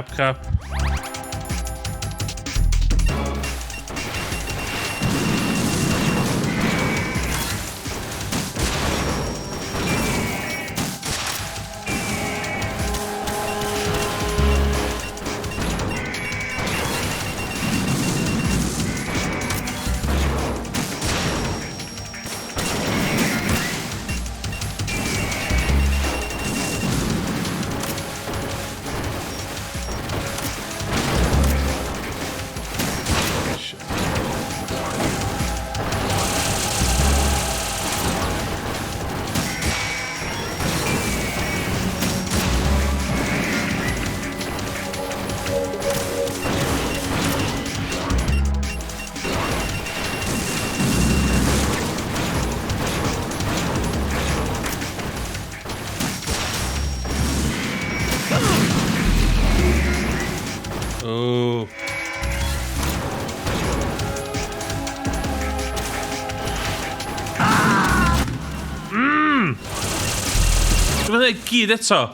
Ska vi gyd eto?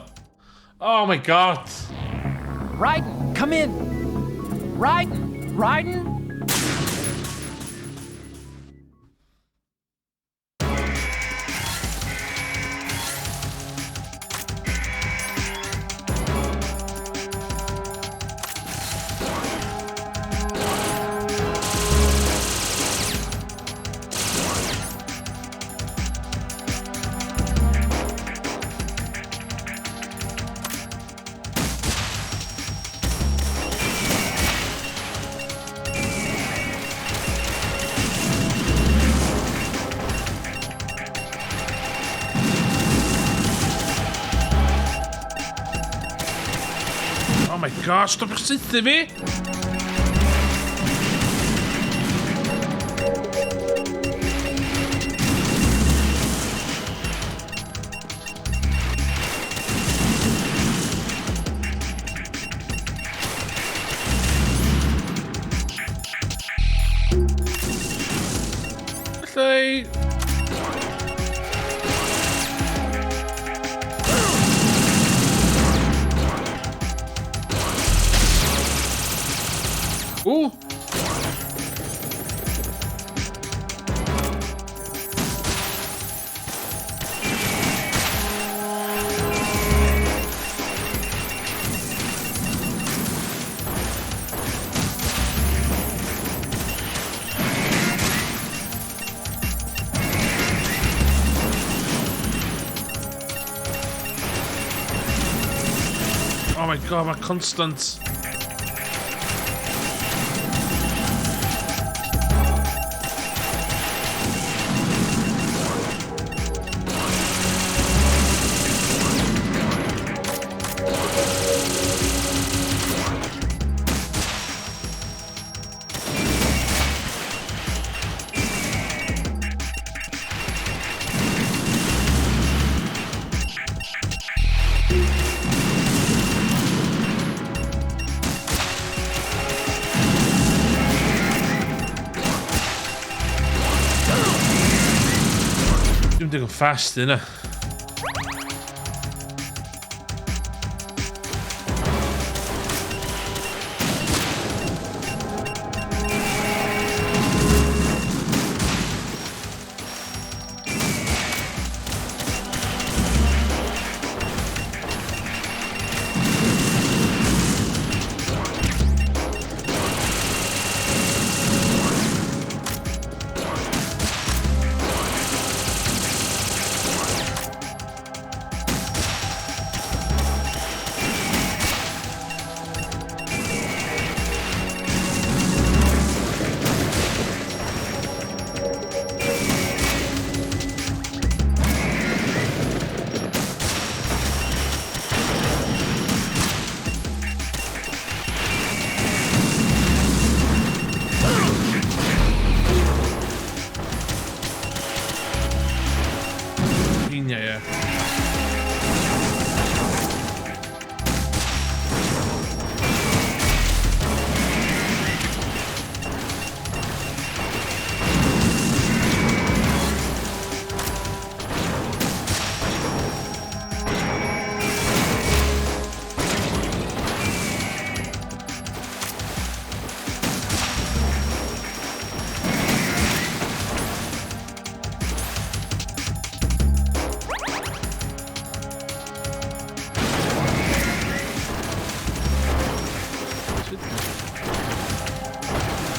Oh my god. Raiden, come in. Raiden. Oh my gosh, stop cythu fi! Allai... Ooh! Oh my god, my constant. Dwi'n digon fast yna. Yeah.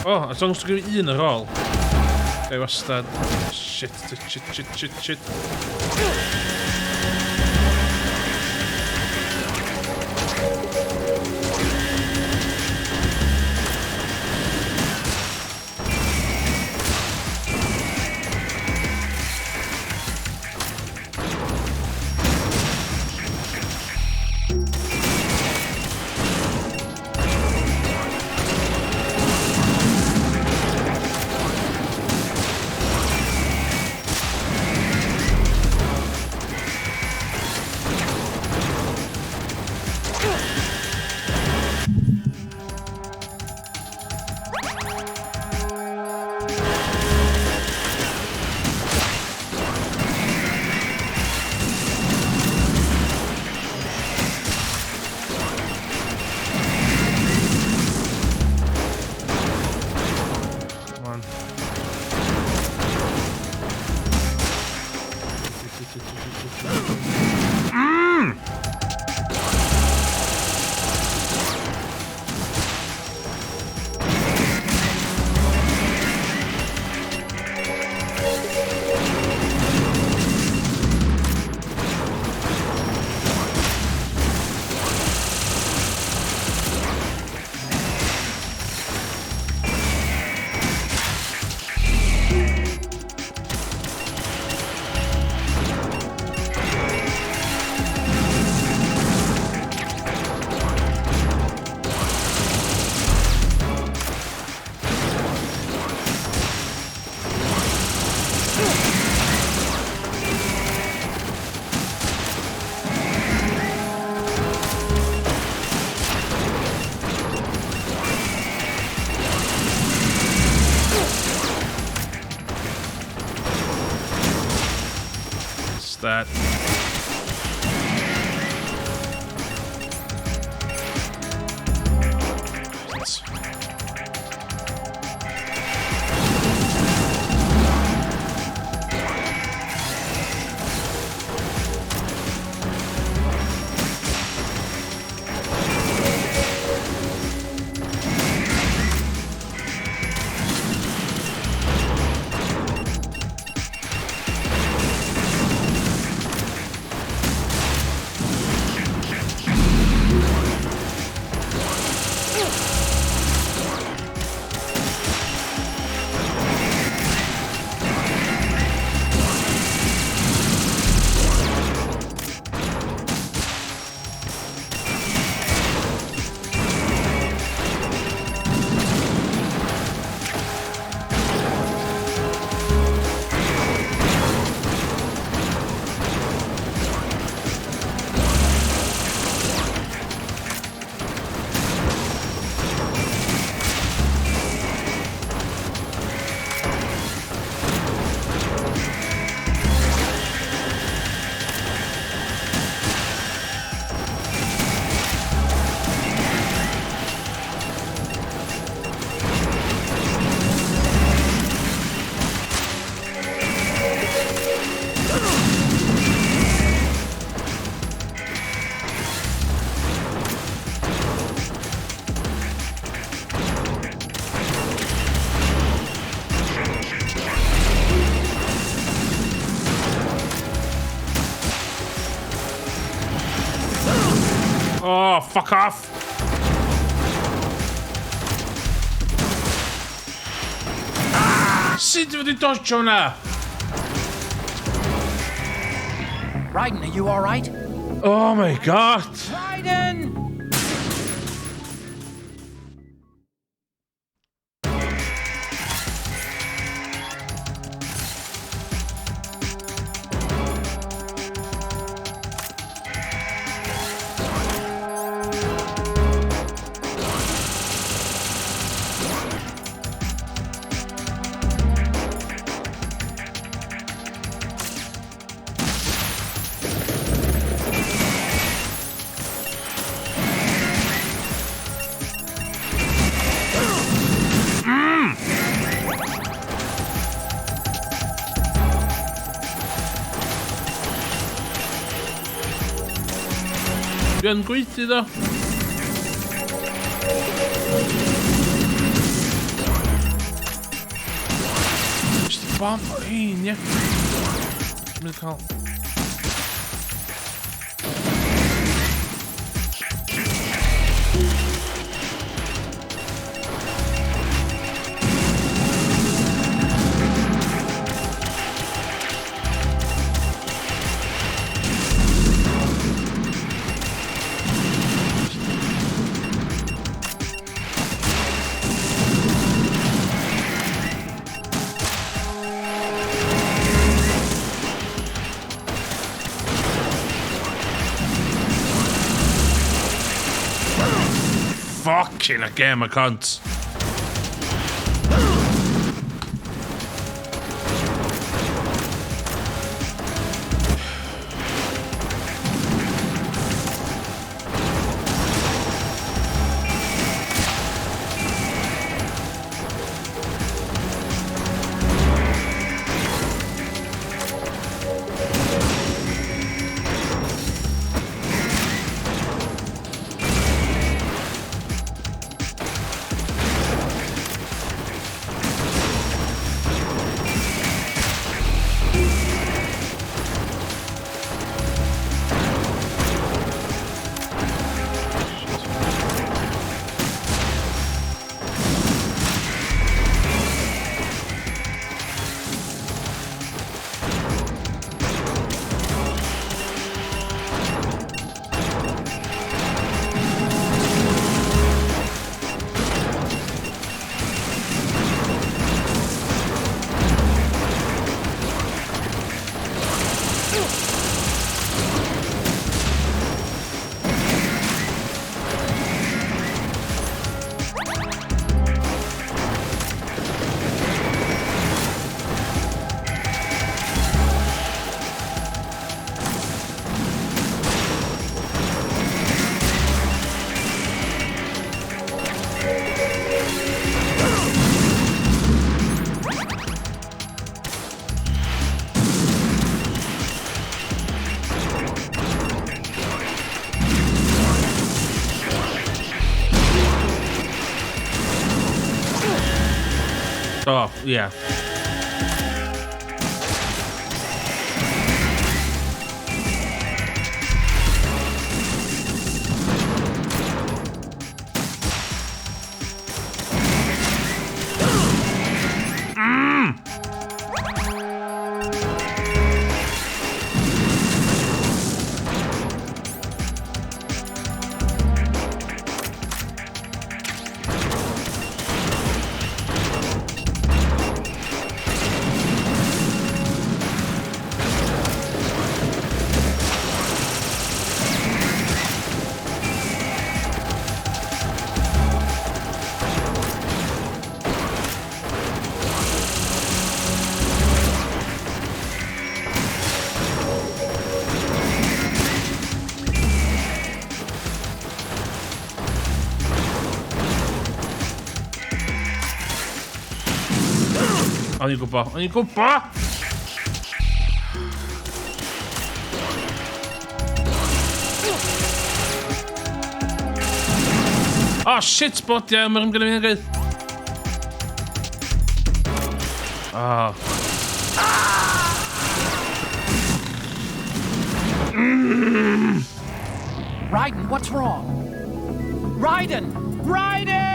Oh, as long as dwi'n gwneud un ar ôl. Gai wastad. Shit. That. Oh, fuck off. Senti di tocciona. Raiden, are you all right? Oh my god. Raiden! Dwi yn gweithio ddo. Just bomb un, ie. Dwi'n cael... Fucking again, I can't. Oh, yeah. On y coupe pas, on y coupe pas! Oh shit, Spot, ja, maar hem kunnen we Ah. Raiden, what's wrong? Raiden! Raiden!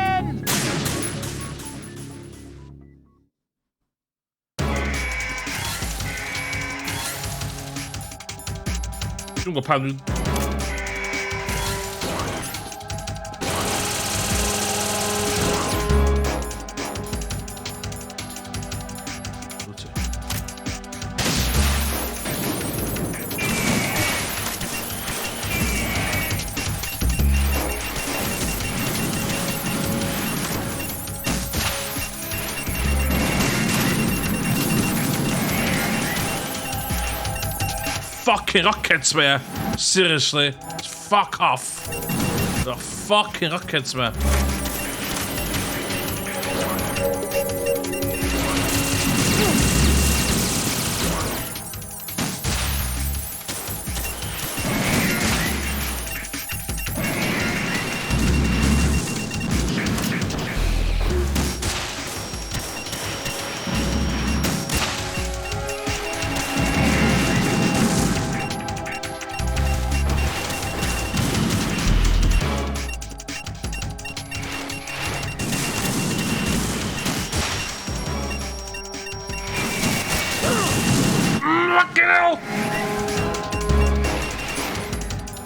중국 판 그렇지. Fucking rockets, man. Seriously. Fuck off. The fucking rockets, man.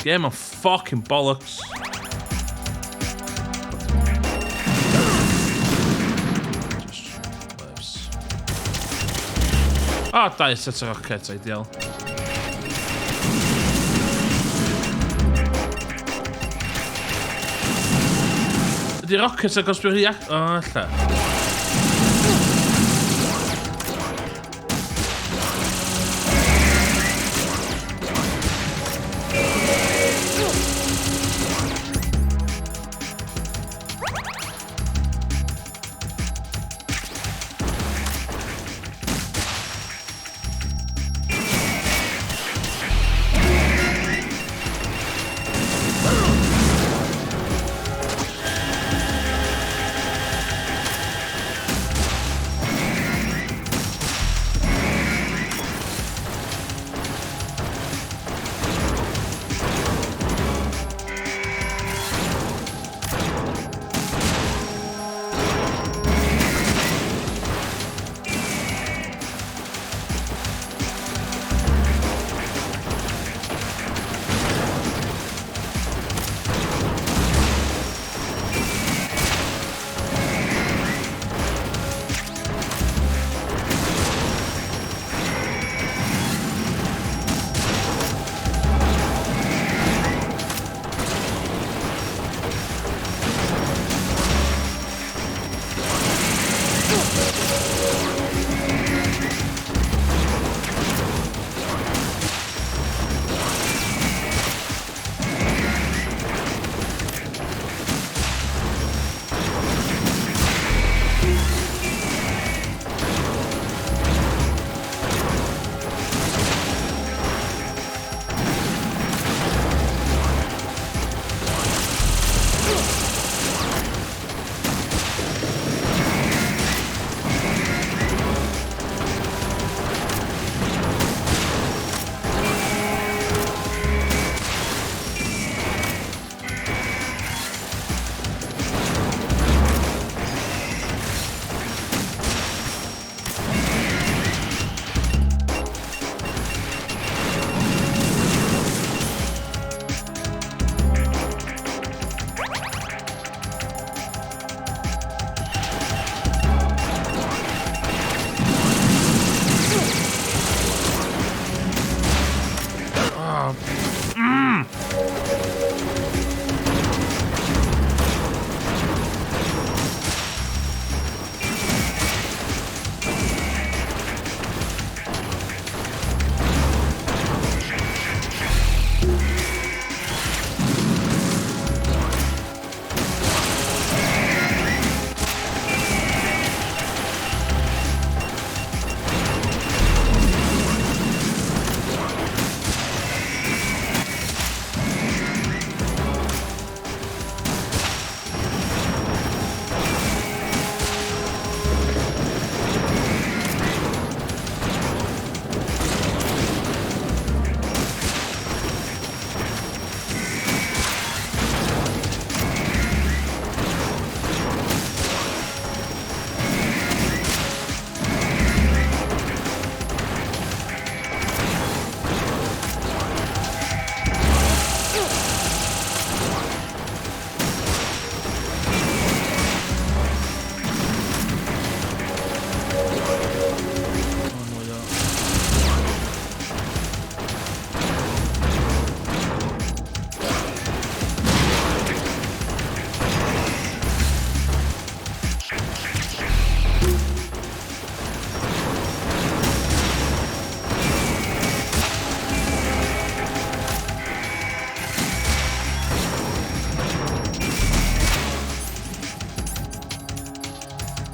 Get him a fucking bollocks. Just lives. Oh, nice. That's a rocket's ideal. Die rockets are going to be react. Oh, okay.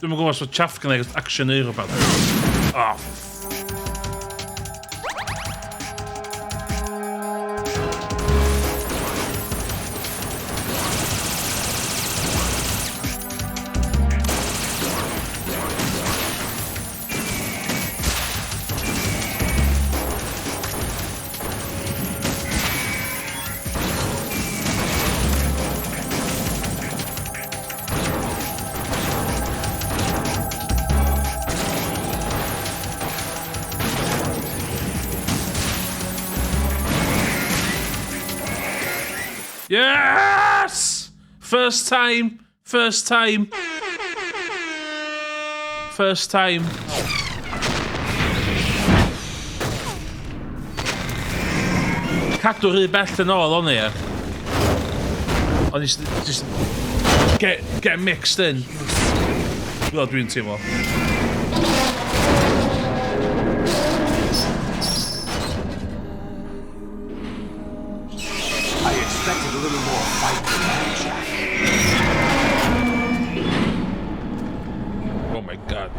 Dwi'm yn gwybod os oedd chaff gan ei action neu rhywbeth. Oh. Yes! First time. Cadw rhy bell yn ôl, o'n i. Ond just get mixed in. Wel, dwi'n teimlo. I expected a little more fight than that, Jack. Oh my god.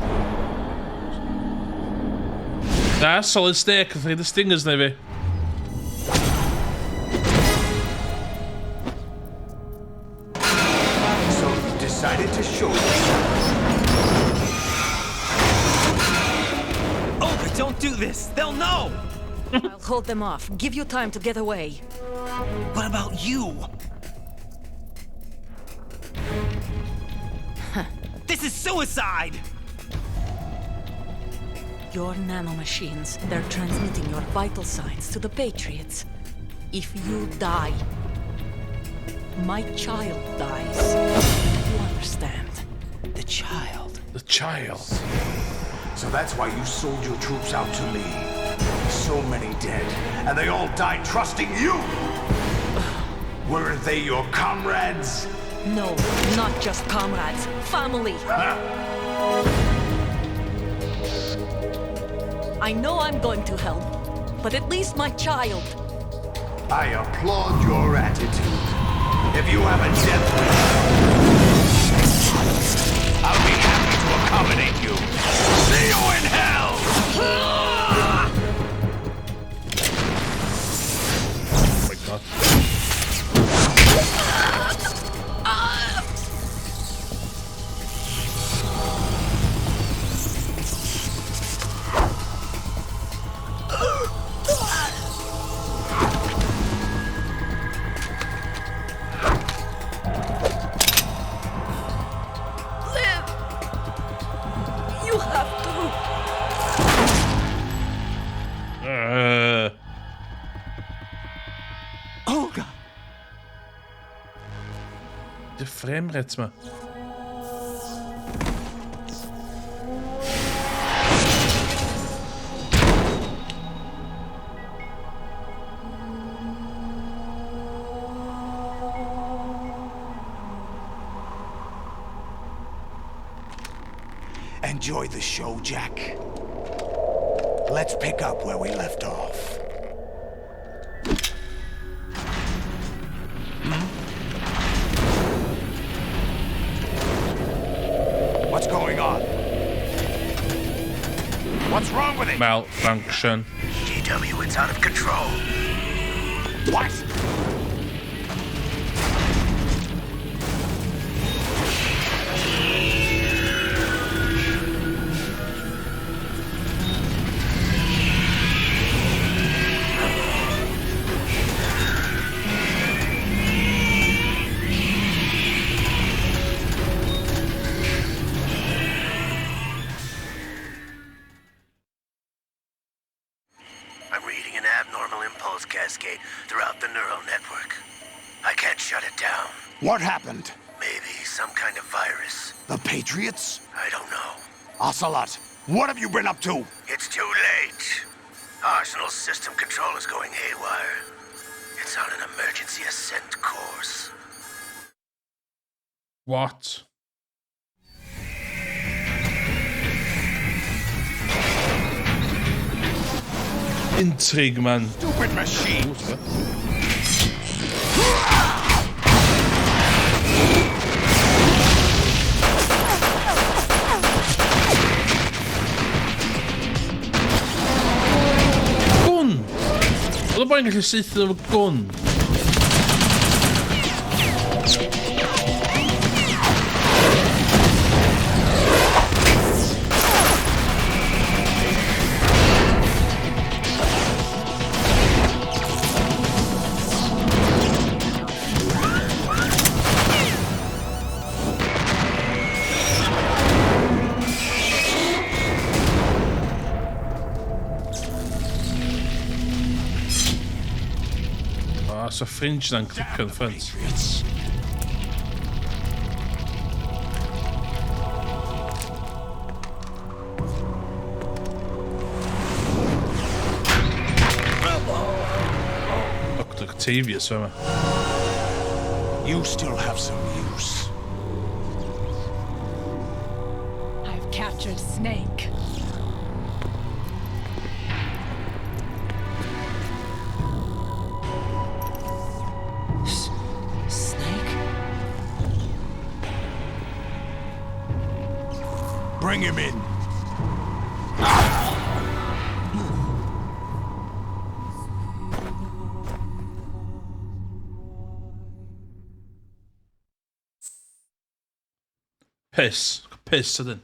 Na, solid steak. I'll take the stingers, maybe. So you decided to show Olga, don't do this! They'll know! I'll hold them off. Give you time to get away. What about you? This is suicide! Your nanomachines, they're transmitting your vital signs to the Patriots. If you die, my child dies. You understand? The child. The child. So that's why you sold your troops out to me. So many dead, and they all died trusting you! Weren't they your comrades? No, not just comrades. Family. I know I'm going to help, but at least my child. I applaud your attitude. If you have a death wish, I'll be happy to accommodate you. See you in hell! Oh my god. Olga! De framerate, man. Enjoy the show, Jack. Let's pick up where we left off. What's going on? What's wrong with it? Malfunction. GW, it's out of control. What? I'm reading an abnormal impulse cascade throughout the neural network. I can't shut it down. What happened? Maybe some kind of virus. The Patriots? I don't know. Ocelot, what have you been up to? It's too late. Arsenal's system control is going haywire. It's on an emergency ascent course. What? Intrigue, man. Stupid machine! Oedd y boi'n gallu saethu efo gun. So fringe then click on front. Look, Octavius, remember? You still have some use. I've captured Snake. Bring him in. Piss sydyn.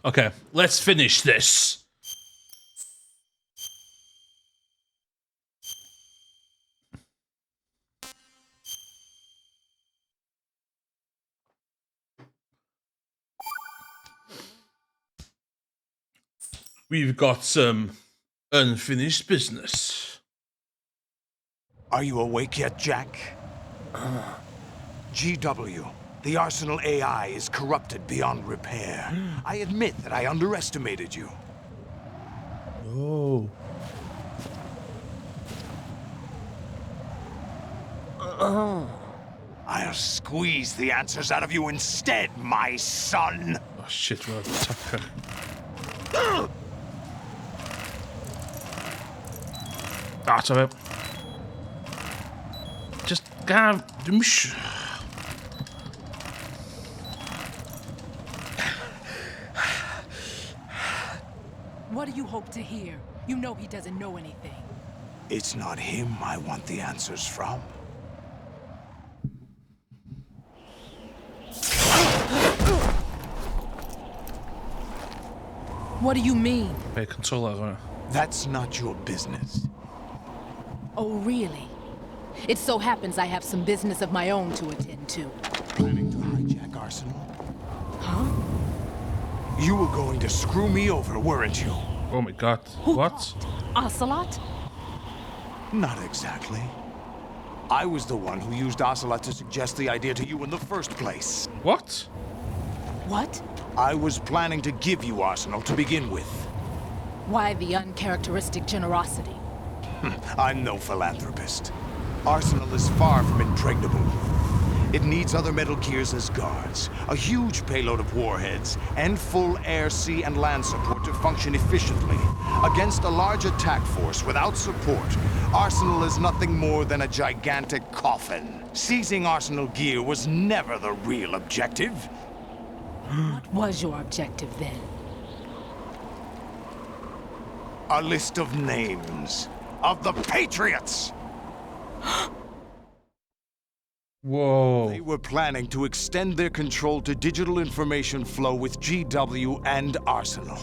Okay, let's finish this. We've got some unfinished business. Are you awake yet, Jack? GW, the Arsenal AI is corrupted beyond repair. I admit that I underestimated you. Oh. I'll squeeze the answers out of you instead, my son. Oh shit, we're attacker. That's it. Just go. What do you hope to hear? You know he doesn't know anything. It's not him I want the answers from. What do you mean? Bij controller. That's not your business. Oh, really? It so happens I have some business of my own to attend to. Planning to hijack Arsenal? Huh? You were going to screw me over, weren't you? Oh my god. Who What? thought? Ocelot? Not exactly. I was the one who used Ocelot to suggest the idea to you in the first place. What? What? I was planning to give you Arsenal to begin with. Why the uncharacteristic generosity? I'm no philanthropist. Arsenal is far from impregnable. It needs other Metal Gears as guards, a huge payload of warheads, and full air, sea, and land support to function efficiently. Against a large attack force without support, Arsenal is nothing more than a gigantic coffin. Seizing Arsenal gear was never the real objective. What was your objective then? A list of names of the Patriots! Whoa. They were planning to extend their control to digital information flow with GW and Arsenal.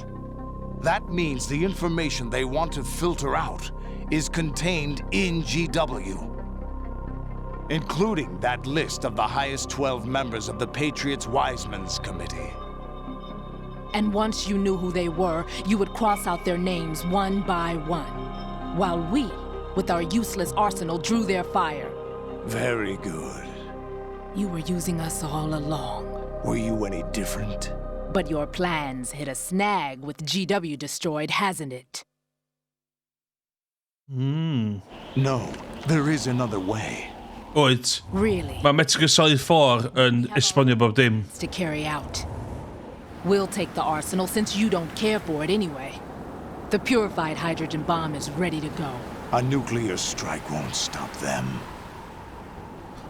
That means the information they want to filter out is contained in GW, including that list of the highest 12 members of the Patriots Wiseman's Committee. And once you knew who they were, you would cross out their names one by one, while we, with our useless arsenal, drew their fire. Very good. You were using us all along. Were you any different? But your plans hit a snag with GW destroyed, hasn't it? No, there is another way. Ooit. Really? Maar met zich zal je voor een Spanje Bob Dim. To carry out. We'll take the arsenal since you don't care for it anyway. The purified hydrogen bomb is ready to go. A nuclear strike won't stop them.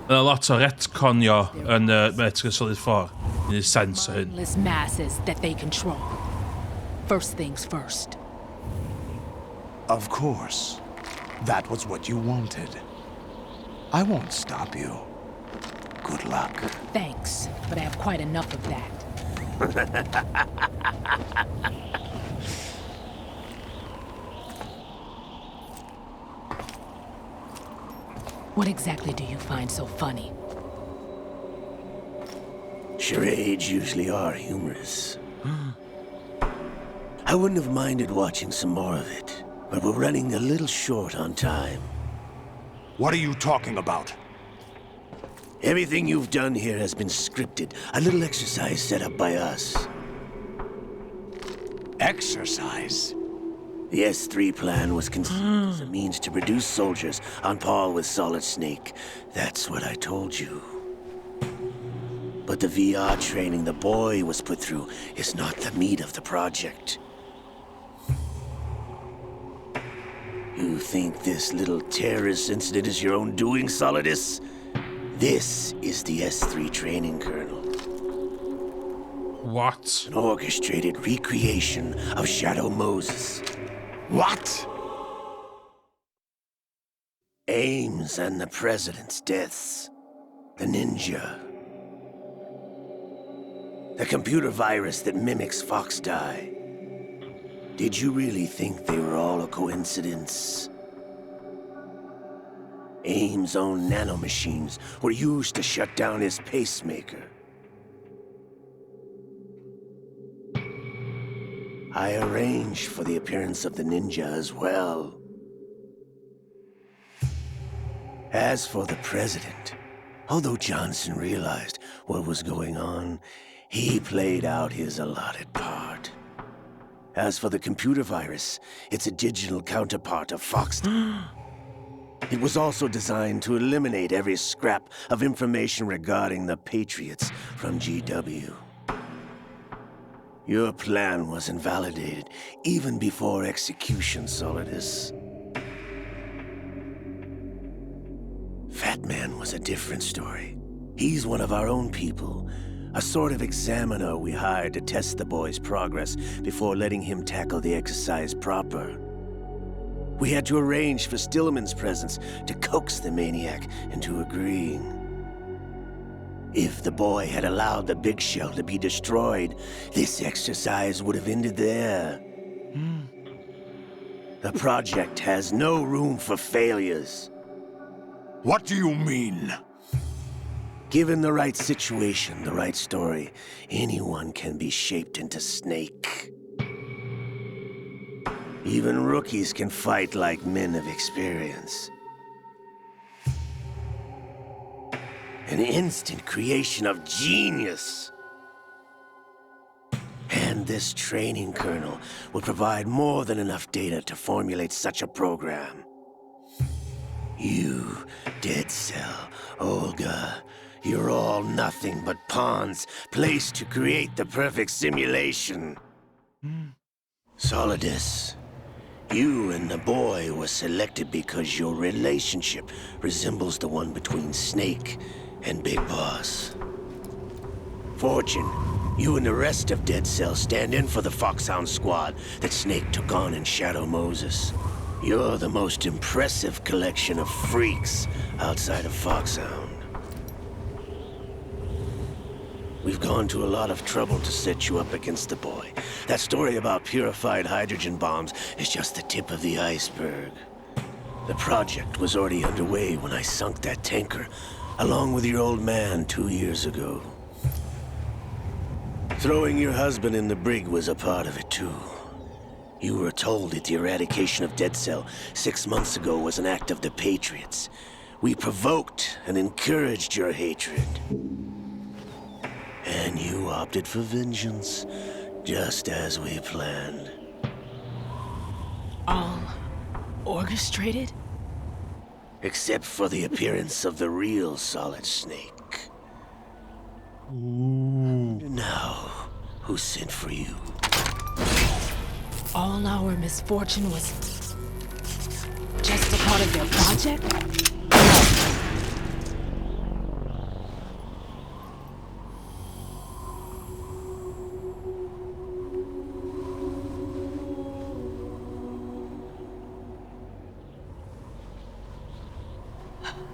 En dan laat ze retconja en met zich zal je voor. In de sens hun. Mindless masses that they control. First things first. Of course. That was what you wanted. I won't stop you. Good luck. Thanks, but I have quite enough of that. What exactly do you find so funny? Charades usually are humorous. I wouldn't have minded watching some more of it, but we're running a little short on time. What are you talking about? Everything you've done here has been scripted. A little exercise set up by us. Exercise? The S3 plan was conceived as a means to produce soldiers on par with Solid Snake. That's what I told you. But the VR training the boy was put through is not the meat of the project. You think this little terrorist incident is your own doing, Solidus? This is the S3 training kernel. What? An orchestrated recreation of Shadow Moses. What? Ames and the President's deaths. The ninja. The computer virus that mimics Fox Die. Did you really think they were all a coincidence? Ames' own nanomachines were used to shut down his pacemaker. I arranged for the appearance of the ninja as well. As for the President, although Johnson realized what was going on, he played out his allotted part. As for the computer virus, it's a digital counterpart of Fox. It was also designed to eliminate every scrap of information regarding the Patriots from GW. Your plan was invalidated even before execution, Solidus. Fat Man was a different story. He's one of our own people, A sort of examiner we hired to test the boy's progress before letting him tackle the exercise proper. We had to arrange for Stillman's presence to coax the maniac into agreeing. If the boy had allowed the big shell to be destroyed, this exercise would have ended there. The project has no room for failures. What do you mean? Given the right situation, the right story, anyone can be shaped into Snake. Even rookies can fight like men of experience. An instant creation of genius. And this training kernel would provide more than enough data to formulate such a program. You, Dead Cell, Olga, you're all nothing but pawns placed to create the perfect simulation. Solidus, you and the boy were selected because your relationship resembles the one between Snake and Big Boss. Fortune, you and the rest of Dead Cell stand in for the Foxhound squad that Snake took on in Shadow Moses. You're the most impressive collection of freaks outside of Foxhound. We've gone to a lot of trouble to set you up against the boy. That story about purified hydrogen bombs is just the tip of the iceberg. The project was already underway when I sunk that tanker, along with your old man 2 years ago. Throwing your husband in the brig was a part of it too. You were told that the eradication of Dead Cell 6 months ago was an act of the Patriots. We provoked and encouraged your hatred. And you opted for vengeance, just as we planned. All orchestrated? Except for the appearance of the real Solid Snake. Now, who sent for you? All our misfortune was just a part of their project?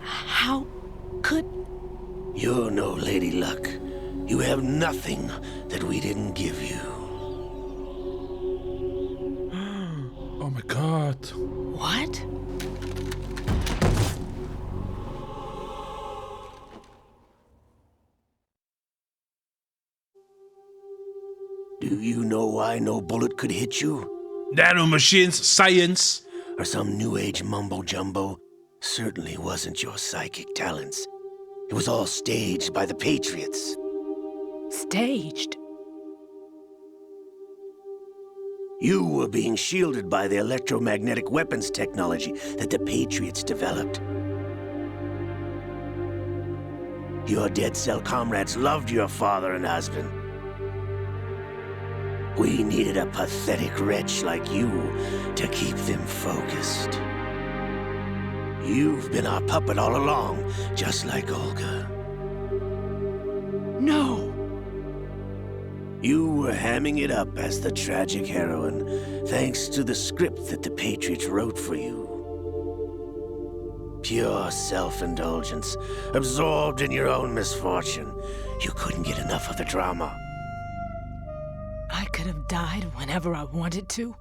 How could... You're no Lady Luck. You have nothing that we didn't give you. Oh my god. What? Do you know why no bullet could hit you? Nanomachines, science. Or some new age mumbo jumbo? Certainly wasn't your psychic talents. It was all staged by the Patriots. Staged? You were being shielded by the electromagnetic weapons technology that the Patriots developed. Your Dead Cell comrades loved your father and husband. We needed a pathetic wretch like you to keep them focused. You've been our puppet all along, just like Olga. No! You were hamming it up as the tragic heroine, thanks to the script that the Patriots wrote for you. Pure self-indulgence, absorbed in your own misfortune. You couldn't get enough of the drama. I could have died whenever I wanted to.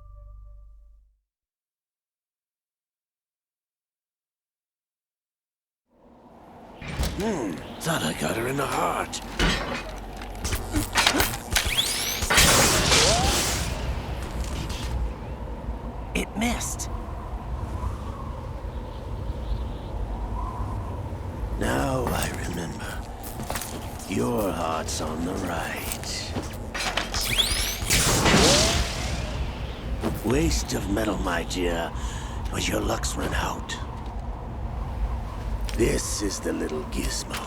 Thought I got her in the heart. It missed. Now I remember. Your heart's on the right. Waste of metal, my dear, but your luck's run out. This is the little gizmo.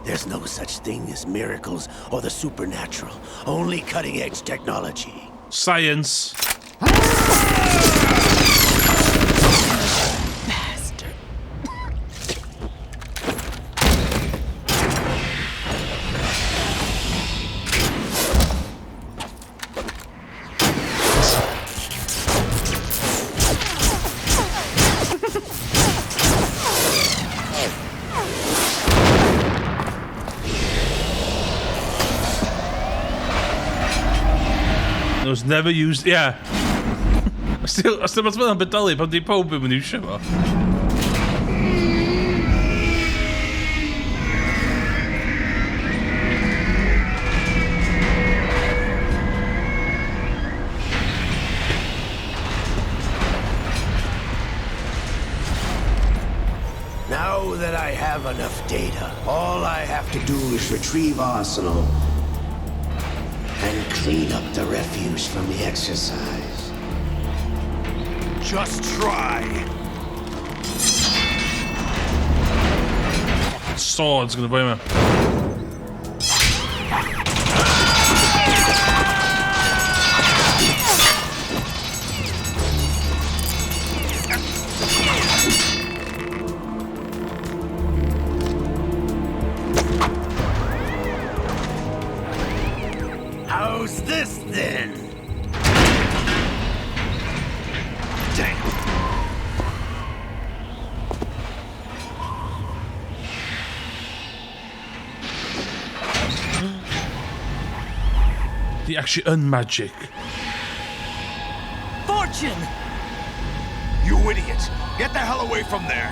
There's no such thing as miracles or the supernatural. Only cutting-edge technology. Science. Bastard. It was never used. Yeah. Still mas meddwl am bodoli pan di pob yn mynd i iwsio fo. Now that I have enough data, all I have to do is retrieve Arsenal and clean up the refuse from the exercise. Just try. Sword's gonna buy me. How's this then? Damn. The actually unmagic. Fortune! You idiot! Get the hell away from there!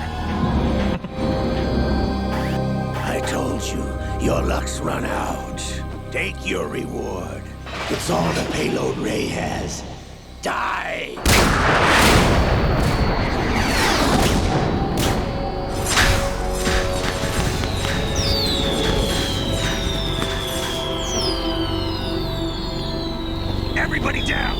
I told you, your luck's run out. Take your reward. It's all the payload Ray has. Die! Everybody down!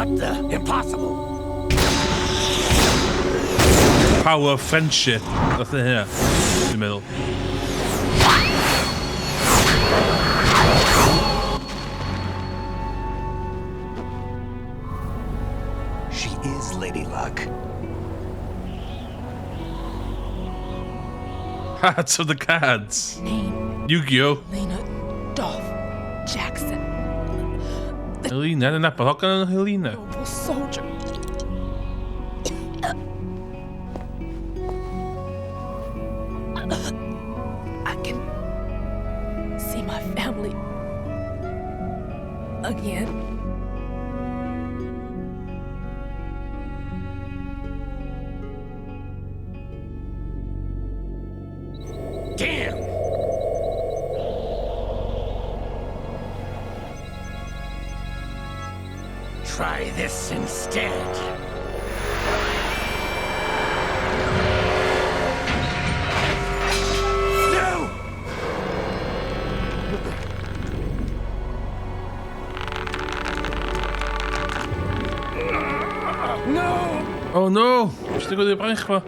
What the? Impossible! Power of friendship. That's it here. In the middle. She is Lady Luck. Hearts of the cards. Yu-Gi-Oh! Lena Dolph Jackson. Helena, den nappahockan Helena. Noble soldier. I can see my family again. Damn! Try this instead. No! No! Oh no! Stig o di braich fa.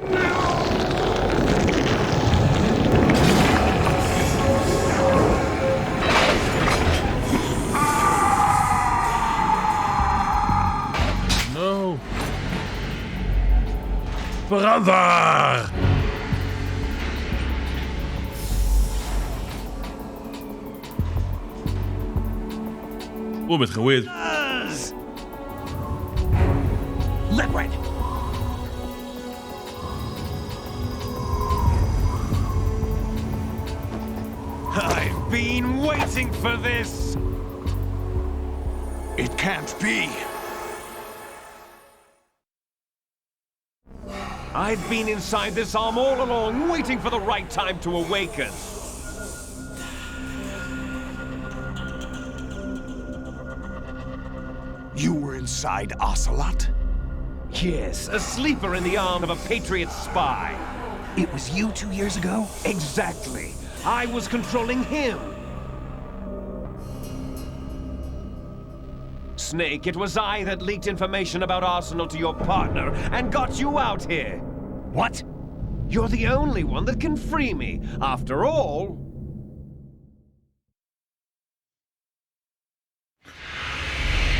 No! Brother! Oh, met geweerd. Liquid! I've been waiting for this! It can't be! I've been inside this arm all along, waiting for the right time to awaken. You were inside Ocelot? Yes, a sleeper in the arm of a Patriot spy. It was you 2 years ago? Exactly. I was controlling him. Snake, it was I that leaked information about Arsenal to your partner and got you out here. What? You're the only one that can free me. After all...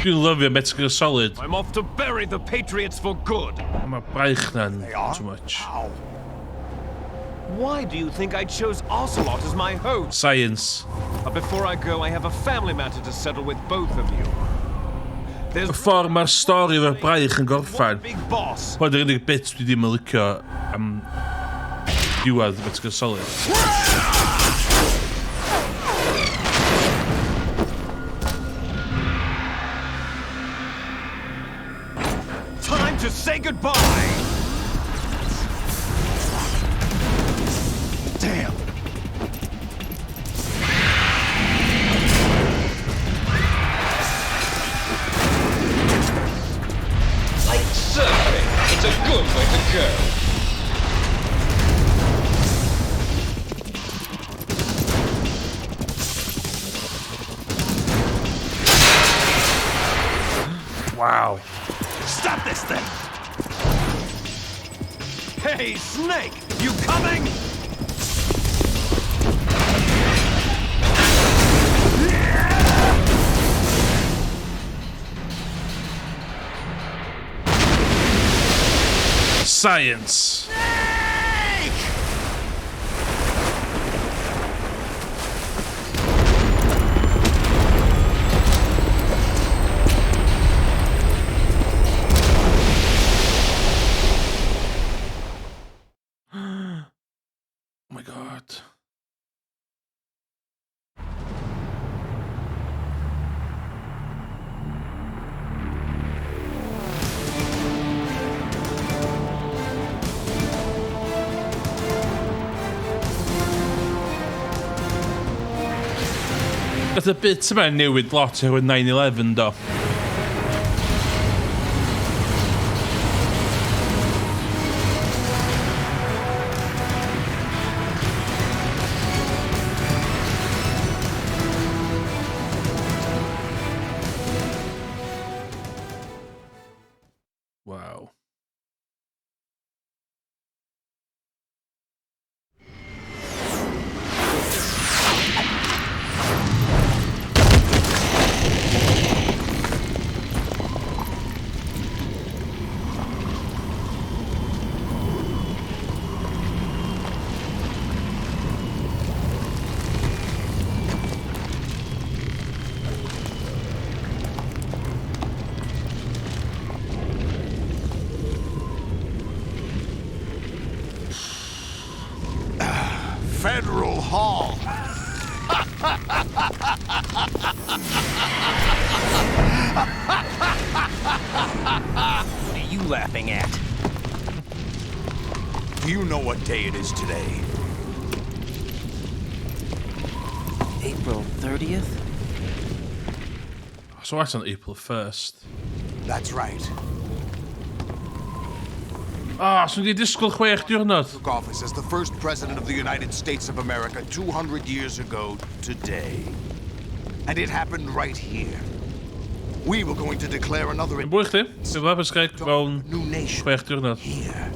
You love your Mexico solid. I'm off to bury the Patriots for good. I'm a braich then too much. Why do you think I chose Ocelot as my host? Science. But before I go, I have a family matter to settle with both of you. Ffordd mae'r stori o'r braich yn gorffan. Oedd yr unig bit dwi ddim yn licio am diwedd Metal Gear Solid. Time to say goodbye! Damn! Like surfing, it's a good way to go. Wow. Stop this thing! Hey, Snake! You coming? Science. Oh my god. Gath y bit yma'n newid lot oherwydd 9/11 do. Wow. Federal Hall. What are you laughing at? Do you know what day it is today? April 30th? So that's on April 1st. That's right. Ah, so di disgwyl 6 diwrnod. Took office as the first president of the United States of America 200 years ago today. And it happened right here. We were going to declare another new nation here.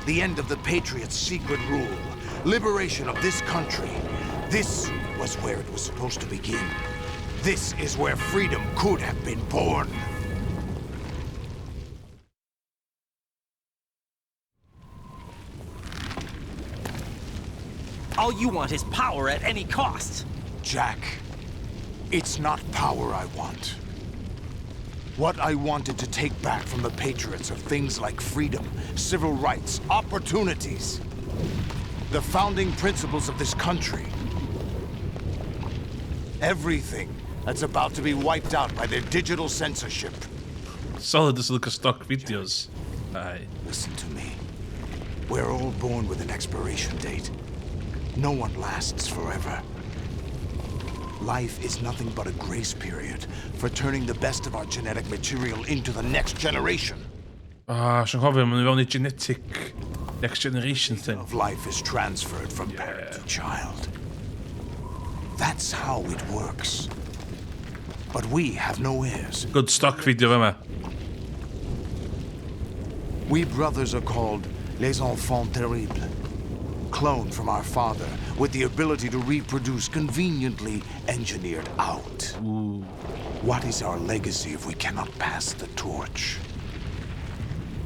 The end of the Patriots' secret rule. Liberation of this country. This was where it was supposed to begin. This is where freedom could have been born. All you want is power at any cost. Jack, it's not power I want. What I wanted to take back from the Patriots are things like freedom, civil rights, opportunities. The founding principles of this country. Everything that's about to be wiped out by their digital censorship. Solid as look at stock videos. Aye. Listen to me. We're all born with an expiration date. No one lasts forever. Life is nothing but a grace period for turning the best of our genetic material into the next generation. Ah, sy'n cofio, mae'n fewn i genetic next generation thing. Of life is transferred from parent to child. That's how it works. But we have no heirs. Good stock video yma. We brothers are called les enfants terribles. Cloned from our father, with the ability to reproduce conveniently engineered out. Ooh. What is our legacy if we cannot pass the torch?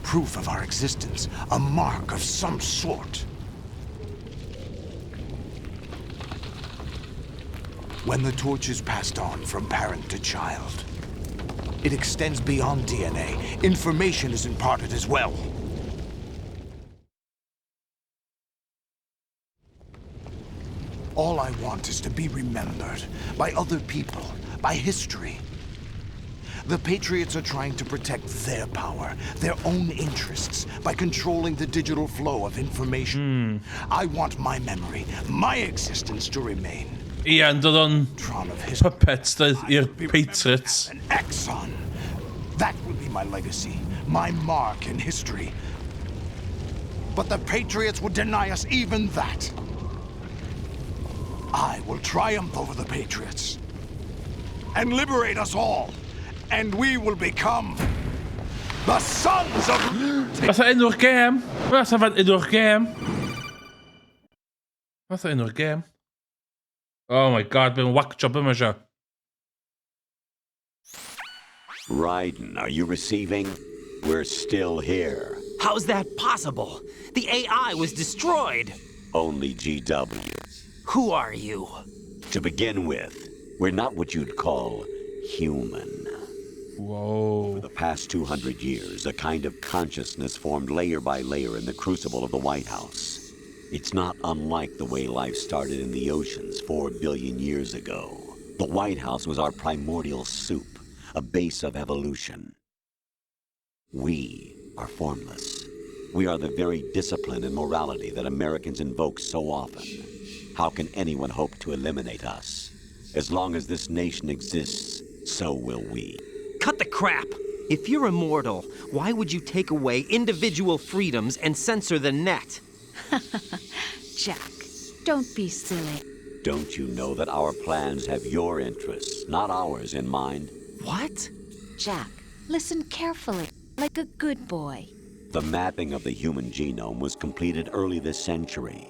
Proof of our existence, a mark of some sort. when the torch is passed on from parent to child. It extends beyond DNA. Information is imparted as well. All I want is to be remembered by other people, by history. The Patriots are trying to protect their power, their own interests, by controlling the digital flow of information. I want my memory, my existence to remain. Ian, dod o'n puppets i'r Patriots. An Exxon. That will be my legacy, my mark in history. But the Patriots would deny us even that. I will triumph over the Patriots and liberate us all. And we will become the sons of... Wat een enw'r gêm? Wat een enw'r gêm? Wat een enw'r gêm? Oh my god, been whack job yma siya. Raiden, are you receiving? We're still here. How's that possible? The AI was destroyed. Only GW. Who are you? To begin with, we're not what you'd call human. Whoa. For the past 200 years, a kind of consciousness formed layer by layer in the crucible of the White House. It's not unlike the way life started in the oceans 4 billion years ago. The White House was our primordial soup, a base of evolution. We are formless. We are the very discipline and morality that Americans invoke so often. How can anyone hope to eliminate us? As long as this nation exists, so will we. Cut the crap! If you're immortal, why would you take away individual freedoms and censor the net? Jack, don't be silly. Don't you know that our plans have your interests, not ours, in mind? What? Jack, listen carefully, like a good boy. The mapping of the human genome was completed early this century.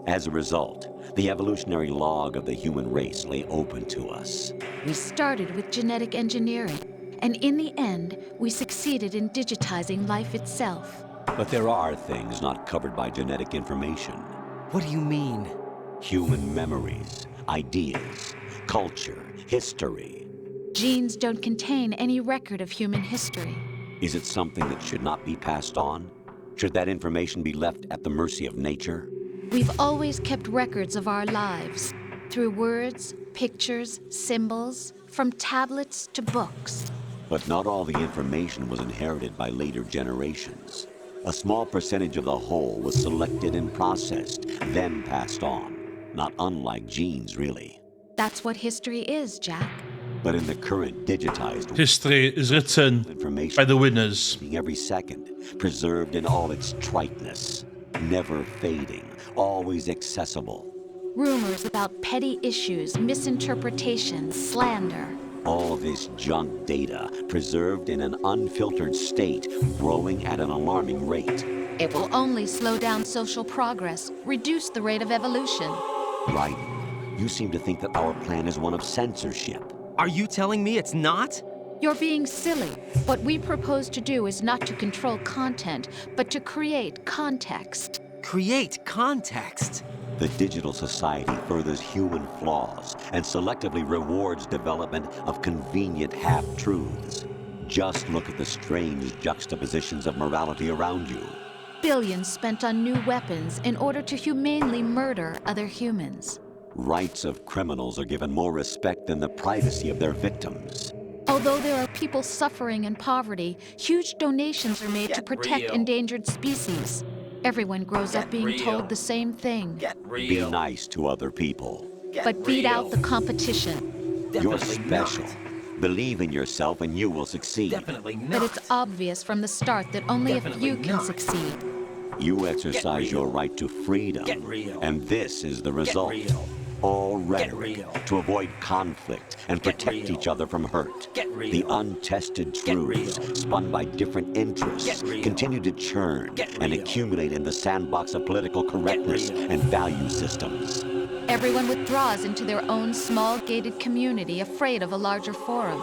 As a result, the evolutionary log of the human race lay open to us. We started with genetic engineering, and in the end, we succeeded in digitizing life itself. But there are things not covered by genetic information. What do you mean? Human memories, ideas, culture, history. Genes don't contain any record of human history. Is it something that should not be passed on? Should that information be left at the mercy of nature? We've always kept records of our lives, through words, pictures, symbols, from tablets to books. But not all the information was inherited by later generations. A small percentage of the whole was selected and processed, then passed on. Not unlike genes, really. That's what history is, Jack. But in the current digitized History is written by the winners. Every second, preserved in all its triteness, never fading, always accessible. Rumors about petty issues, misinterpretations, slander. All this junk data, preserved in an unfiltered state, growing at an alarming rate. It will only slow down social progress, reduce the rate of evolution. Right. You seem to think that our plan is one of censorship. Are you telling me it's not? You're being silly. What we propose to do is not to control content, but to create context. Create context? The digital society furthers human flaws and selectively rewards development of convenient half-truths. Just look at the strange juxtapositions of morality around you. Billions spent on new weapons in order to humanely murder other humans. Rights of criminals are given more respect than the privacy of their victims. Although there are people suffering in poverty, huge donations are made to protect endangered species. Everyone grows up being told the same thing. Be nice to other people. But beat out the competition. You're special. Believe in yourself and you will succeed. But it's obvious from the start that only a few can succeed. You exercise your right to freedom, and this is the result. All rhetoric to avoid conflict and protect each other from hurt. The untested truths, spun by different interests, continue to churn and accumulate in the sandbox of political correctness and value systems. Everyone withdraws into their own small gated community, afraid of a larger forum.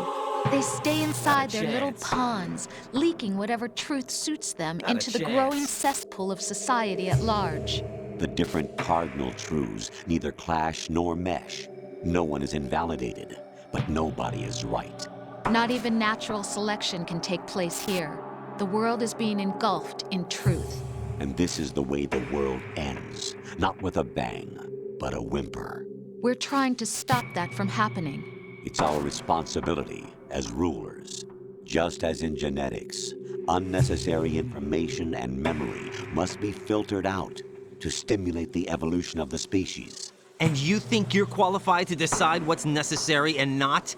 They stay inside their little ponds, leaking whatever truth suits them into the growing cesspool of society at large. The different cardinal truths neither clash nor mesh. No one is invalidated, but nobody is right. Not even natural selection can take place here. The world is being engulfed in truth. And this is the way the world ends. Not with a bang, but a whimper. We're trying to stop that from happening. It's our responsibility as rulers. Just as in genetics, unnecessary information and memory must be filtered out to stimulate the evolution of the species. And you think you're qualified to decide what's necessary and not?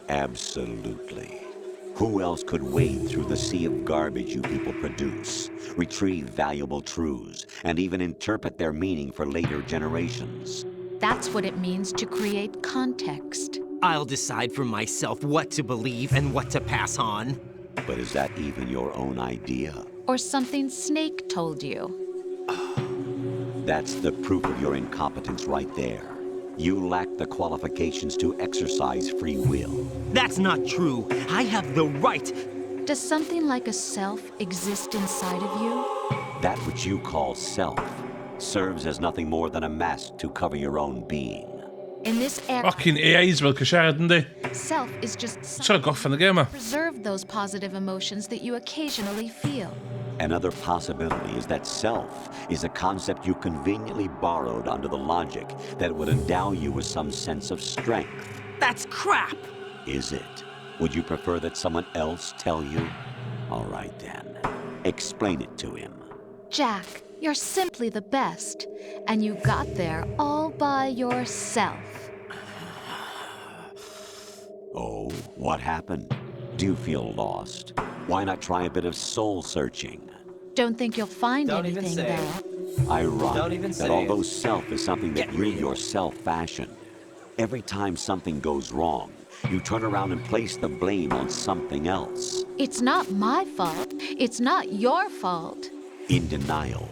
Absolutely. Who else could wade through the sea of garbage you people produce, retrieve valuable truths, and even interpret their meaning for later generations? That's what it means to create context. I'll decide for myself what to believe and what to pass on. But is that even your own idea? Or something Snake told you? That's the proof of your incompetence right there. You lack the qualifications to exercise free will. That's not true. I have the right. Does something like a self exist inside of you? That which you call self serves as nothing more than a mask to cover your own being. In this era, Fucking AI's wel siarad yndi? self is just Siarad goffan y gema. preserve those positive emotions that you occasionally feel. Another possibility is that self is a concept you conveniently borrowed under the logic that it would endow you with some sense of strength. That's crap! Is it? Would you prefer that someone else tell you? All right then. Explain it to him. Jack, you're simply the best, and you got there all by yourself. Oh, what happened? Do you feel lost? Why not try a bit of soul searching? Don't think you'll find Don't even anything say. there. Ironic that say although it. self is something that you yourself fashioned, every time something goes wrong, you turn around and place the blame on something else. It's not my fault. It's not your fault. In denial,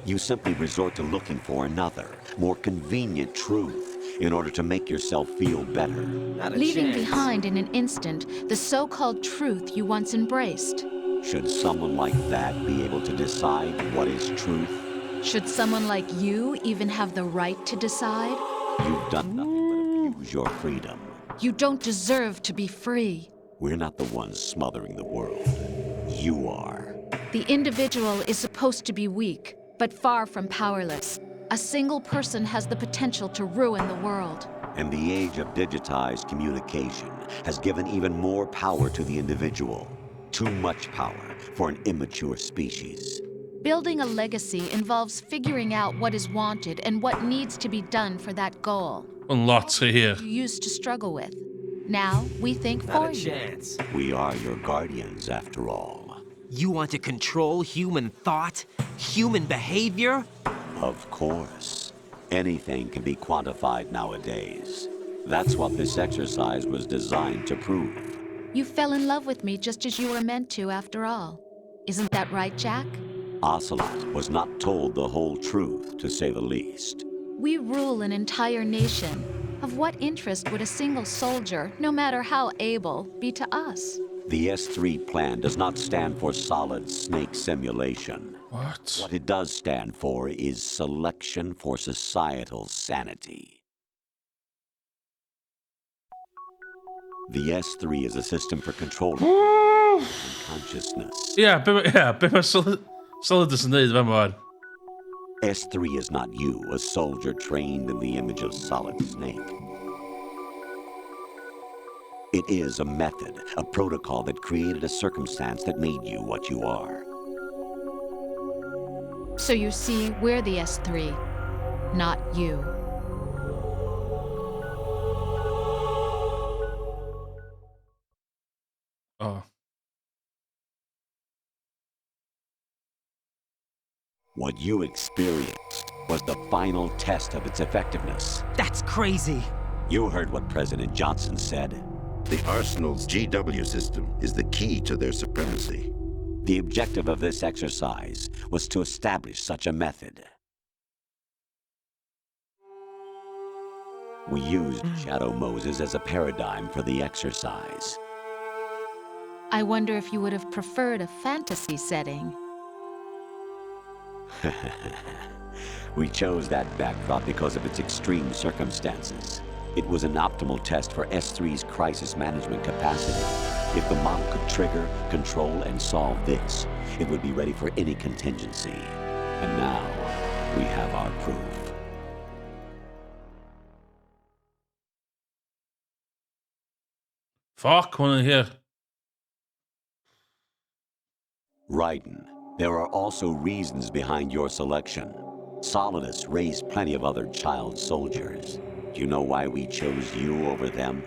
you simply resort to looking for another, more convenient truth in order to make yourself feel better. Leaving behind in an instant the so-called truth you once embraced. Should someone like that be able to decide what is truth? Should someone like you even have the right to decide? You've done nothing but abuse your freedom. You don't deserve to be free. We're not the ones smothering the world. You are. The individual is supposed to be weak, but far from powerless. A single person has the potential to ruin the world. And the age of digitized communication has given even more power to the individual. Too much power for an immature species. Building a legacy involves figuring out what is wanted and what needs to be done for that goal. And lots of here. You used to struggle with. Now, we think for you. We are your guardians, after all. You want to control human thought? Human behavior? Of course. Anything can be quantified nowadays. That's what this exercise was designed to prove. You fell in love with me just as you were meant to, after all. Isn't that right, Jack? Ocelot was not told the whole truth, to say the least. We rule an entire nation. Of what interest would a single soldier, no matter how able, be to us? The S3 plan does not stand for solid snake simulation. What? What it does stand for is selection for societal sanity. The S3 is a system for controlling consciousness. Bit mae solid yn neud fe mor. S3 is not you, a soldier trained in the image of Solid Snake. It is a method, a protocol that created a circumstance that made you what you are. So you see, we're the S3, not you. Oh. What you experienced was the final test of its effectiveness. That's crazy. You heard what President Johnson said. The Arsenal's GW system is the key to their supremacy. The objective of this exercise was to establish such a method. We used Shadow Moses as a paradigm for the exercise. I wonder if you would have preferred a fantasy setting. We chose that backdrop because of its extreme circumstances. It was an optimal test for S3's crisis management capacity. If the model could trigger, control, and solve this, it would be ready for any contingency. And now, we have our proof. Fuck, one in here. Raiden, there are also reasons behind your selection. Solidus raised plenty of other child soldiers. Do you know why we chose you over them?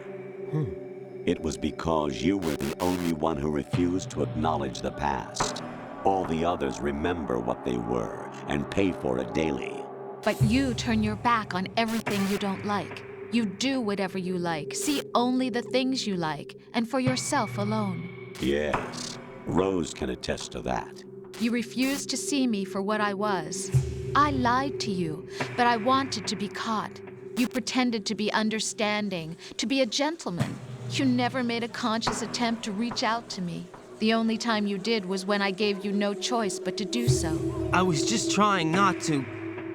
It was because you were the only one who refused to acknowledge the past. All the others remember what they were and pay for it daily. But you turn your back on everything you don't like. You do whatever you like, see only the things you like, and for yourself alone. Yes, Rose can attest to that. You refused to see me for what I was. I lied to you, but I wanted to be caught. You pretended to be understanding, to be a gentleman. You never made a conscious attempt to reach out to me. The only time you did was when I gave you no choice but to do so. I was just trying not to...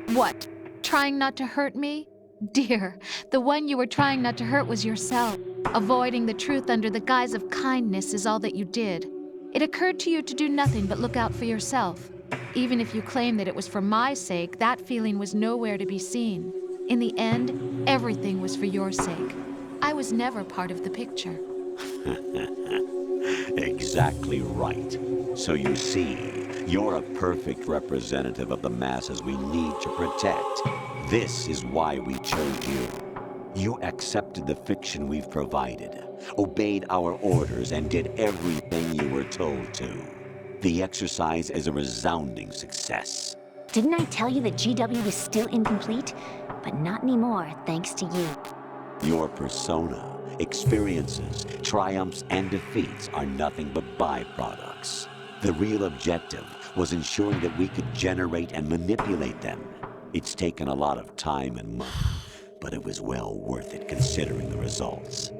What? Trying not to hurt me? Dear, the one you were trying not to hurt was yourself. Avoiding the truth under the guise of kindness is all that you did. It occurred to you to do nothing but look out for yourself. Even if you claim that it was for my sake, that feeling was nowhere to be seen. In the end, everything was for your sake. I was never part of the picture. Exactly right. So you see, you're a perfect representative of the masses we need to protect. This is why we chose you. You accepted the fiction we've provided, obeyed our orders, and did everything you were told to. The exercise is a resounding success. Didn't I tell you that GW was still incomplete? But not anymore, thanks to you. Your persona, experiences, triumphs, and defeats are nothing but byproducts. The real objective was ensuring that we could generate and manipulate them. It's taken a lot of time and money, but it was well worth it considering the results.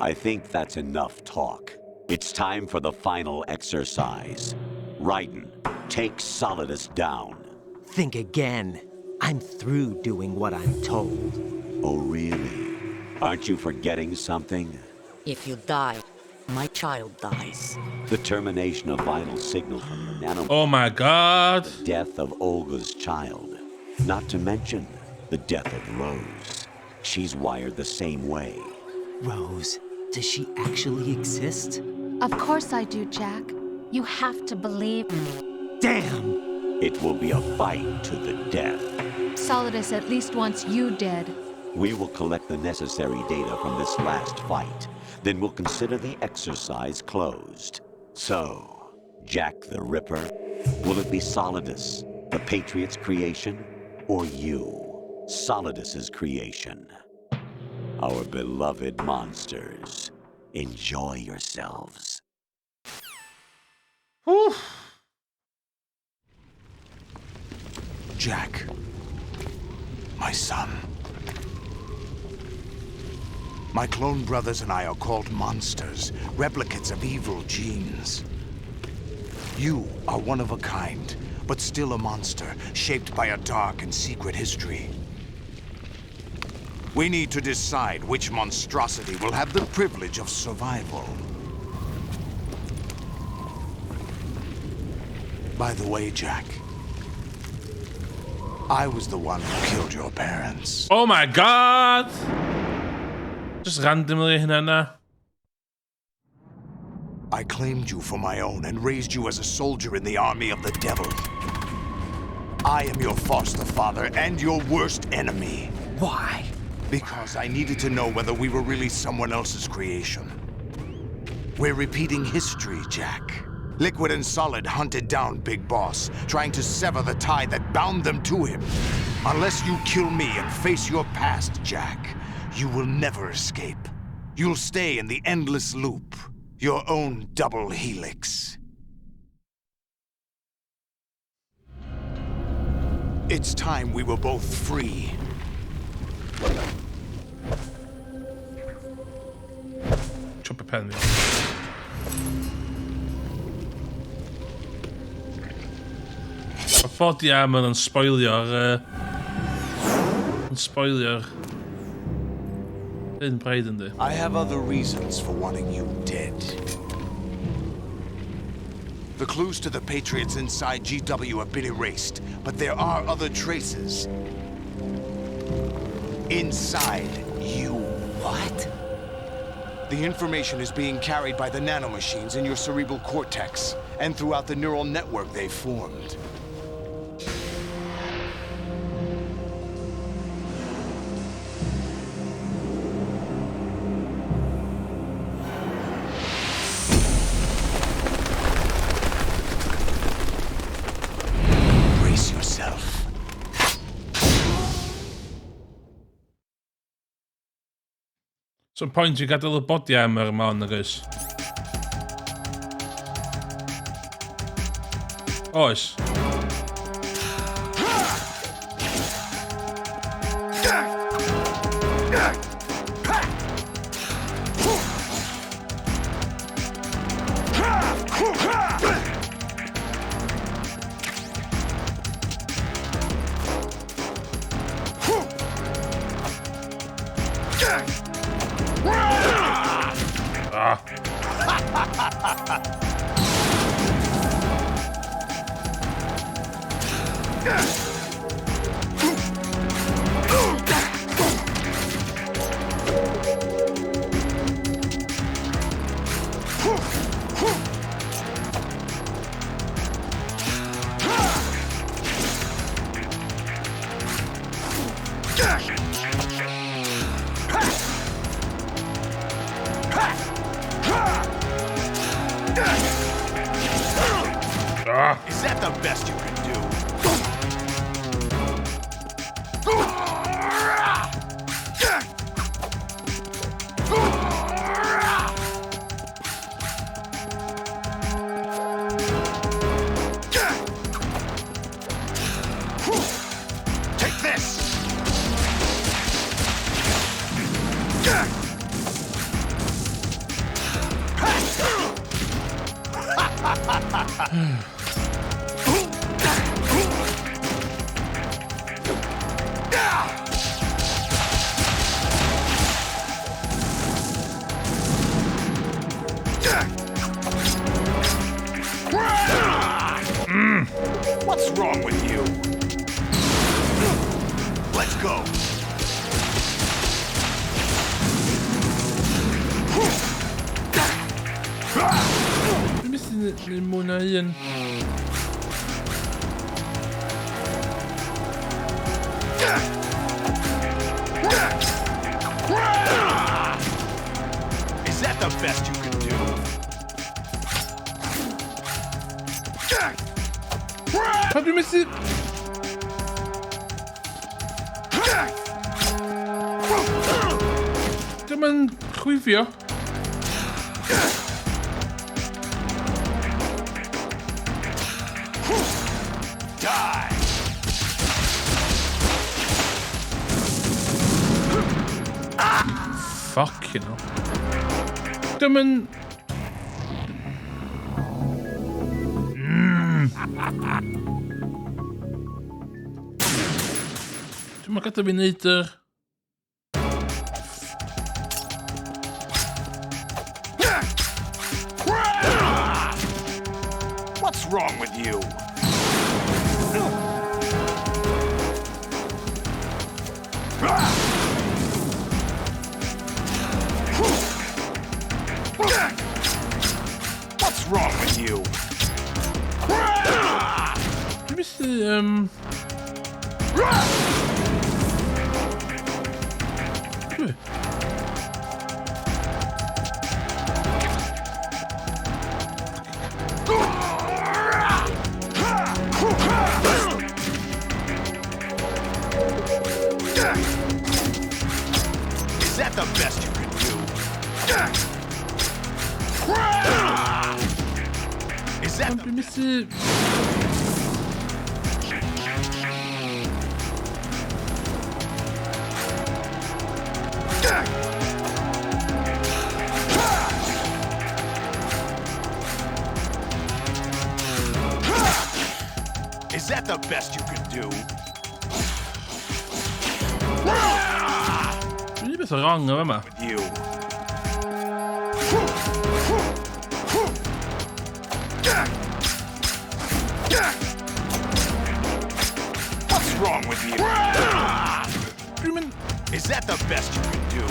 I think that's enough talk. It's time for the final exercise. Raiden, take Solidus down. Think again. I'm through doing what I'm told. Oh, really? Aren't you forgetting something? If you die, my child dies. The termination of vital signal from the nano... Oh my god! The death of Olga's child. Not to mention the death of Rose. She's wired the same way. Rose, does she actually exist? Of course I do, Jack. You have to believe me. Damn! It will be a fight to the death. Solidus at least wants you dead. We will collect the necessary data from this last fight. Then we'll consider the exercise closed. So, Jack the Ripper, will it be Solidus, the Patriot's creation, or you, Solidus's creation? Our beloved monsters, enjoy yourselves. Whew. Jack, my son. My clone brothers and I are called monsters, replicates of evil genes. You are one of a kind, but still a monster, shaped by a dark and secret history. We need to decide which monstrosity will have the privilege of survival. By the way, Jack, I was the one who killed your parents. Oh my god! Just randomly here. I claimed you for my own and raised you as a soldier in the army of the devil. I am your foster father and your worst enemy. Why? Because I needed to know whether we were really someone else's creation. We're repeating history, Jack. Liquid and Solid hunted down Big Boss, trying to sever the tie that bound them to him. Unless you kill me and face your past, Jack, you will never escape. You'll stay in the endless loop, your own double helix. It's time we were both free. Chop a pen. I thought the armor and spoil your Inbreidende. I have other reasons for wanting you dead. The clues to the Patriots inside GW have been erased, but there are other traces. Inside you. What? The information is being carried by the nanomachines in your cerebral cortex, and throughout the neural network they formed. Brace yourself. Some point you gadael y body armor yma ond agos. Oes. Is that the best you can do? Take this! What's wrong with you? Let's go. Dwi'n mynd i'n mwy na un. Is that the best you can do? Pa dwi'n mynd i... Dwi'n mynd chwifio. Die! Fucking hell. Dwi'n mynd... Dwi'n mynd gada fi neud yr... What's wrong with you? What's wrong with you? Dwi'n mynd Is that the best you can do? Is that Dwi'n mynd i... Is that the best you can do? Dwi'n Med så ranger med meg. What's wrong with you? Is that the best you can do?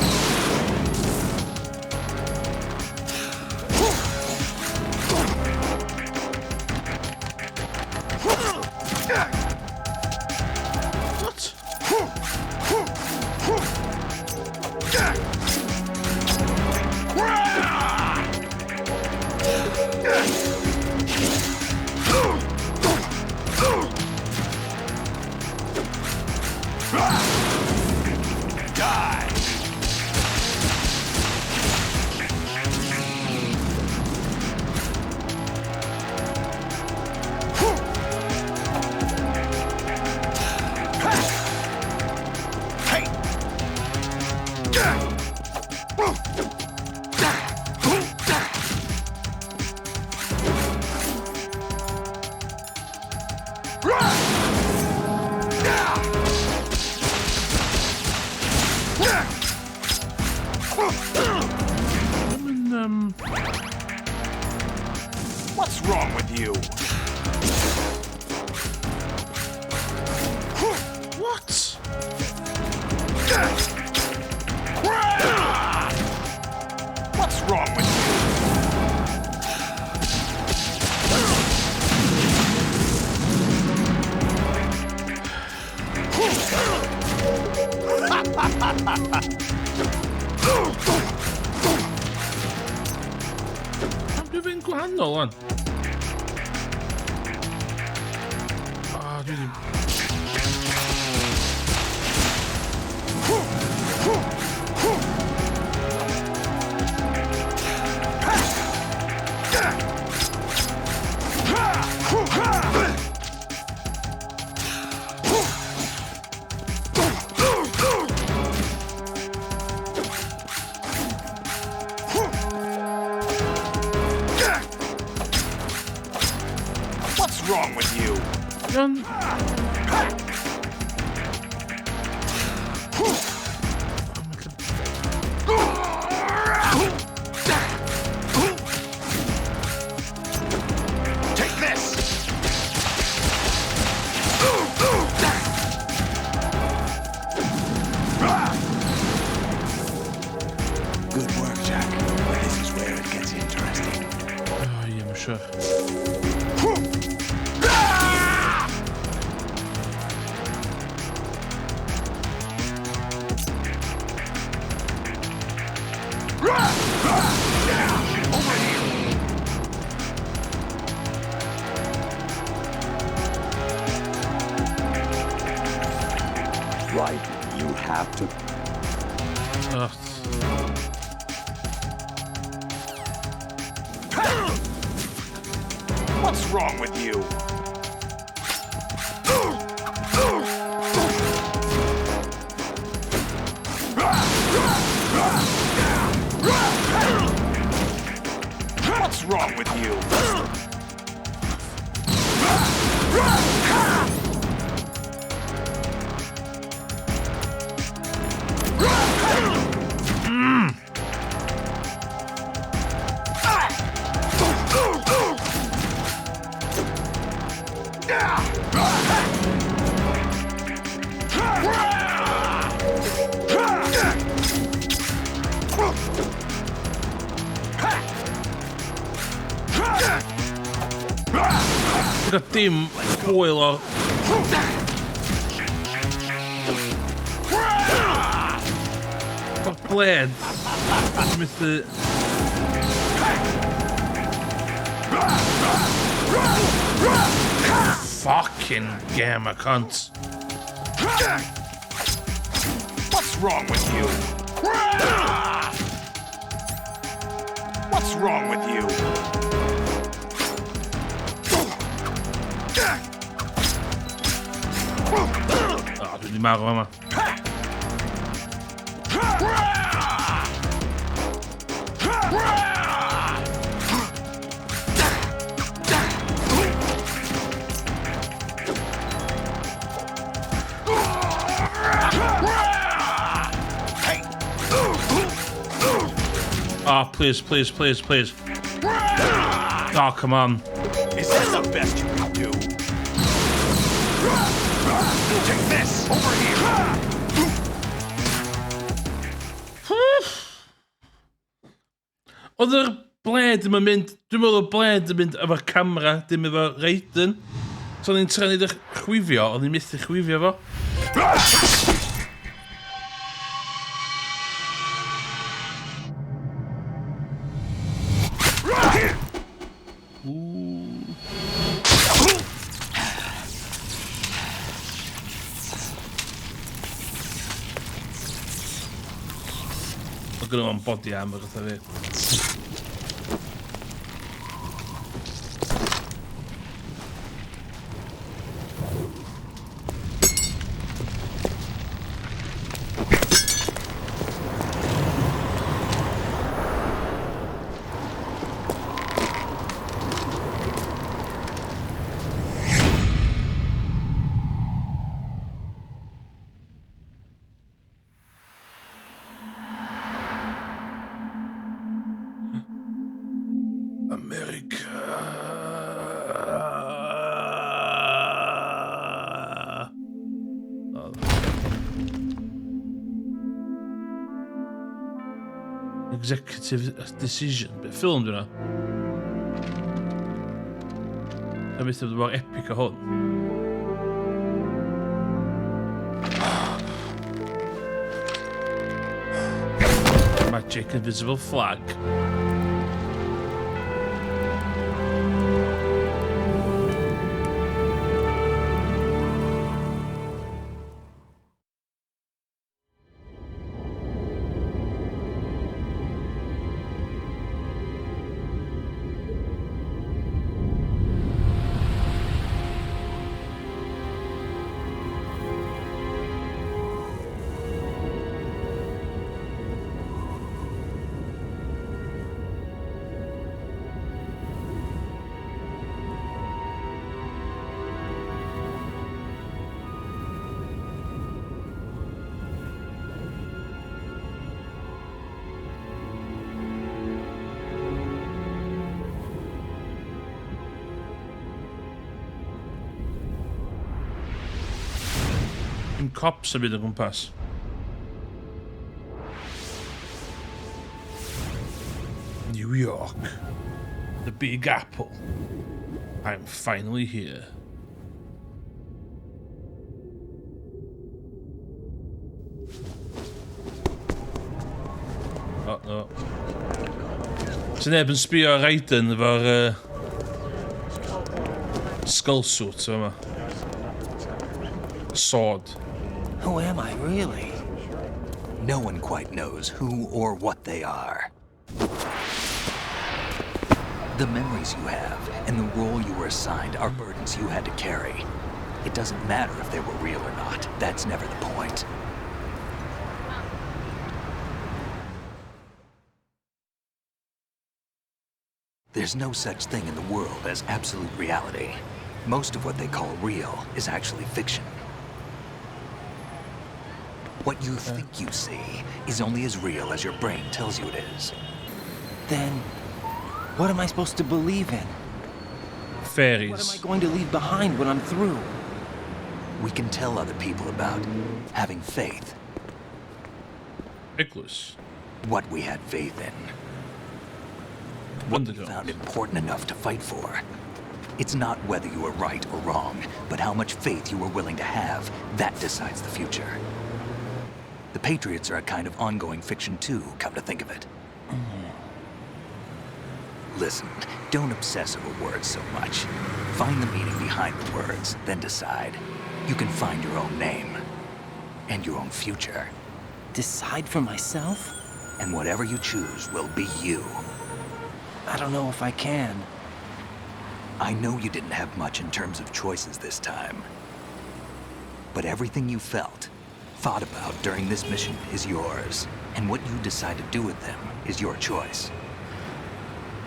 What's wrong with you? What? What's wrong with you? Du vil gå hen, Nolan. Du... What's wrong with you? Take this. Good work, Jack. This is where it gets interesting. Yeah, I'm sure. Right, you have to. What's wrong with you? What's wrong with you? Look at them spoiler. Fuck blade. Mr. Fucking gamma cunts. What's wrong with you? What's wrong with you? Du di maro, mamma. Oh, please, please, please, please. Oh, come on. Is that the best you can do? Take this! Over here! Oedd yr bled yma'n mynd... Dwi'n meddwl y bled yn mynd efo'r camera, dim efo Raiden. So o'n i'n trefnu dy chwifio, o'n i'n methu chwifio fo. Mae gynnu fo'n body armor gyda fi. Executive decision. Bit of ffilm dwi'n o. A beth oedd mor epic o hwn. Magic invisible flag. Cops yn mynd o gwmpas. New York. The Big Apple. I'm finally here. Oh, no. Sy'n neb yn sbio ar Raiden efo'r skull suit yma. Sword. Who am I, really? No one quite knows who or what they are. The memories you have and the role you were assigned are burdens you had to carry. It doesn't matter if they were real or not. That's never the point. There's no such thing in the world as absolute reality. Most of what they call real is actually fiction. What you think you see is only as real as your brain tells you it is. Then, what am I supposed to believe in? Fairies. What am I going to leave behind when I'm through? We can tell other people about having faith. Nicholas. What we had faith in. What we found important enough to fight for. It's not whether you were right or wrong, but how much faith you were willing to have. That decides the future. The Patriots are a kind of ongoing fiction too, come to think of it. Listen, don't obsess over words so much. Find the meaning behind the words, then decide. You can find your own name. And your own future. Decide for myself? And whatever you choose will be you. I don't know if I can. I know you didn't have much in terms of choices this time. But everything you felt, thought about during this mission is yours. And what you decide to do with them is your choice.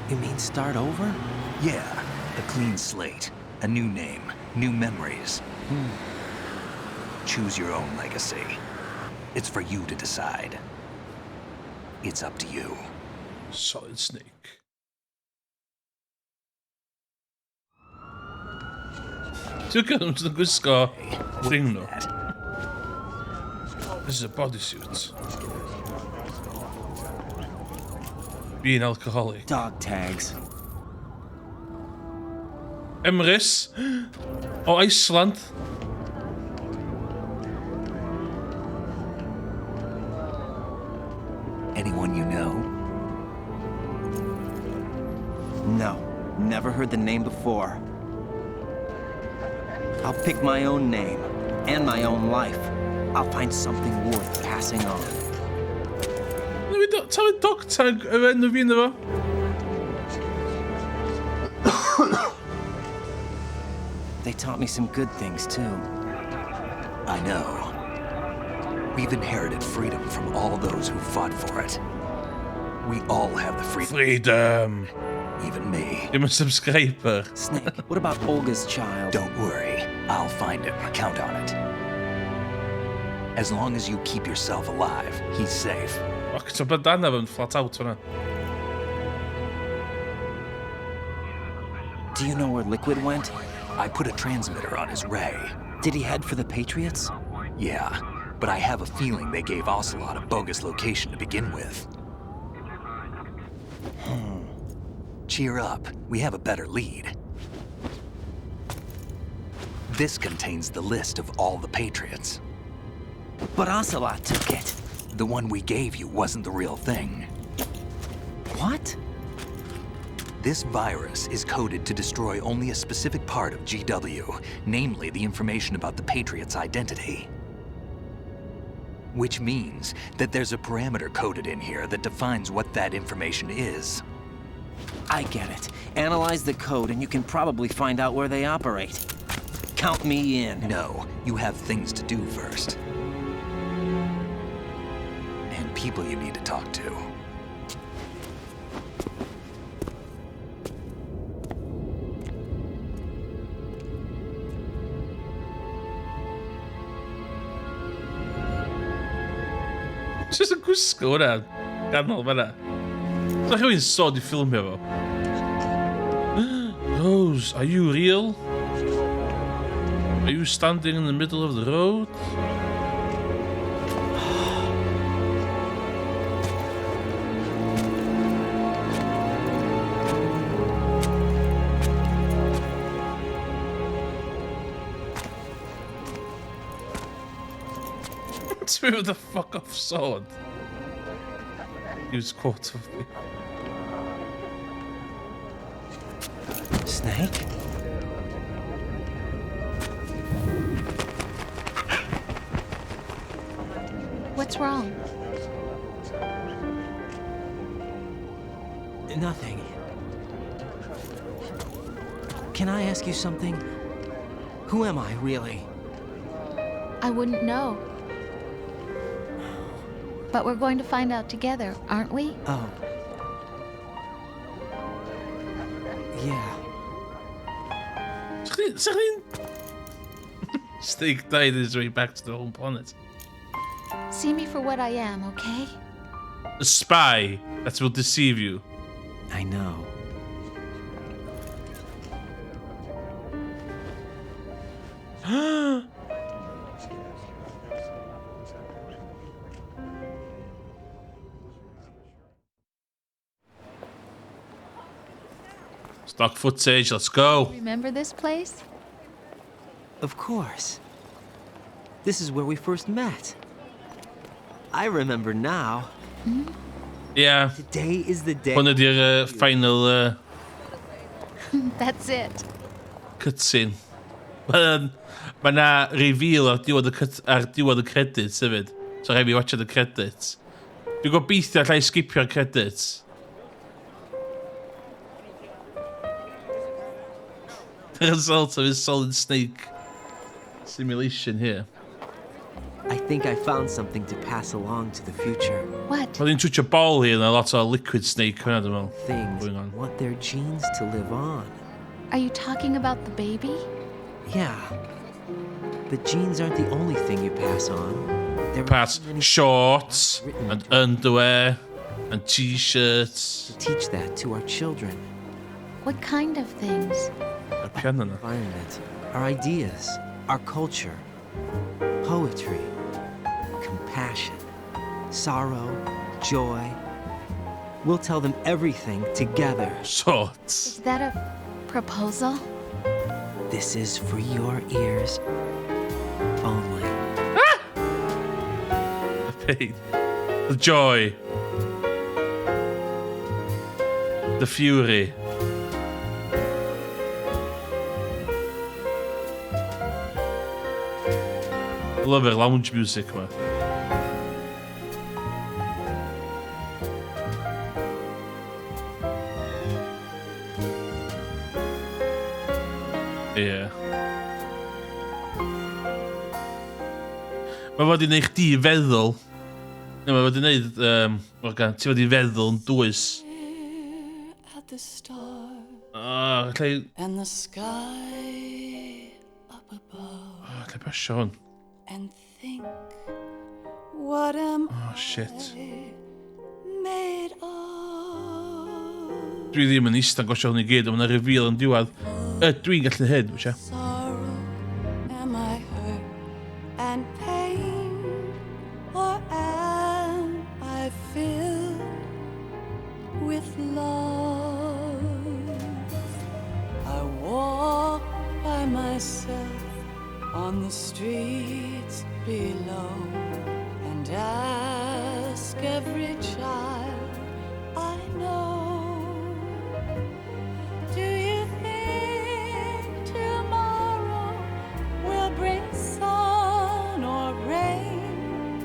You mean start over? Yeah, a clean slate, a new name, new memories. Choose your own legacy. It's for you to decide. It's up to you. Solid Snake. Ti'n gwybod yn gwisgo thing nhw? This is a bodysuit. Being alcoholic. Dog tags. Emrys. O Iceland. Anyone you know? No, never heard the name before. I'll pick my own name and my own life. I'll find something worth passing on. Ta'n dog tag yr enw fi ynddo fo? They taught me some good things, too. I know. We've inherited freedom from all those who fought for it. We all have the freedom. Freedom. Even me. I'm a subscriber. Snake, what about Olga's child? Don't worry. I'll find him. Count on it. As long as you keep yourself alive, he's safe. Och, so bandana yn flat out fanna. Do you know where Liquid went? I put a transmitter on his ray. Did he head for the Patriots? Yeah, but I have a feeling they gave Ocelot a bogus location to begin with. Cheer up. We have a better lead. This contains the list of all the Patriots. But Ocelot took it. The one we gave you wasn't the real thing. What? This virus is coded to destroy only a specific part of GW, namely the information about the Patriot's identity. Which means that there's a parameter coded in here that defines what that information is. I get it. Analyze the code and you can probably find out where they operate. Count me in. No, you have things to do first. And people you need to talk to. Jyst yn gwisgo hwnna. Ganol fanna. Ydych rhywun sod I ffilmio fo? Rose, are you real? Are you standing in the middle of the road? With the fuck off sword. Use quote of me. Snake? What's wrong? Nothing. Can I ask you something? Who am I, really? I wouldn't know. But we're going to find out together, aren't we? Oh. Yeah. Snake died his way back to the home planet. See me for what I am, okay? A spy that will deceive you. I know. Stock footage, let's go. Remember this place? Of course. This is where we first met. I remember now. Yeah. Today is the day. One of your final That's it. cutscene. Mae na reveal ar diwedd y credits hefyd. So rhaid fi watch the credits. Dwi'n gobeithio allai skipio'r credits. The result of his Solid Snake simulation here. I think I found something to pass along to the future. What? Well, in such a ball here and a lot of Liquid Snake hwnna dwi'n meddwl. Things Going on. want their genes to live on. Are you talking about the baby? Yeah. But genes aren't the only thing you pass on. There Pass shorts and underwear. And t-shirts. Teach that to our children. What kind of things? A piano. Environment, our ideas, our culture, poetry, compassion, sorrow, joy. We'll tell them everything together. Shots. Is that a proposal? This is for your ears only. The pain. The joy. The fury. I love it, lounge music, man. Ja. Maar wat in die feddwl... Nee, maar wat in Morgan, ti fod i feddwl yn dwys. Lle... And the sky up above. Lle pasio hwn? And think, what am shit. made of? Dwi ddim yn eistedd yn gosio hwn i gyd, ond mae'n reveal yn diwedd. Dwi'n gallu hyn, wyt Sorrow, am I hurt and pain, or am I filled with love? I walk by myself on the streets below and ask every child I know, do you think tomorrow will bring sun or rain?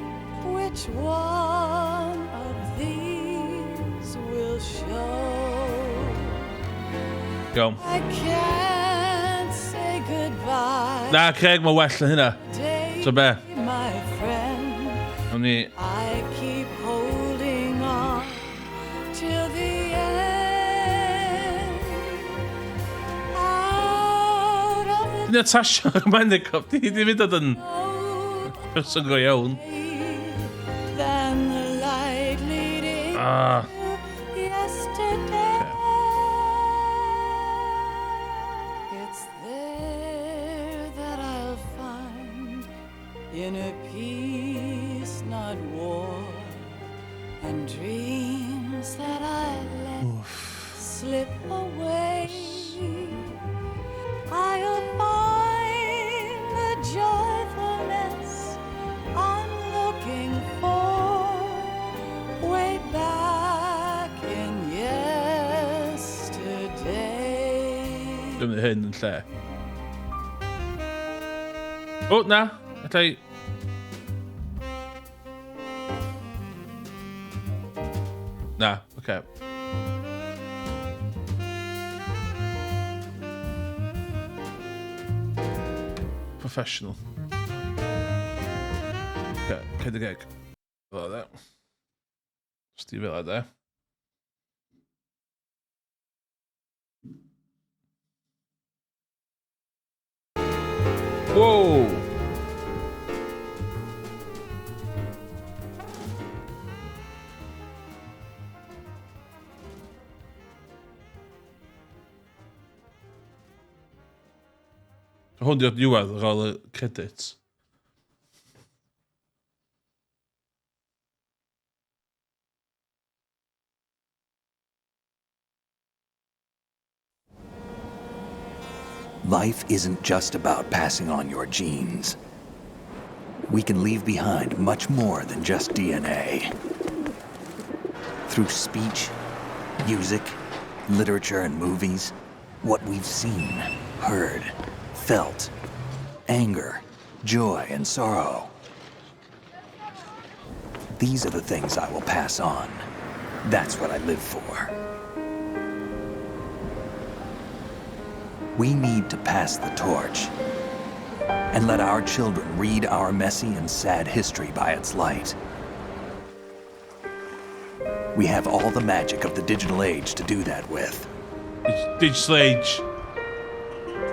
Which one of these will show? Go. I can't say goodbye. Na, Craig, mae well na hynna. So be? My friend, I keep holding on till the end. Out of the Natasha, mae'n ddicob. Di fynd oedd yn... Person go iawn. than the light leading Ah. to yesterday. It's there that I'll find inner peace, not war, and dreams that I let slip away. I'll find the joyfulness I'm looking for way back in yesterday. Dwi'n mynd hyn yn lle. O, na. Allai... Na, oce. Professional. Oce, cyd y geg. Fel yna. Sti fel yna. Whoa! Hwn di'r diwedd ar ôl y credits. Life isn't just about passing on your genes. We can leave behind much more than just DNA. Through speech, music, literature, and movies, what we've seen, heard, felt, anger, joy, and sorrow. These are the things I will pass on. That's what I live for. We need to pass the torch and let our children read our messy and sad history by its light. We have all the magic of the digital age to do that with. Digital age.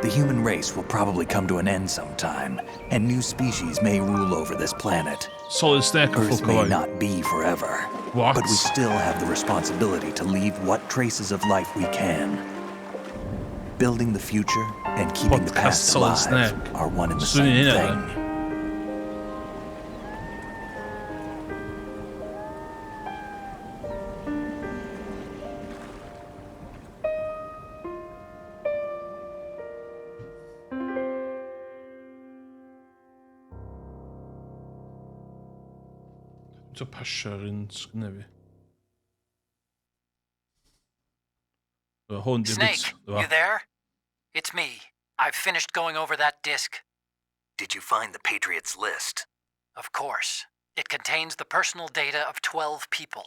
The human race will probably come to an end sometime, and new species may rule over this planet. Solid Snake Earth may not be forever. What? But we still have the responsibility to leave what traces of life we can. Building the future and keeping the past alive are one and the same thing. Co passion sgynna fi. Snake, you there? It's me. I've finished going over that disc. Did you find the Patriots list? Of course. It contains the personal data of 12 people.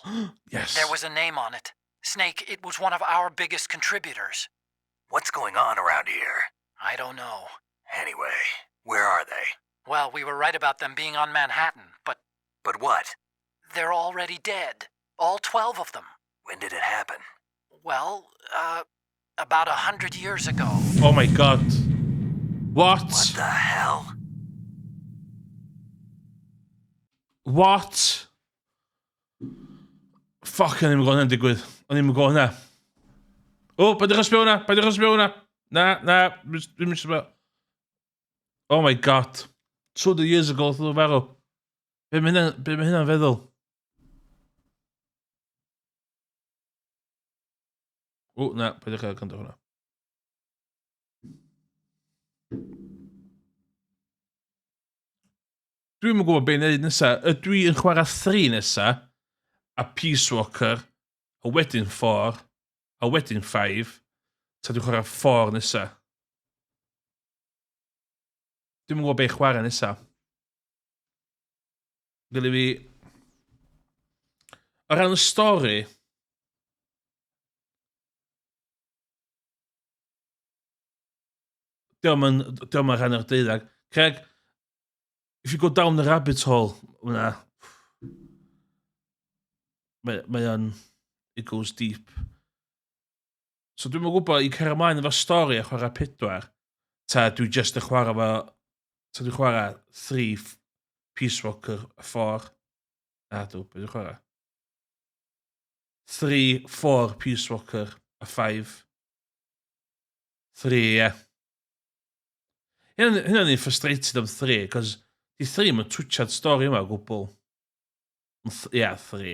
Yes. There was a name on it. Snake, it was one of our biggest contributors. What's going on around here? I don't know. Anyway, where are they? Well, we were right about them being on Manhattan, but... But what? They're already dead. All 12 of them. When did it happen? Well, about 100 years ago. Oh my god. What? What the hell? What? Fuck, o'n i'n gwybod hynny'n digwydd. O'n i'n gwybod hynna. O, paidwch ysbio hwnna. Na, dwi'n mysio fe. Oh my god. 200 years ago, dwi'n feddwl. Be mae hynna'n feddwl? O, na, paidwch ysbio hwnna. Dwi'n yn gwybod be'n neud nesa. Ydw i yn chwarae 3 nesa, a Peace Walker, a wedyn 4, a wedyn 5, ta dwi'n chwarae 4 nesa. Dwi'n yn gwybod be'n chwarae nesa. Gyle fi... O ran y stori... Diolch yn rhan o'r deuddag. Craig, if you go down the rabbit hole, mae o'n... It goes deep. So dwi'n gwybod i cael ymlaen efo stori a chwarae 4, ta dwi just yn chwarae efo... Ta dwi'n chwarae 3 Peace Walker, 4... Na, dwi'n chwarae. 3, 4 Peace Walker, a 5. 3, yeah. Hynna'n ni'n frustrated am 3, cos di 3 mae'n twitchad stori yma o gwbl. Ia, 3.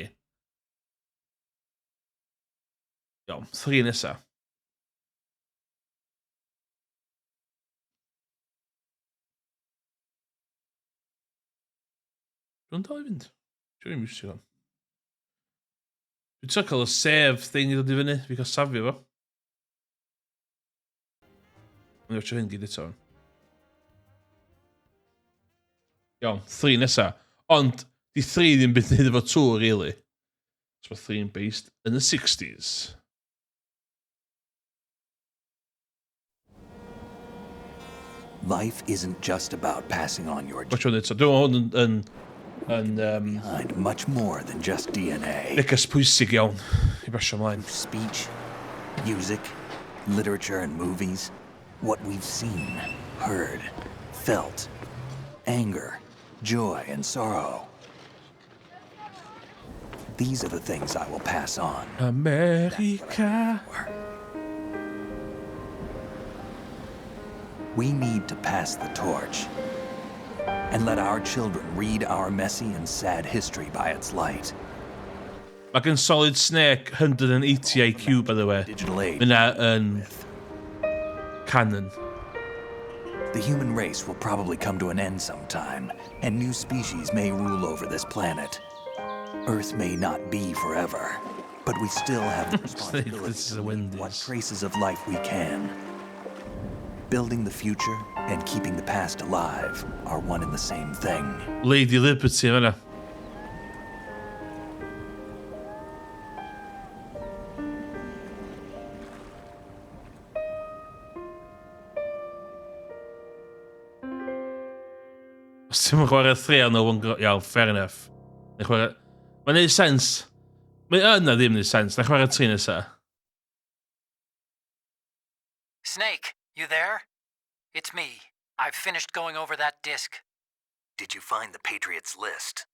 Iawn, 3 nesa. Dwi'n dal i fynd. Dwi'n music on. Dwi'n trio cael y save thing i ddod i fyny, fi cael safio fo. Dwi'n watch hyn gyd eto. Iawn, 3 nesa. Ond, di 3 ddim byd neud efo 2, really. So mae 3 yn based in the 60s. Life isn't just about passing on your Watch on eto. Dwi'n hwn behind much more than just DNA. Neges pwysig iawn i basio ymlaen. Speech, music, literature and movies. What we've seen, heard, felt. Anger, joy, and sorrow. These are the things I will pass on. America. We need to pass the torch and let our children read our messy and sad history by its light. Mae gen Solid Snake 180 IQ, by the way. Digital age. Yna yn canon. The human race will probably come to an end sometime, and new species may rule over this planet. Earth may not be forever, but we still have the responsibility to leave what traces of life we can. Building the future and keeping the past alive are one and the same thing. Lady Liberty, yna. Os ti'n chwarae 3 arno, iawn, fair enough. Mae'n neud sens. Mae yna ddim neud sens. Na chwarae 3 nesa. Snake, you there? It's me. I've finished going over that disc. Did you find the Patriots list?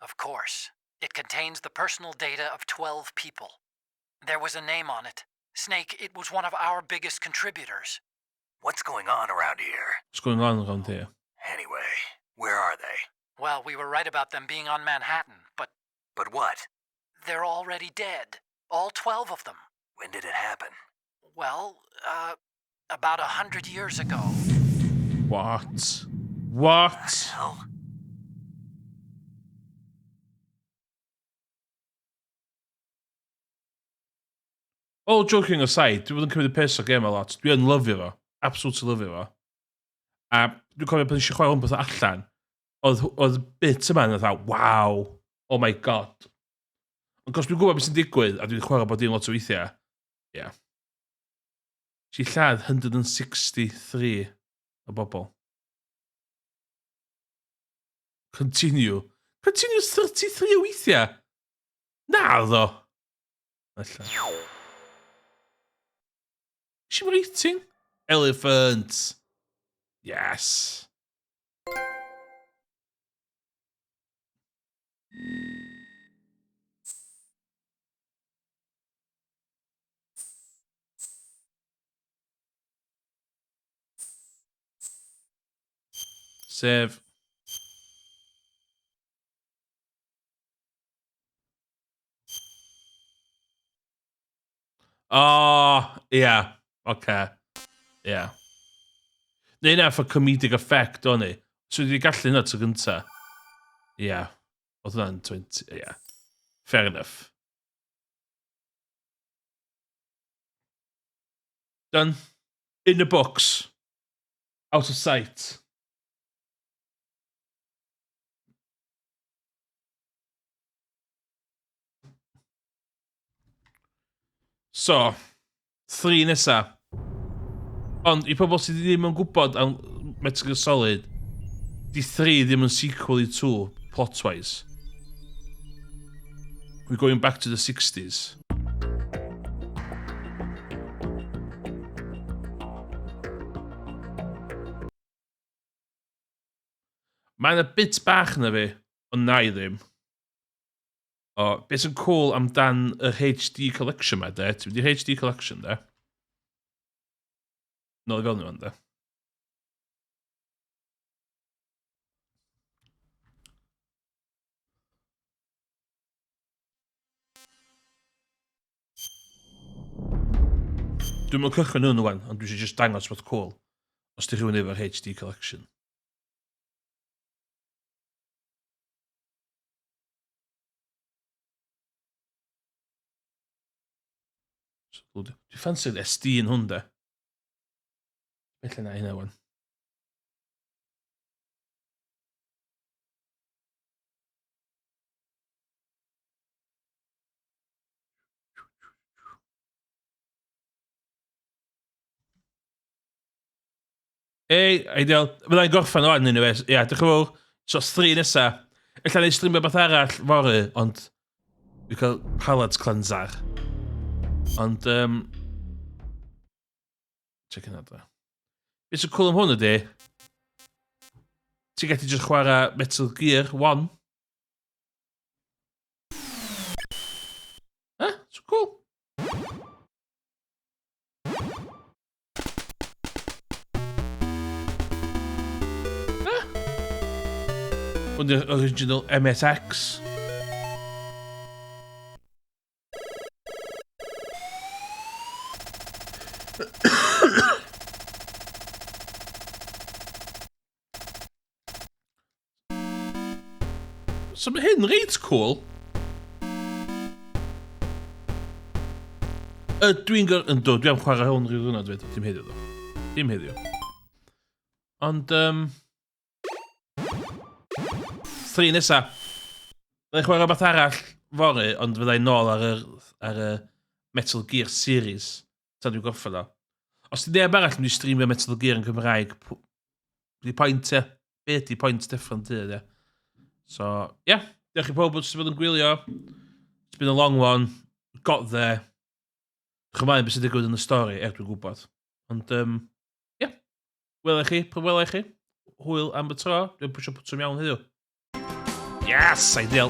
Of course. It contains the personal data of 12 people. There was a name on it. Snake, it was one of our biggest contributors. What's going on around here? What's going on around here? Anyway, where are they? Well, we were right about them being on Manhattan, but... But what? They're already dead. All 12 of them. When did it happen? Well, about 100 years ago. What? What? Hell? All joking aside, dwi bod yn cymryd y piss o gêm a lot. Dwi yn lyfio fo. Absolutely lyfio fo. A dwi'n cofio bod eisiau chwarae hwn beth allan. Oedd bit yma yn dda, waw. Oh my god. Ond gos dwi'n gwybod beth sy'n digwydd, a dwi'n chwarae bod un lot o weithiau. Yeah. Si lladd 163 o bobl. Continue. Continue 33 o weithiau. Na ddo. Alla. Is she rating? Elephant. Yes. Save. Oh, yeah. Okay. Yeah. Neu na for comedic effect, o'n i. So wedi gallu yna to gynta. Yeah. Oedd hwnna'n 20, yeah. Fair enough. Done. In the books. Out of sight. So, 3 nesa. Ond, i pobl sydd ddim yn gwybod am Metal Gear Solid, di 3 ddim yn sequel i 2, plot-wise. We're going back to the 60s. Mae'n y bit bach na fi, ond na i ddim. O, beth sy'n cool amdan yr HD collection ma, de? Ti wedi'r HD collection, de? Nôl i fel nhw, de? Dwi'n mynd cychwyn nhw'n wan, ond dwi eisiau just dangos beth cool. Os di rhywun efo'r HD collection. Dwi'n ffansi'r SD yn hwn, de. Felly na hynna wan. Ei, ideal. Fyddai'n gorffan o'n un o fes. Ia, diolch yn fawr. So, 3 nesa. Ella neud streamio beth arall fory, ond dwi'n cael palate cleanser. Ond, check yn adra. Beth sy'n cool am hwn ydy, ti'n gallu just chwarae Metal Gear 1. So cool. Hwn yw'r original MSX. So mae hyn reit cool. Dwi'n am chwarae hwn rhyw ddwrnod fyd. Dim heddiw ddo. Dim heddiw. Ond, 3 nesa. Fyddai'n chwarae beth arall fory, ond fyddai'n nôl ar y Metal Gear series. Ta dwi'n gorffen o. Os ti'n neb arall yn mynd i streamio Metal Gear yn Cymraeg, di pwynt e. Be di pwynt different dyd, e. So, yeah. Diolch i pob sydd yn gwylio. It's been a long one. Got there. Chymlaen beth sydd digwydd yn y stori, dwi'n gwybod. Ond, yeah. Welai chi, hwyl am y tro. Dwi'n pwysio pwtwm iawn heddiw. Yes, ideal.